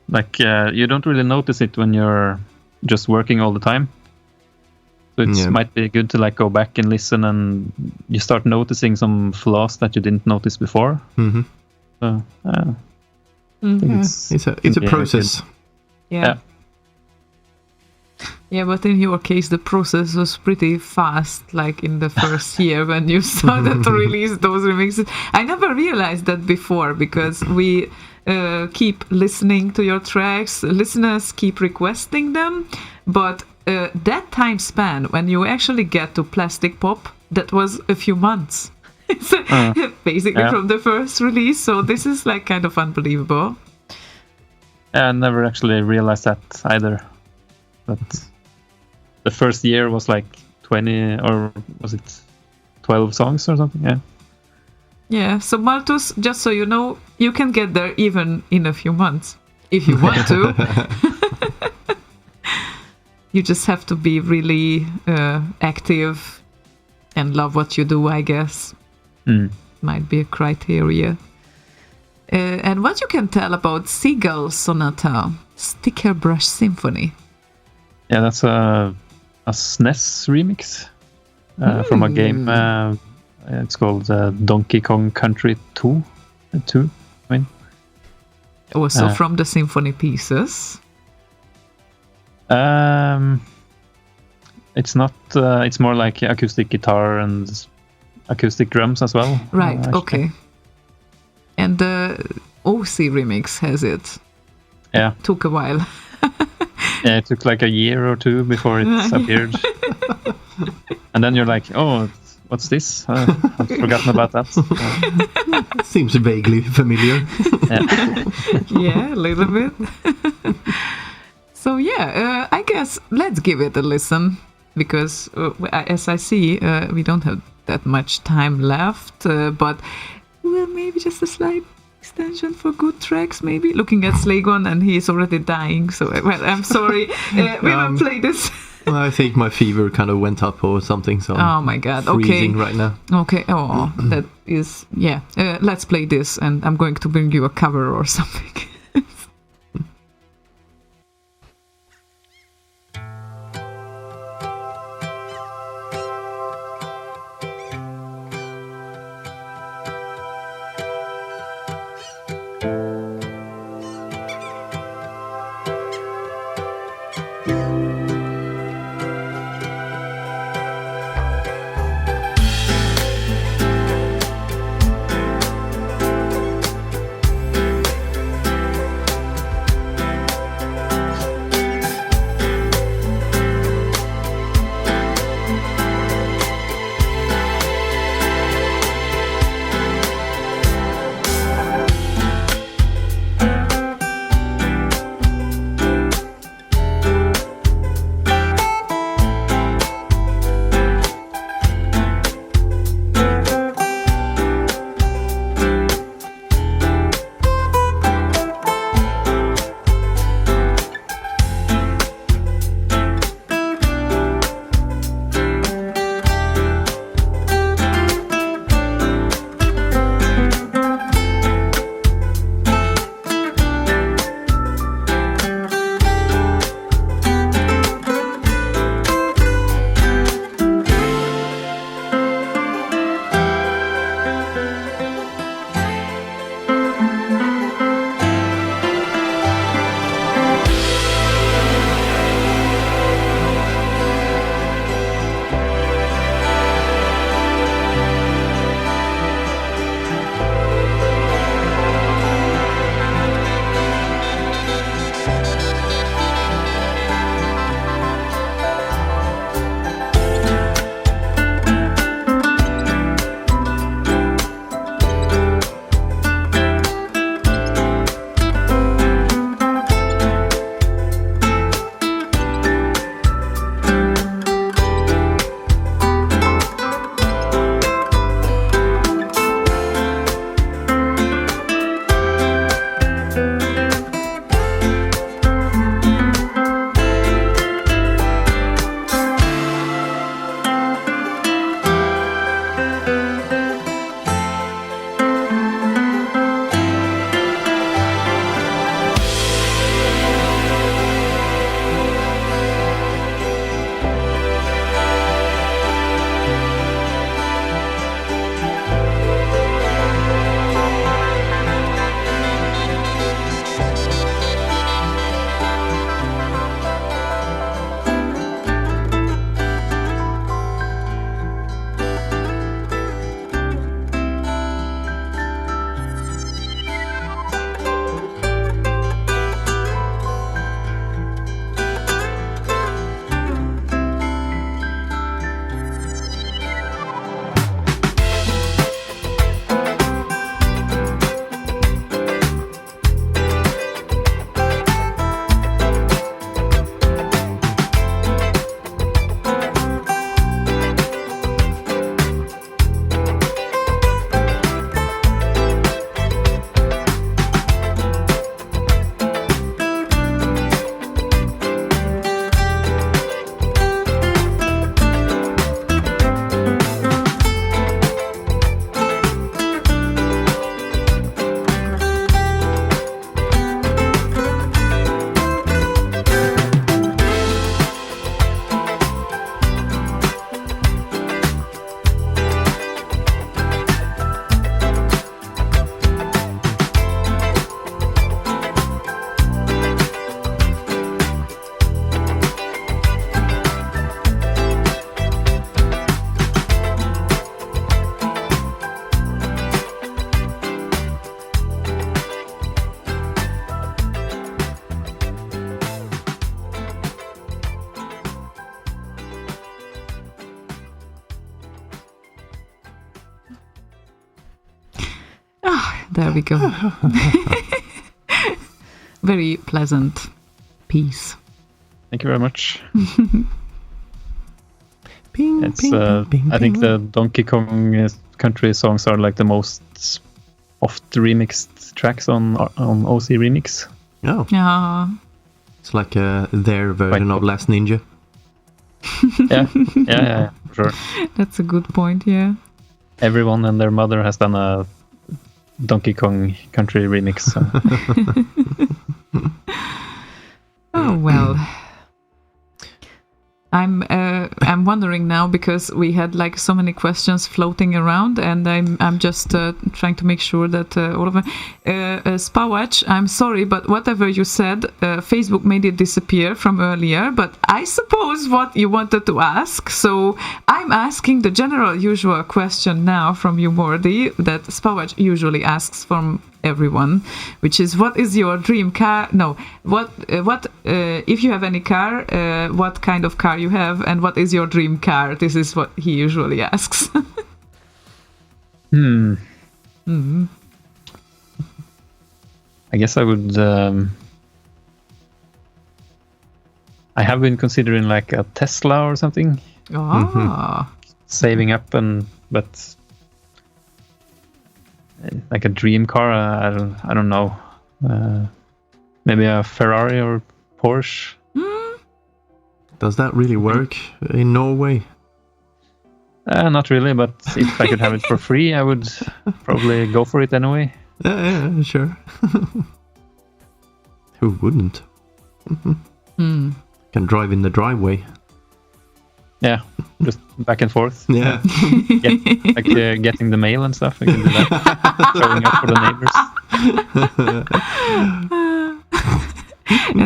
like you don't really notice it when you're just working all the time. So it might be good to like go back and listen, and you start noticing some flaws that you didn't notice before. Mm-hmm. So I think It's a process. Yeah. Yeah, but in your case, the process was pretty fast, like in the first year when you started to release those remixes. I never realized that before, because we keep listening to your tracks, listeners keep requesting them, but that time span, when you actually get to Plastic Pop, that was a few months. Basically from the first release, so this is like kind of unbelievable. I never actually realized that either. But the first year was like 20, or was it 12 songs or something? Yeah. Yeah, so Malthus, just so you know, you can get there even in a few months, if you want to. You just have to be really active and love what you do, I guess. Might be a criteria. And what you can tell about Seagull Sonata, Sticker Brush Symphony? Yeah, that's a SNES remix from a game. It's called Donkey Kong Country 2. I mean. Also from the symphony pieces. It's not. It's more like acoustic guitar and acoustic drums as well. Right. Okay. And the OC remix has it. Yeah. Took a while. Yeah, it took like a year or two before it appeared. And then you're like, oh, what's this? I've forgotten about that. Seems vaguely familiar. Yeah, a little bit. So yeah, I guess let's give it a listen, because as I see, we don't have that much time left, but well, maybe just a slight extension for good tracks, maybe. Looking at Slaygon, and he is already dying, so well, I'm sorry. We will play this. Well, I think my fever kind of went up or something, so oh my god, freezing right now. Okay, oh, that is, yeah. Let's play this, and I'm going to bring you a cover or something. There we go. Very pleasant piece. Thank you very much. Ping, It's ping, ping, ping, I think ping. the Donkey Kong country songs are like the most oft remixed tracks on OC Remix. Oh, Yeah. it's like their version Quite of Last Ninja. Yeah, for sure. That's a good point, yeah. Everyone and their mother has done a Donkey Kong country remix. So. Oh well. I'm wondering now because we had like so many questions floating around, and I'm just trying to make sure that all of them. Spawatch, I'm sorry, but whatever you said, Facebook made it disappear from earlier. But I suppose what you wanted to ask, so I'm asking the general usual question now from you, Mordi, that Spawatch usually asks from everyone, which is, what is your dream car? No, what if you have any car, what kind of car you have, and what is your dream car? This is what he usually asks. I guess I would. I have been considering like a Tesla or something, saving up, but like a dream car. I don't know. Maybe a Ferrari or Porsche. Does that really work in Norway? Not really, but if I could have it for free, I would probably go for it anyway. Yeah, sure. Who wouldn't? Can drive in the driveway. Yeah, just back and forth. Yeah. Getting the mail and stuff. I can do that. Showing up for the neighbors.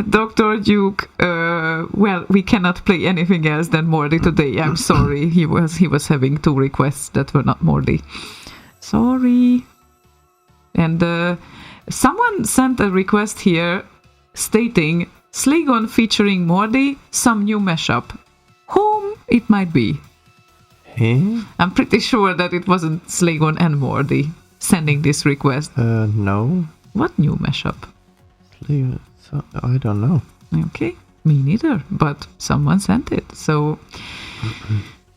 Dr. Duke, well, we cannot play anything else than Mordi today. I'm sorry. He was having 2 requests that were not Mordi. Sorry. And someone sent a request here stating Slaygon featuring Mordi, some new mashup. Whom it might be. Eh? I'm pretty sure that it wasn't Slaygon and Mordi sending this request. No. What new mashup? I don't know. Okay, me neither, but someone sent it, so...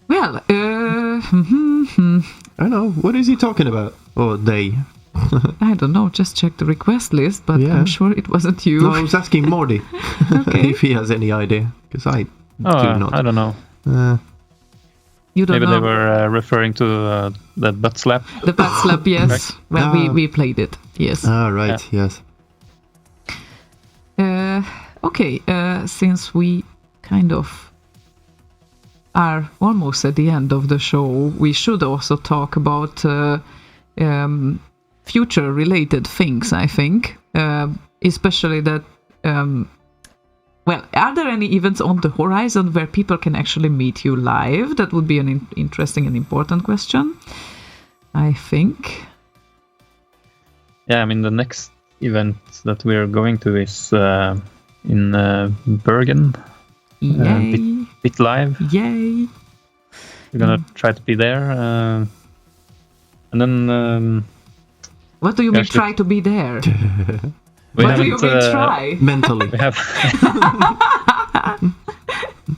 Well, I don't know. What is he talking about? Or they? I don't know, just check the request list, but Yeah. I'm sure it wasn't you. No, I was asking Mordi Okay. if he has any idea, because I do not. I don't know. You don't Maybe know. they were referring to the butt slap. The butt slap, yes. Well, Ah. we played it, yes. Ah, right, yes. Okay, since we kind of are almost at the end of the show, we should also talk about future-related things, I think. Especially that... well, are there any events on the horizon where people can actually meet you live? That would be an interesting and important question, I think. Yeah, I mean, the next event that we're going to is in Bergen. Yay! Bit Live. Yay! We're gonna try to be there. And then... What do you mean, actually- try to be there? we What do you haven't, mean, try? Mentally. We have...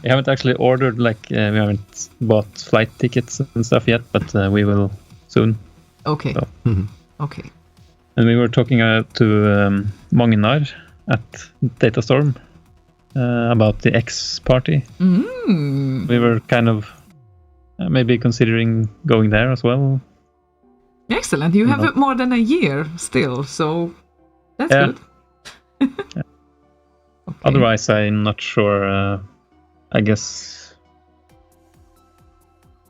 we haven't actually ordered, like, we haven't bought flight tickets and stuff yet, but we will soon. Okay. So. Okay. And we were talking to Magnar at Datastorm about the X party. We were kind of maybe considering going there as well. Excellent. You have No. more than a year still, so that's Yeah. good. Okay. Otherwise, I'm not sure. I guess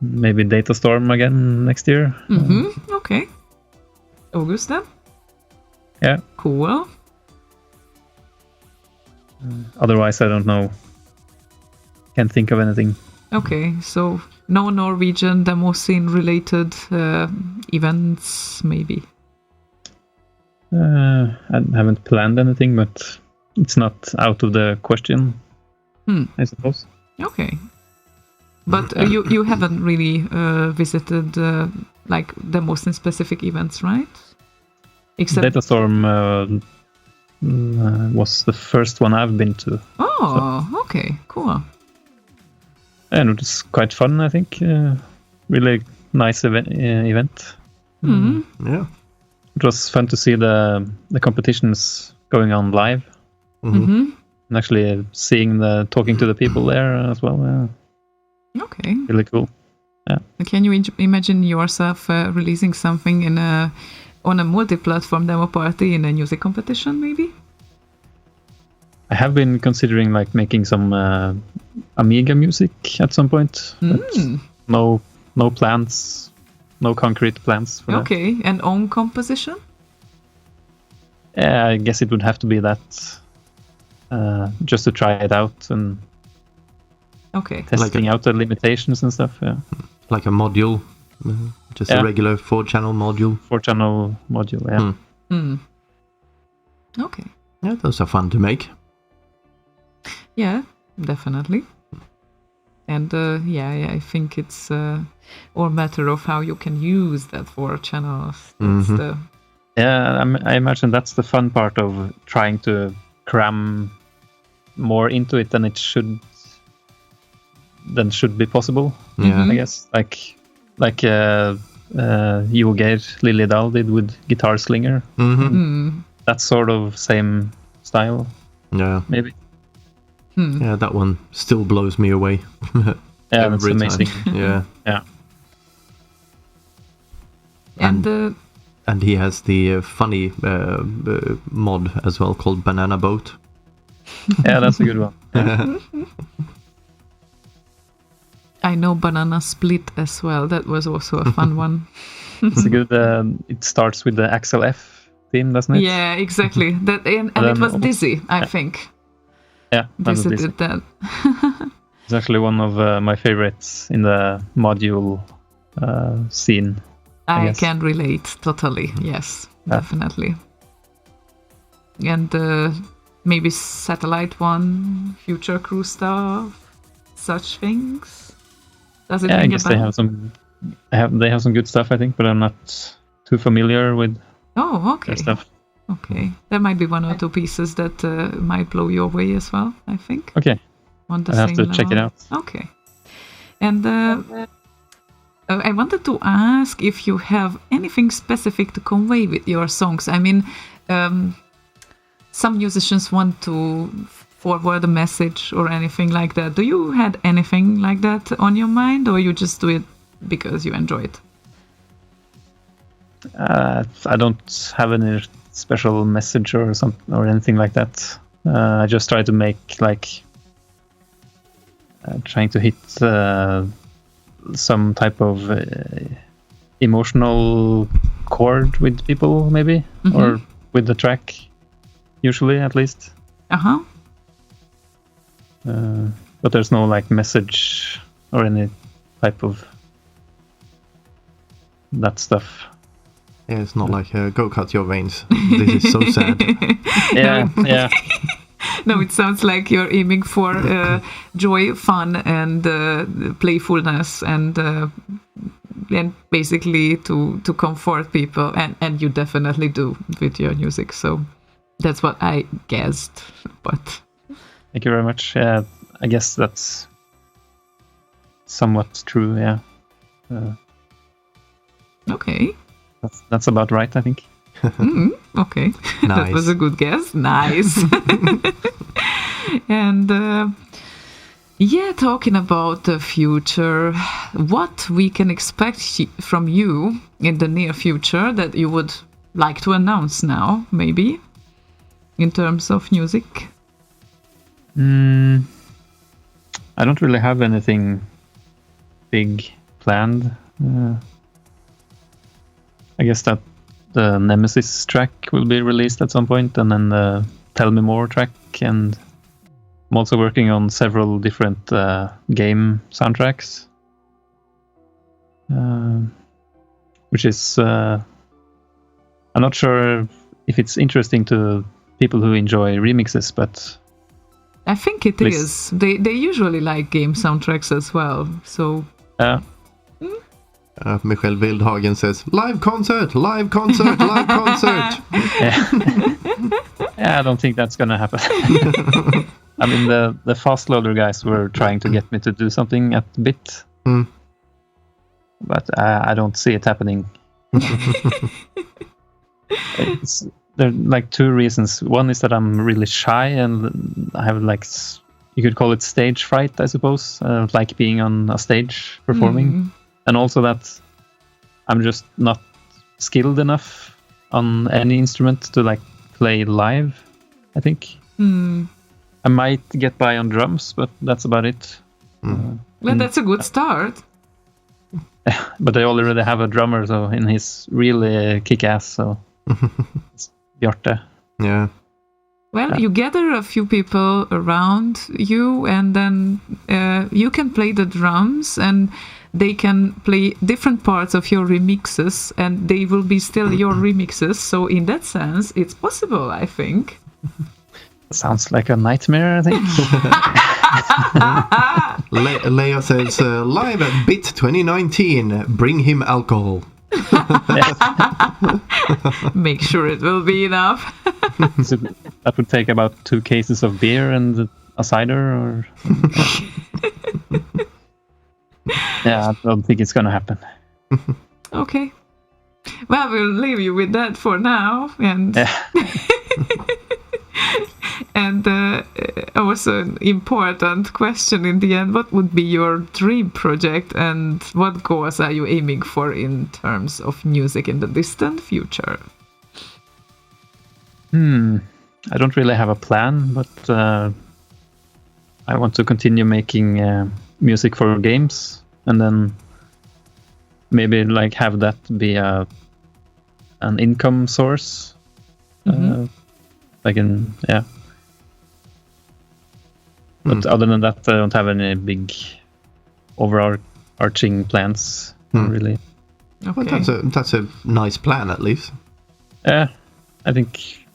maybe Datastorm again next year. Okay. August then? Yeah. Cool. Otherwise, I don't know. Can't think of anything. Okay, so no Norwegian demo scene related events, maybe. I haven't planned anything, but it's not out of the question, I suppose. Okay. But you haven't really visited like demo scene specific events, right? Except Datastorm was the first one I've been to, okay, cool. and it was quite fun. I think really nice event. Mm. Yeah. It was fun to see the competitions going on live, Mm-hmm. and actually talking to the people there as well. Okay. Really cool. Can you imagine yourself releasing something on a multi-platform demo party in a music competition, maybe? I have been considering like making some Amiga music at some point, but no plans, no concrete plans for that. Okay, and own composition? Yeah, I guess it would have to be that, just to try it out and Okay. testing out the limitations and stuff. Yeah, Like a module, just a regular 4-channel module. 4-channel module. Yeah. Mm. Okay. Yeah, those are fun to make. Yeah, definitely. And I think it's all matter of how you can use that 4 channels. That's the Yeah, I imagine that's the fun part of trying to cram more into it than should be possible. Yeah. I guess like Hugo Geir Liljedal did with Guitar Slinger. That sort of same style, Yeah. maybe. Yeah, that one still blows me away. Yeah, that's every amazing. time. Yeah. Yeah. and And he has the funny mod as well called Banana Boat. Yeah, that's a good one. I know Banana Split as well. That was also a fun one. It's a good. It starts with the Axel F theme, doesn't it? Yeah, exactly. That and it was Dizzy, I think. Yeah, that was Dizzy Dizzy. did that. It's actually one of my favorites in the module scene. I I guess. can relate totally. Yes, definitely. And maybe Satellite One, Future Crew stuff, such things. Does it Yeah, I ring a guess they bell? have some. They have some good stuff, I think, but I'm not too familiar with Oh, okay. their stuff. Okay, there might be 1 or 2 pieces that might blow your way as well, I think. Okay, On the I have same to check it level. out. Okay. And I wanted to ask if you have anything specific to convey with your songs. I mean, some musicians want to forward a message or anything like that. Do you had anything like that on your mind, or you just do it because you enjoy it? I don't have any special message or anything like that. I just try to make trying to hit some type of emotional chord with people, maybe, or with the track, usually at least. But there's no message or any type of that stuff. Yeah, it's not like go cut your veins. This is so sad. Yeah. No, it sounds like you're aiming for joy, fun, and playfulness, and basically to comfort people, and you definitely do with your music. So that's what I guessed. But Thank you very much. Yeah, I guess that's somewhat true. Yeah, okay. that's about right, I think. Okay, that Nice. was a good guess. Nice. And talking about the future, what we can expect from you in the near future that you would like to announce now, maybe, in terms of music? I don't really have anything big planned. I guess that the Nemesis track will be released at some point, and then the Tell Me More track, and I'm also working on several different game soundtracks, which is I'm not sure if it's interesting to people who enjoy remixes, but I think it is. They usually like game soundtracks as well. So Michael Wildhagen says, live concert, live concert, live concert. Yeah, I don't think that's gonna happen. I mean, the fast loader guys were trying to get me to do something at Bit, but I don't see it happening. There are like two reasons. One is that I'm really shy and I have like, you could call it stage fright, I suppose. Like being on a stage performing. And also that I'm just not skilled enough on any instrument to like play live, I think. I might get by on drums, but that's about it. Well, that's a good start. But I already have a drummer, so and he's really kick-ass, so it's Bjarte. Yeah. Well, you gather a few people around you, and then you can play the drums, and they can play different parts of your remixes, and they will be still your remixes. So in that sense, it's possible, I think. Sounds like a nightmare, I think. Leia says, live at Bit 2019, bring him alcohol. Make sure it will be enough. So that would take about 2 cases of beer and a cider, or... Yeah, I don't think it's gonna happen. Okay. Well, we'll leave you with that for now, and and also an important question in the end: what would be your dream project, and what goals are you aiming for in terms of music in the distant future? I don't really have a plan, but I want to continue making music for games, and then maybe like have that be an income source. But other than that, I don't have any big overarching plans, really. Okay. Well, that's a nice plan, at least. Yeah, I think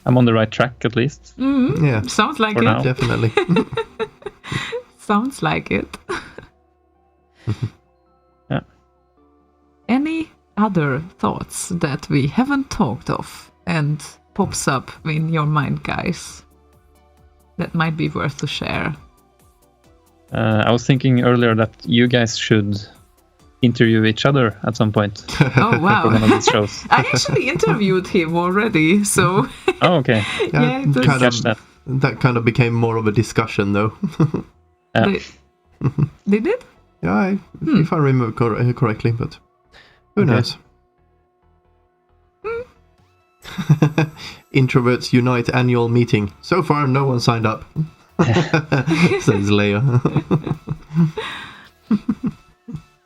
I'm on the right track, at least. Yeah. Sounds like For it. now. Definitely. Sounds like it. Yeah. Any other thoughts that we haven't talked of and pops up in your mind, guys, that might be worth to share? I was thinking earlier that you guys should interview each other at some point Oh, for wow. one of these shows. I actually interviewed him already, so Oh, okay. yeah, it was, kind Catch of, that. that kind of became more of a discussion, though. Yeah. they did? Yeah, if I remember correctly, but who Okay. knows? Introverts Unite annual meeting. So far, no one signed up. Says Leia.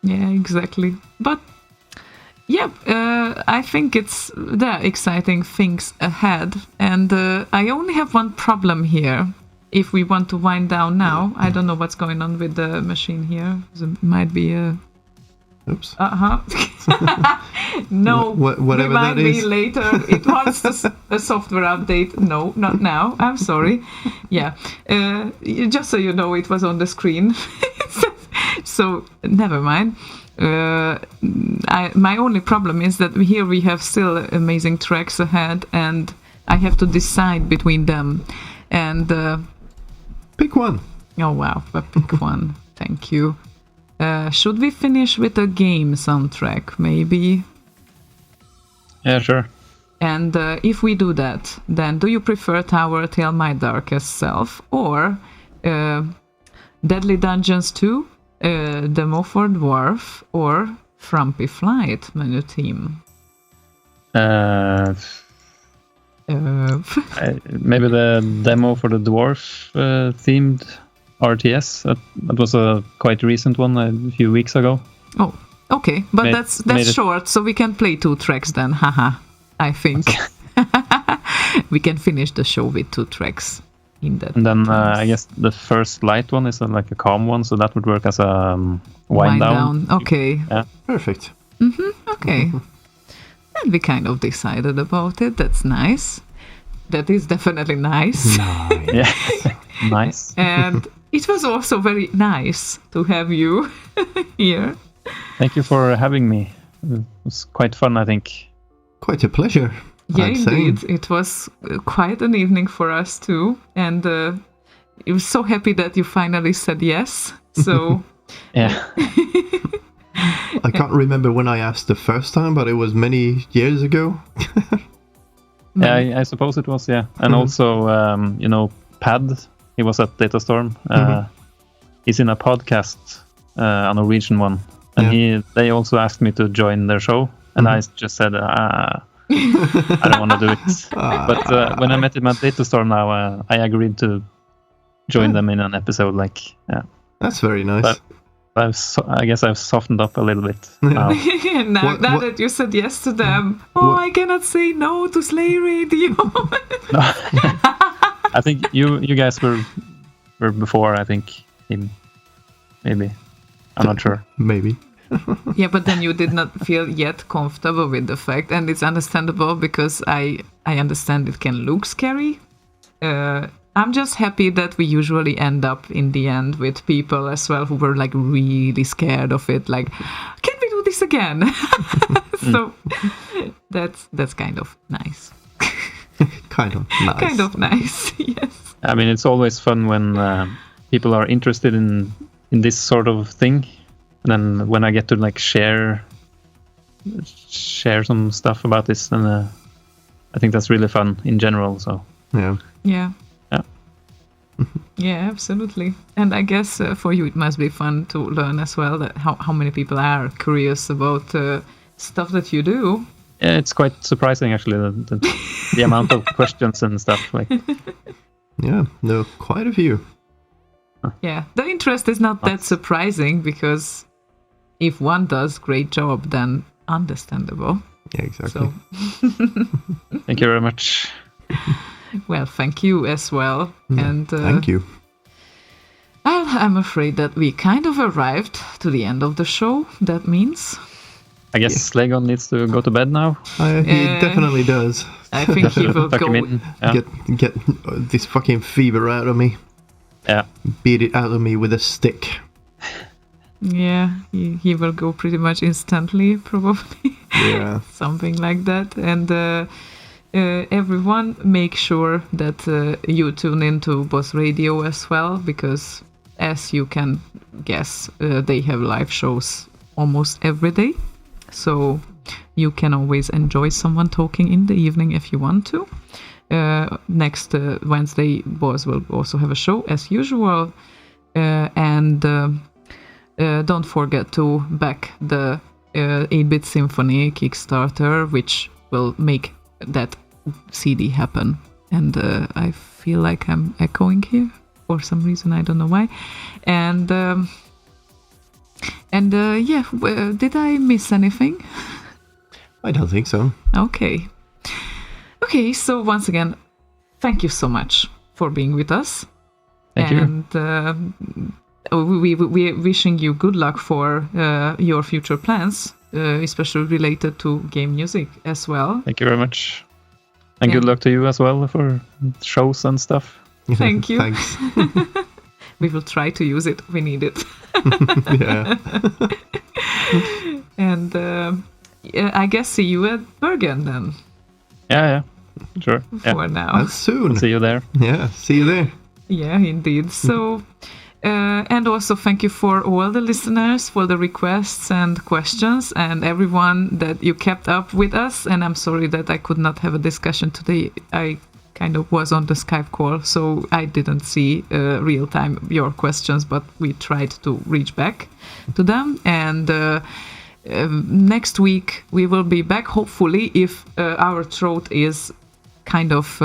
Yeah, exactly. But yeah, I think there are exciting things ahead, and I only have one problem here. If we want to wind down now, I don't know what's going on with the machine here. There might be a... Oops. No, Whatever remind that me is. later. It wants a software update. No, not now. I'm sorry. Yeah, just so you know, it was on the screen. So never mind. My only problem is that here we have still amazing tracks ahead, and I have to decide between them. And Pick one. oh wow, a pick one. Thank you. Should we finish with a game soundtrack, maybe? Yeah, sure. And if we do that, then do you prefer Tower Tale My Darkest Self or Deadly Dungeons 2, Demo for Dwarf, or Frumpy Flight menu theme? Maybe the demo for the dwarf themed RTS. That was a quite recent one, a few weeks ago. Oh, okay, but Made that's it- short, so we can play 2 tracks then. Haha, I think we can finish the show with 2 tracks in that. And then times. I guess the first light one is like a calm one, so that would work as a wind down. Okay, Perfect. okay. And we kind of decided about it. That's nice. That is definitely nice. Yeah, nice. And it was also very nice to have you here. Thank you for having me. It was quite fun, I think. Quite a pleasure. Yeah, I'd say. indeed. It was quite an evening for us too. And I was so happy that you finally said yes. So, Yeah. I can't remember when I asked the first time, but it was many years ago. Yeah, I suppose it was, yeah. And also, Pad, he was at Datastorm. He's in a podcast, a Norwegian one. And they also asked me to join their show. And I just said, I don't want to do it. But when I met him at Datastorm now, I agreed to join them in an episode. That's very nice. But I guess I've softened up a little bit now. now that you said yes to them, I cannot say no to Slay Radio. I think you guys were before. I think him, maybe. I'm not sure. Maybe. Yeah, but then you did not feel yet comfortable with the fact, and it's understandable because I understand it can look scary. I'm just happy that we usually end up in the end with people as well who were like really scared of it, like, can we do this again? So that's kind of nice. Kind of nice. Kind of nice, yes. I mean, it's always fun when people are interested in this sort of thing, and then when I get to like share some stuff about this, then I think that's really fun in general. So Yeah. Yeah, absolutely. And I guess for you it must be fun to learn as well that how many people are curious about stuff that you do. yeah, it's quite surprising actually the amount of questions and stuff. Like, Yeah. No, quite a few. Yeah, the interest is not that surprising because if one does great job, then understandable. Yeah, exactly. So, thank you very much. well, thank you as well. And Thank you. Well, I'm afraid that we kind of arrived to the end of the show. That means I guess Slaygon needs to go to bed now. He definitely does. I think he will Tuck him go. in. Yeah. Get this fucking fever out of me. Yeah. Beat it out of me with a stick. Yeah, he will go pretty much instantly, probably. Yeah. Something like that. And everyone, make sure that you tune into Boss Radio as well, because as you can guess, they have live shows almost every day. So you can always enjoy someone talking in the evening if you want to. Next Wednesday, Boss will also have a show as usual. And don't forget to back the 8-Bit Symphony Kickstarter, which will make that CD happen. And I feel like I'm echoing here for some reason, I don't know why. And did I miss anything? I don't think so. Okay, so once again, thank you so much for being with us. Thank you. And we're wishing you good luck for your future plans, especially related to game music as well. Thank you very much. And Yeah. good luck to you as well for shows and stuff. Thank you. Thanks. We will try to use it. We need it. Yeah. And I guess see you at Bergen then Yeah. Sure. Yeah. for now. That's soon. See you there. Yeah. See you there. Yeah, indeed. So, and also thank you for all the listeners for the requests and questions and everyone that you kept up with us. And I'm sorry that I could not have a discussion today. I kind of was on the Skype call, so I didn't see real time your questions, but we tried to reach back to them. And next week we will be back, hopefully, if our throat is kind of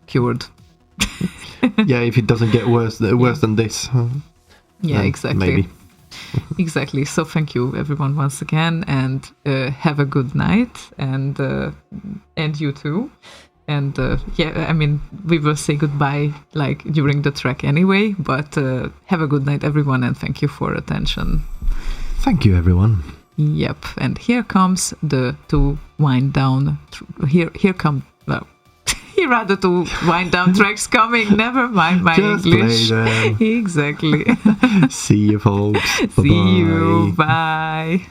cured. Yeah, if it doesn't get worse than this. Yeah, exactly. Maybe. Exactly. So thank you everyone once again, and have a good night, and you too. And I mean, we will say goodbye like during the track anyway, but have a good night everyone, and thank you for attention. Thank you, everyone. Yep. And here comes the two wind down. Here come. Well, rather two wind down tracks coming. Never mind my Just English. play them. Exactly. See you, folks. See you. Bye.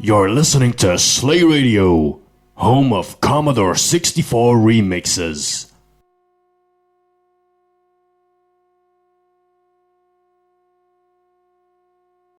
You're listening to Slay Radio, home of Commodore 64 remixes.